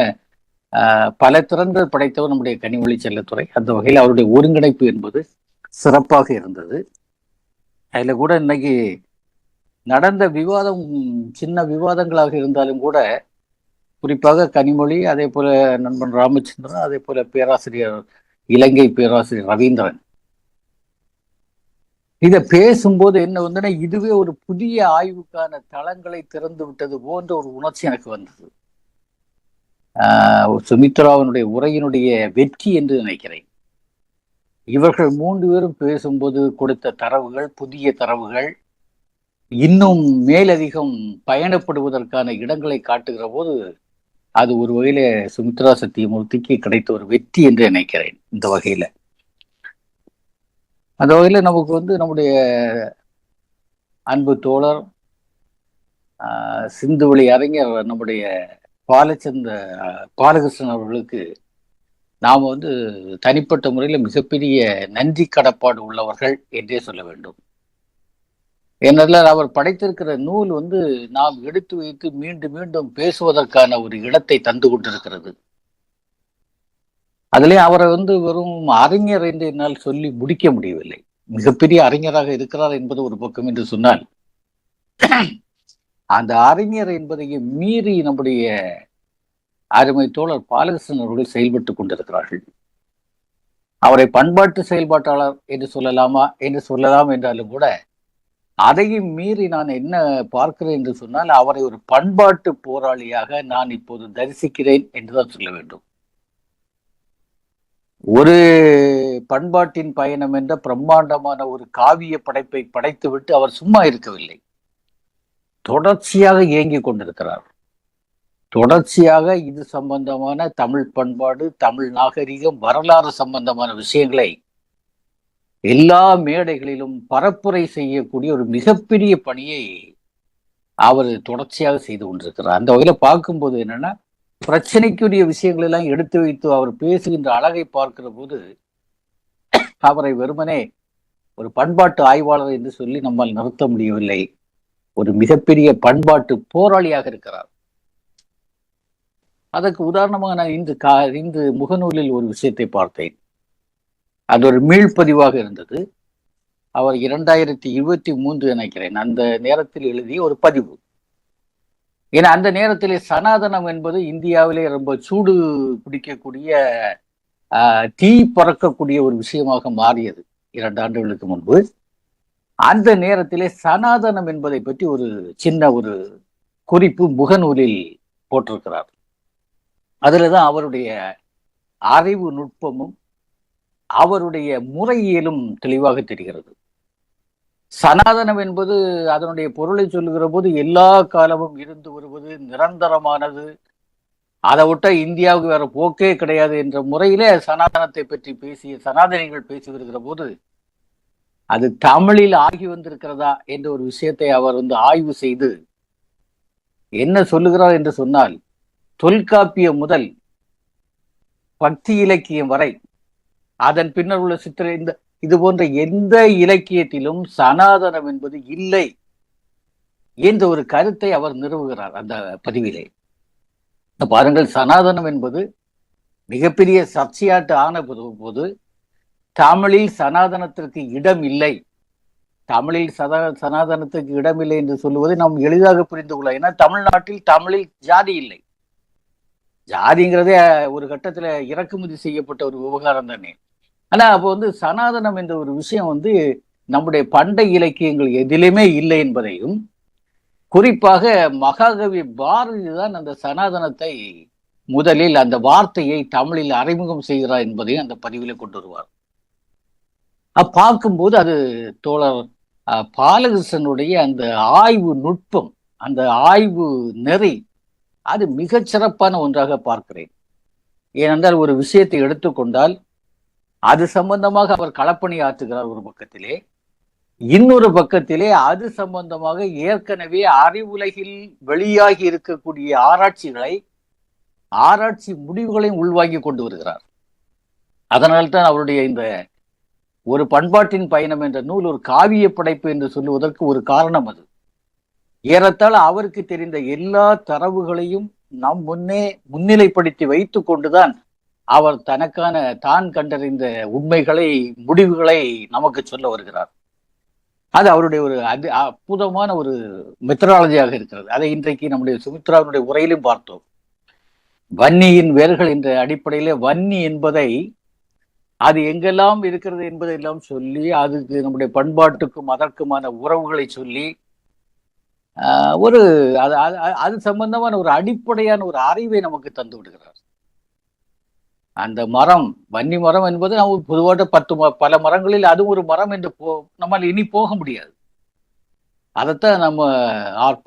பல திறன்கள் படைத்தவர் நம்முடைய கனிமொழி செல்லத்துறை. அந்த வகையில் அவருடைய ஒருங்கிணைப்பு என்பது சிறப்பாக இருந்தது. அதுல கூட இன்னைக்கு நடந்த விவாதம் சின்ன விவாதங்களாக இருந்தாலும் கூட, குறிப்பாக கனிமொழி, அதே போல நண்பன் ராமச்சந்திரன், அதே போல இலங்கை பேராசிரியர் ரவீந்திரன் இதை பேசும்போது என்ன இதுவே ஒரு புதிய ஆய்வுக்கான தளங்களை திறந்து விட்டது போன்ற ஒரு உணர்ச்சி எனக்கு வந்தது. சுமித்ராவினுடைய உரையினுடைய வெற்றி என்று நினைக்கிறேன். இவர்கள் 3 பேரும் பேசும்போது கொடுத்த தரவுகள், புதிய தரவுகள், இன்னும் மேலதிகம் பயணப்படுவதற்கான இடங்களை காட்டுகிற போது அது ஒரு வகையில சுமித்ரா சத்தியமூர்த்திக்கு கிடைத்த ஒரு வெற்றி என்று நினைக்கிறேன். இந்த வகையில அந்த வகையில நமக்கு நம்முடைய அன்பு தோழர் சிந்துவெளி அறிஞர் நம்முடைய பாலகிருஷ்ணன் அவர்களுக்கு நாம் தனிப்பட்ட முறையில் மிகப்பெரிய நன்றி கடப்பாடு உள்ளவர்கள் என்றே சொல்ல வேண்டும். ஏனென்றால் அவர் படைத்திருக்கிற நூல் நாம் எடுத்து வைத்து மீண்டும் மீண்டும் பேசுவதற்கான ஒரு இடத்தை தந்து கொண்டிருக்கிறது. அதிலே அவரை வெறும் அறிஞர் என்று என்னால் சொல்லி முடிக்க முடியவில்லை. மிகப்பெரிய அறிஞராக இருக்கிறார் என்பது ஒரு பக்கம் என்று சொன்னால், அந்த அறிஞர் என்பதையும் மீறி நம்முடைய அருமை தோழர் பாலகிருஷ்ணன் அவர்கள் செயல்பட்டு கொண்டிருக்கிறார்கள். அவரை பண்பாட்டு செயல்பாட்டாளர் என்று சொல்லலாம் என்றாலும் கூட, அதையும் மீறி நான் என்ன பார்க்கிறேன் என்று சொன்னால், அவரை ஒரு பண்பாட்டு போராளியாக நான் இப்போது தரிசிக்கிறேன் என்றுதான் சொல்ல வேண்டும். ஒரு பண்பாட்டின் பயணம் என்ற பிரம்மாண்டமான ஒரு காவிய படைப்பை படைத்துவிட்டு அவர் சும்மா இருக்கவில்லை. தொடர்ச்சியாக இயங்கிக் கொண்டிருக்கிறார். தொடர்ச்சியாக இது சம்பந்தமான தமிழ் பண்பாடு, தமிழ் நாகரிகம், வரலாறு சம்பந்தமான விஷயங்களை எல்லா மேடைகளிலும் பரப்புரை செய்யக்கூடிய ஒரு மிகப்பெரிய பணியை அவர் தொடர்ச்சியாக செய்து கொண்டிருக்கிறார். அந்த வகையில பார்க்கும்போது பிரச்சனைக்குரிய விஷயங்கள் எல்லாம் எடுத்து வைத்து அவர் பேசுகின்ற அழகை பார்க்கிற போது அவரை வெறுமனே ஒரு பண்பாட்டு ஆய்வாளர் என்று சொல்லி நம்மால் நிறுத்த முடியவில்லை. ஒரு மிகப்பெரிய பண்பாட்டு போராளியாக இருக்கிறார். அதற்கு உதாரணமாக நான் இந்து முகநூலில் ஒரு விஷயத்தை பார்த்தேன். அது ஒரு மீள்பதிவாக இருந்தது. அவர் 2023 நினைக்கிறேன் அந்த நேரத்தில் எழுதிய ஒரு பதிவு. ஏன்னா அந்த நேரத்திலே சனாதனம் என்பது இந்தியாவிலே ரொம்ப சூடு பிடிக்கக்கூடிய தீ பறக்கக்கூடிய ஒரு விஷயமாக மாறியது 2 ஆண்டுகளுக்கு முன்பு. அந்த நேரத்திலே சனாதனம் என்பதை பற்றி ஒரு சின்ன ஒரு குறிப்பு முகநூலில் போட்டிருக்கிறார். அதுலதான் அவருடைய அறிவு நுட்பமும் அவருடைய முறையியலும் தெளிவாக தெரிகிறது. சனாதனம் என்பது அதனுடைய பொருளை சொல்லுகிற போது எல்லா காலமும் இருந்து வருவது, நிரந்தரமானது, அதை விட்ட இந்தியாவுக்கு வேற போக்கே கிடையாது என்ற முறையிலே சனாதனத்தை பற்றி பேசிய சனாதனிகள் பேசி வருகிற போது அது தமிழில் ஆகி வந்திருக்கிறதா என்ற ஒரு விஷயத்தை அவர் ஆய்வு செய்து என்ன சொல்லுகிறார் என்று சொன்னால், தொல்காப்பியம் முதல் பக்தி இலக்கியம் வரை அதன் பின்னர் உள்ள சித்திரை இது போன்ற எந்த இலக்கியத்திலும் சனாதனம் என்பது இல்லை என்ற ஒரு கருத்தை அவர் நிறுவுகிறார் அந்த பதிவிலே. பாருங்கள், சனாதனம் என்பது மிகப்பெரிய சர்ச்சையாட்டு ஆன போது தமிழில் சனாதனத்திற்கு இடம் இல்லை, தமிழில் சனாதனத்துக்கு இடமில்லை என்று சொல்லுவதை நாம் எளிதாக புரிந்து கொள்ளலாம். ஏன்னா தமிழ்நாட்டில் தமிழில் ஜாதி இல்லை. ஜாதிங்கிறதே ஒரு கட்டத்துல இறக்குமதி செய்யப்பட்ட ஒரு விவகாரம் தானே. ஆனா அப்போ சனாதனம் என்ற ஒரு விஷயம் நம்முடைய பண்டை இலக்கியங்கள் எதிலுமே இல்லை என்பதையும், குறிப்பாக மகாகவி பாரதி தான் அந்த சனாதனத்தை முதலில் அந்த வார்த்தையை தமிழில் அறிமுகம் செய்கிறார் என்பதையும் அந்த பதிவிலே கொண்டு வருவார். பார்க்கும்போது அது தோழர் பாலகிருஷ்ணனுடைய அந்த ஆய்வு நுட்பம், அந்த ஆய்வு நெறி, அது மிகச் சிறப்பான ஒன்றாக பார்க்கிறேன். ஏனென்றால் ஒரு விஷயத்தை எடுத்துக்கொண்டால் அது சம்பந்தமாக அவர் களப்பணி ஆற்றுகிறார் ஒரு பக்கத்திலே, இன்னொரு பக்கத்திலே அது சம்பந்தமாக ஏற்கனவே அறிவுலகில் வெளியாகி இருக்கக்கூடிய ஆராய்ச்சி முடிவுகளையும் உள்வாங்கி கொண்டு வருகிறார். அதனால்தான் அவருடைய இந்த ஒரு பண்பாட்டின் பயணம் என்ற நூல் ஒரு காவிய படைப்பு என்று சொல்லுவதற்கு ஒரு காரணம் அது. ஏறத்தாழ அவருக்கு தெரிந்த எல்லா தரவுகளையும் நாம் முன்னிலைப்படுத்தி வைத்து கொண்டுதான் அவர் தான் கண்டறிந்த உண்மைகளை, முடிவுகளை நமக்கு சொல்ல வருகிறார். அது அவருடைய ஒரு அற்புதமான ஒரு மெத்தடாலஜியாக இருக்கிறது. அதை இன்றைக்கு நம்முடைய சுமித்ராவுடைய உரையிலும் பார்த்தோம். வன்னியின் வேர்கள் என்ற அடிப்படையிலே வன்னி என்பதை அது எங்கெல்லாம் இருக்கிறது என்பதெல்லாம் சொல்லி, அதுக்கு நம்முடைய பண்பாட்டுக்கும் அதற்குமான உறவுகளை சொல்லி அது சம்பந்தமான ஒரு அடிப்படையான ஒரு அறிவை நமக்கு தந்து விடுகிறார். அந்த மரம், வன்னி மரம் என்பது நம்ம பொதுவாக பல மரங்களில் அது ஒரு மரம் என்று நம்மால் இனி போக முடியாது. அதைத்தான் நம்ம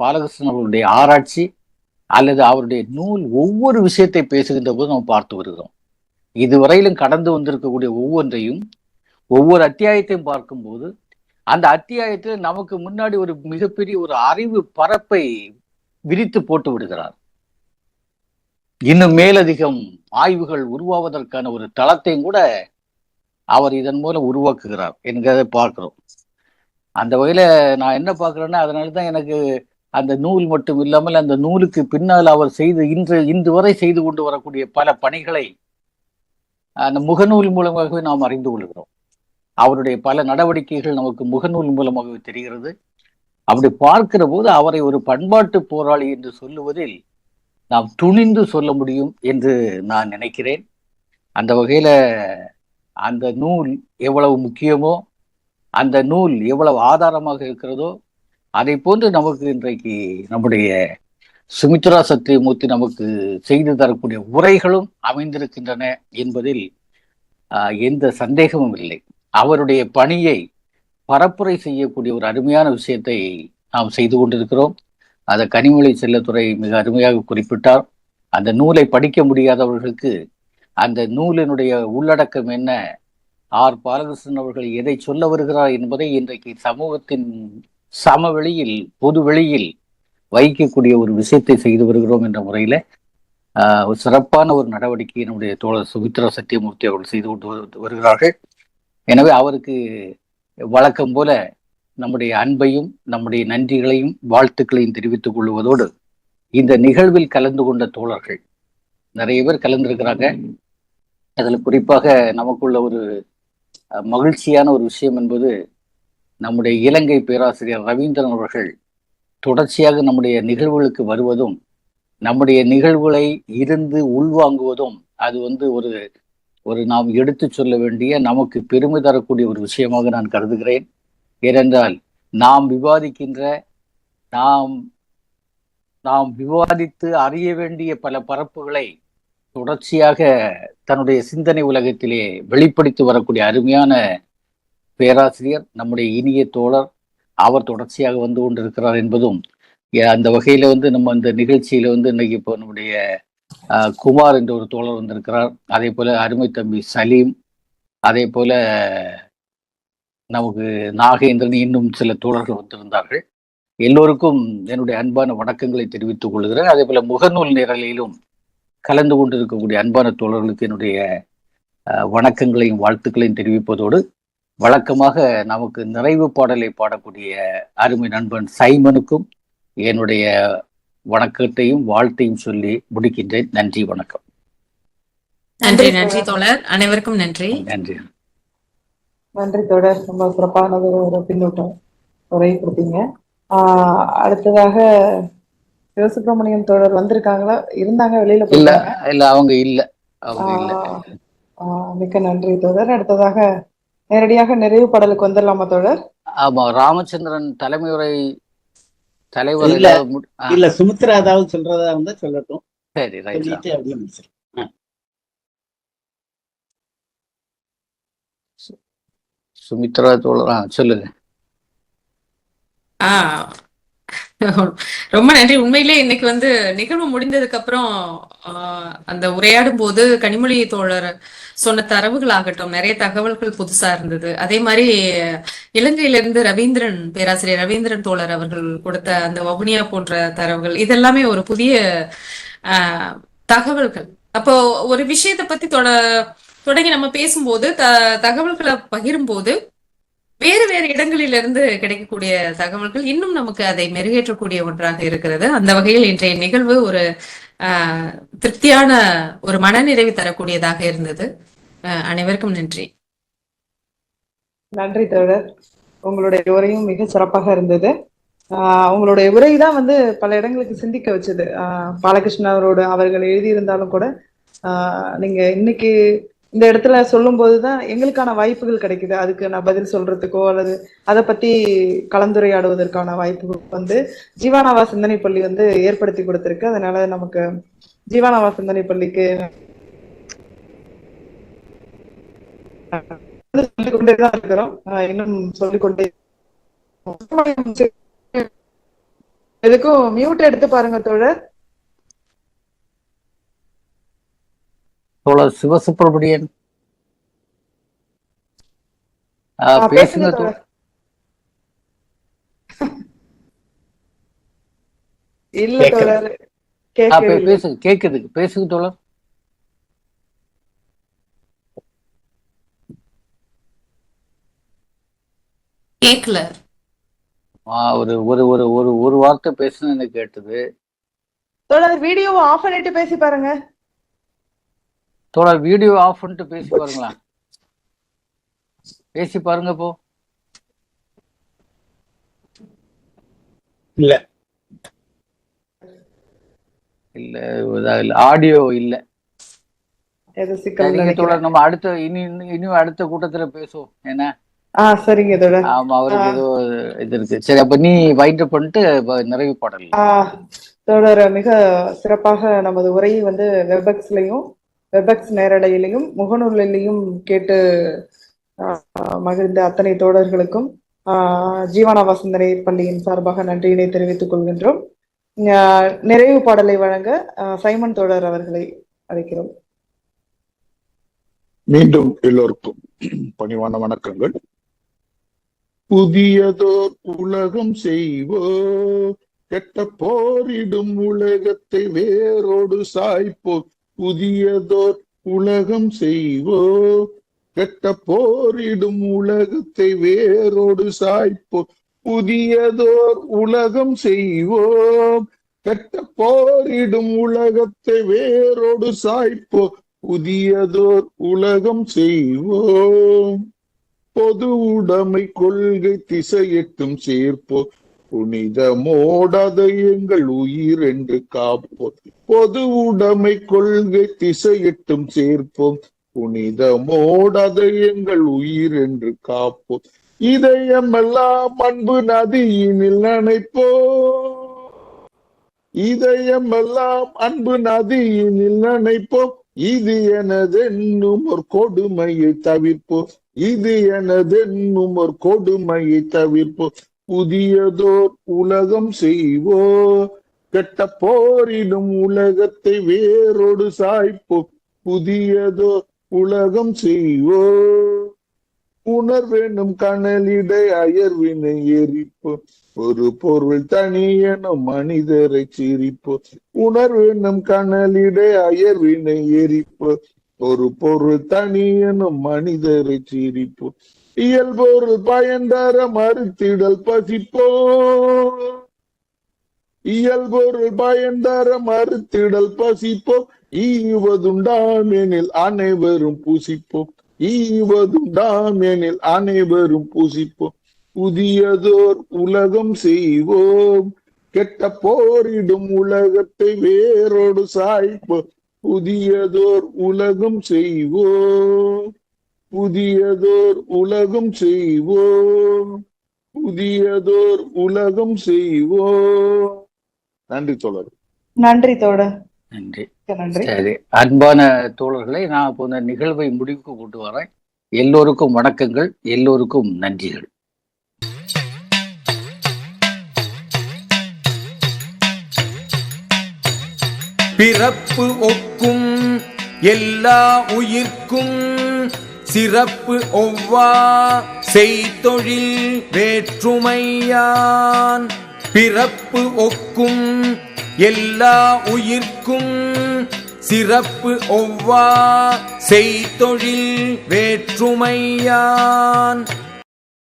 பாலகிருஷ்ணன் அவர்களுடைய ஆராய்ச்சி அல்லது அவருடைய நூல் ஒவ்வொரு விஷயத்தை பேசுகின்ற போது நம்ம பார்த்து வருகிறோம். இதுவரையிலும் கடந்து வந்திருக்கக்கூடிய ஒவ்வொன்றையும், ஒவ்வொரு அத்தியாயத்தையும் பார்க்கும்போது அந்த அத்தியாயத்தில் நமக்கு முன்னாடி ஒரு மிகப்பெரிய ஒரு அறிவு பரப்பை விரித்து போட்டு விடுகிறார். இன்னும் மேலதிகம் ஆய்வுகள் உருவாவதற்கான ஒரு தளத்தையும் கூட அவர் இதன் மூலம் உருவாக்குகிறார் என்கிறதை பார்க்கிறோம். அந்த வகையில நான் என்ன பார்க்கிறேன்னா, அதனாலதான் எனக்கு அந்த நூல் மட்டும் இல்லாமல் அந்த நூலுக்கு பின்னால் அவர் இன்று வரை செய்து கொண்டு வரக்கூடிய பல பணிகளை அந்த முகநூல் மூலமாகவே நாம் அறிந்து கொள்கிறோம். அவருடைய பல நடவடிக்கைகள் நமக்கு முகநூல் மூலமாகவே தெரிகிறது. அப்படி பார்க்கிற போது அவரை ஒரு பண்பாட்டு போராளி என்று சொல்லுவதில் நாம் துணிந்து சொல்ல முடியும் என்று நான் நினைக்கிறேன். அந்த வகையில அந்த நூல் எவ்வளவு முக்கியமோ, அந்த நூல் எவ்வளவு ஆதாரமாக இருக்கிறதோ, அதை போன்று நமக்கு இன்றைக்கு நம்முடைய சுமித்ரா சத்தியமூர்த்தி நமக்கு செய்து தரக்கூடிய உரைகளும் அமைந்திருக்கின்றன என்பதில் எந்த சந்தேகமும் இல்லை. அவருடைய பணியை பரப்புரை செய்யக்கூடிய ஒரு அருமையான விஷயத்தை நாம் செய்து கொண்டிருக்கிறோம். அதை கனிமொழி செல்லத்துறை மிக அருமையாக குறிப்பிட்டார். அந்த நூலை படிக்க முடியாதவர்களுக்கு அந்த நூலினுடைய உள்ளடக்கம் என்ன, பாலகிருஷ்ணன் அவர்கள் எதை சொல்ல வருகிறார் என்பதை இன்றைக்கு சமூகத்தின் சமவெளியில், பொது வெளியில் வைக்கக்கூடிய ஒரு விஷயத்தை செய்து வருகிறோம் என்ற முறையில ஒரு சிறப்பான ஒரு நடவடிக்கையை நம்முடைய தோழர் சுமித்ரா சத்தியமூர்த்தி அவர்கள் செய்து கொண்டு வருகிறார்கள். எனவே அவருக்கு வழக்கம் போல நம்முடைய அன்பையும் நம்முடைய நன்றிகளையும் வாழ்த்துக்களையும் தெரிவித்துக் கொள்வதோடு இந்த நிகழ்வில் கலந்து கொண்ட தோழர்கள் நிறைய பேர் கலந்துருக்கிறாங்க. அதுல குறிப்பாக நமக்குள்ள ஒரு மகிழ்ச்சியான ஒரு விஷயம் என்பது நம்முடைய இலங்கை பேராசிரியர் ரவீந்திரன் அவர்கள் தொடர்ச்சியாக நம்முடைய நிகழ்வுகளுக்கு வருவதும் நம்முடைய நிகழ்வுகளை இருந்து உள்வாங்குவதும் அது ஒரு நாம் எடுத்து சொல்ல வேண்டிய நமக்கு பெருமை தரக்கூடிய ஒரு விஷயமாக நான் கருதுகிறேன். ஏனென்றால் நாம் விவாதிக்கின்ற நாம் விவாதித்து அறிய வேண்டிய பல பரப்புகளை தொடர்ச்சியாக தன்னுடைய சிந்தனை உலகத்திலே வெளிப்படுத்தி வரக்கூடிய அருமையான பேராசிரியர் நம்முடைய இனிய தோழர். அவர் தொடர்ச்சியாக வந்து கொண்டிருக்கிறார் என்பதும் அந்த வகையில நம்ம இந்த நிகழ்ச்சியில இன்னைக்கு இப்போ நம்முடைய குமார் என்ற ஒரு தோழர் வந்திருக்கிறார். அதே போல அருமை தம்பி சலீம், அதே போல நமக்கு நாகேந்திரன், இன்னும் சில தோழர்கள் வந்திருந்தார்கள். எல்லோருக்கும் என்னுடைய அன்பான வணக்கங்களை தெரிவித்துக் கொள்கிறேன். அதே போல முகநூல் நேரலையிலும் கலந்து கொண்டிருக்கக்கூடிய அன்பான தோழர்களுக்கு என்னுடைய வணக்கங்களையும் வாழ்த்துக்களையும் தெரிவிப்பதோடு வழக்கமாக நமக்கு நிறைவு பாடலை பாடக்கூடிய அருமை நண்பன் சைமனுக்கும் என்னுடைய வணக்கத்தையும் வாழ்த்தையும் சொல்லி முடிக்கின்றேன். நன்றி, வணக்கம். நன்றி தோழர். அனைவருக்கும் நன்றி. நன்றி தோழர். ரொம்ப சிறப்பான ஒரு பின்னூட்டம் உரை கொடுத்தீங்க. அடுத்ததாக சிவசுப்பிரமணியம் தோழர் வந்திருக்காங்களா? இருந்தாங்க, வெளியில போயிட்டாங்க. இல்ல அவங்க இல்ல. மிக்க நன்றி தோழர். அடுத்ததாக நேரடியாக நிறைவு பாடலுக்கு வந்துடலாமா தோழர்? ஆமா, ராமச்சந்திரன் தலைமை உரை தலைவர் இல்ல சுமித்ரா ஏதாவது சொல்றதா இருந்தா சொல்லட்டும். சரி, அப்படியே முடிச்சிடலாம். சுமித்ரா தோழர் சொல்லுங்க. ரொம்ப நன்றி. உண்மையிலே இன்னைக்கு நிகழ்வு முடிந்ததுக்கு அப்புறம் அந்த உரையாடும் போது கனிமொழி தோழர் சொன்ன தரவுகள் ஆகட்டும், நிறைய தகவல்கள் புதுசா இருந்தது. அதே மாதிரி இலங்கையிலிருந்து பேராசிரியர் ரவீந்திரன் தோழர் அவர்கள் கொடுத்த அந்த வவுனியா போன்ற தரவுகள், இதெல்லாமே ஒரு புதிய தகவல்கள். அப்போ ஒரு விஷயத்தை பத்தி தொடங்கி நம்ம பேசும்போது தகவல்களை பகிரும் போது வேறு வேறு இடங்களிலிருந்து கிடைக்கக்கூடிய தகவல்கள் இன்னும் நமக்கு அதை மெருகேற்றக்கூடிய ஒன்றாக இருக்கிறது. அந்த வகையில் இன்றைய நிகழ்வு ஒரு திருப்தியான ஒரு மனநிறைவு தரக்கூடியதாக இருந்தது. அனைவருக்கும் நன்றி. நன்றி தோழர். உங்களுடைய உரையும் மிக சிறப்பாக இருந்தது. உங்களுடைய உரை தான் பல இடங்களுக்கு சிந்திக்க வச்சது. பாலகிருஷ்ணன் அவர்கள் எழுதியிருந்தாலும் கூட நீங்க இன்னைக்கு இந்த இடத்துல சொல்லும் போதுதான் எங்களுக்கான வாய்ப்புகள் கிடைக்குது. அதுக்கு நான் பதில் சொல்றதுக்கோ அல்லது அதை பத்தி கலந்துரையாடுவதற்கான வாய்ப்புகள் ஜீவானாவா சிந்தனை பள்ளி ஏற்படுத்தி கொடுத்திருக்கு. அதனால நமக்கு ஜீவானாவா சிந்தனை பள்ளிக்கு சொல்லிக்கொண்டேதான் இருக்கிறோம். இன்னும் சொல்லிக்கொண்டே. எதுக்கும் மியூட் எடுத்து பாருங்க தோழர். தோழர் சிவசுப்பிரமணியன் பேசுங்க. இல்ல தோழர், கேக்குது. பேசுங்க தோழர். கேக்கல. ஒரு வார்த்தை பேசுன்னு கேட்டது. தோழர் வீடியோவை ஆஃப் பண்ணிட்டு பேசி பாருங்க. தோழர் வீடியோ ஆஃப் பண்ணிட்டு பேசி பாருங்களா? பேசி பாருங்க. போ இல்ல ஆடியோ இல்ல. சரிங்க தோழர், நம்ம இனியும் அடுத்த கூட்டத்துல பேசுவோம். என்ன? சரிங்க தோழர். ஆமா, அவருக்கு ஏதோ இது இருக்கு. சரி, அப்ப நீ வைண்ட் அப் பண்ணிட்டு நிறைவு பாடல். தோழர் மிக சிறப்பாக நமது உரையை வெபெக்ஸ் நேரலையிலையும் முகநூலிலையும் கேட்டு மகிழ்ந்த அத்தனை தோழர்களுக்கும் ஜீவானாவா சிந்தனை பள்ளியின் சார்பாக நன்றியினை தெரிவித்துக் கொள்கின்றோம். நிறைவு பாடலை வழங்க சைமன் தோழர் அவர்களை அழைக்கிறோம். மீண்டும் எல்லோருக்கும் பணிவான வணக்கங்கள். புதியதோர் உலகம் செய்வோ, கெட்ட போரிடும் உலகத்தை வேரோடு சாய்ப்போ. புதியதோர் உலகம் செய்வோ, கெட்ட போரிடும் உலகத்தை வேரோடு சாய்ப்போம், புதியதோர் உலகம் செய்வோம். கெட்ட போரிடும் உலகத்தை வேரோடு சாய்ப்போம், புதியதோர் உலகம் செய்வோம். பொது உடைமை கொள்கை திசையெட்டும் சேர்ப்போம், புனிதமோடதை எங்கள் உயிர் என்று காப்போம். பொது உடைமை கொள்கை திசையெட்டும் சேர்ப்போம், புனிதமோடதை எங்கள் உயிர் என்று காப்போம். இதயமெல்லாம் அன்பு நதியினில் நனைப்போம், இதயமெல்லாம் அன்பு நதியினில் நனைப்போம். இது எனதென்னும் ஒரு கொடுமையை தவிர்ப்போம், இது எனதென்னும் ஒரு கொடுமையை தவிர்ப்போம். புதியதோர் உலகம் செய்வோம், கெட்ட போரிடும் உலகத்தை வேரோடு சாய்ப்போம், புதியதோர் உலகம் செய்வோம். உணர்வெனும் கனலிடை அயர்வினை எரிப்போம், ஒரு பொருள் தனியெனும் மனிதரை சிரிப்போம். உணர்வெனும் கனலிடை அயர்வினை எரிப்போம், ஒரு பொருள் தனியெனும் மனிதரை சிரிப்போம். இயல்பொருள் பயன் தர மறுத்திடல் பசிப்போம், இயல்பொருள் பயன் தர மறுத்திடல் பசிப்போம். ஈவதுண்டாம் எனில் அனைவரும் பூசிப்போம், ஈவதுண்டாம் எனில் அனைவரும் பூசிப்போம். புதியதோர் உலகம் செய்வோம், கெட்ட போரிடும் உலகத்தை வேரோடு சாய்ப்போம், புதியதோர் உலகம் செய்வோம், புதியதோர் உலகம் செய்வோம், புதியதோர் உலகம் செய்வோம். நன்றி தோழர். நன்றி தோழர். நன்றி. நன்றி. சரி, அன்பான தோழர்களை, நான் இப்போ இந்த நிகழ்வை முடிவுக்கு கொண்டு வரேன். எல்லோருக்கும் வணக்கங்கள், எல்லோருக்கும் நன்றிகள். பிறப்பு ஒக்கும் எல்லா உயிர்க்கும் சிறப்பு ஒவ்வா செய்தொழில் வேற்றுமையான். பிறப்பு ஒக்கும் எல்லா உயிர்க்கும் சிறப்பு ஒவ்வா செய்தொழில் வேற்றுமையான்.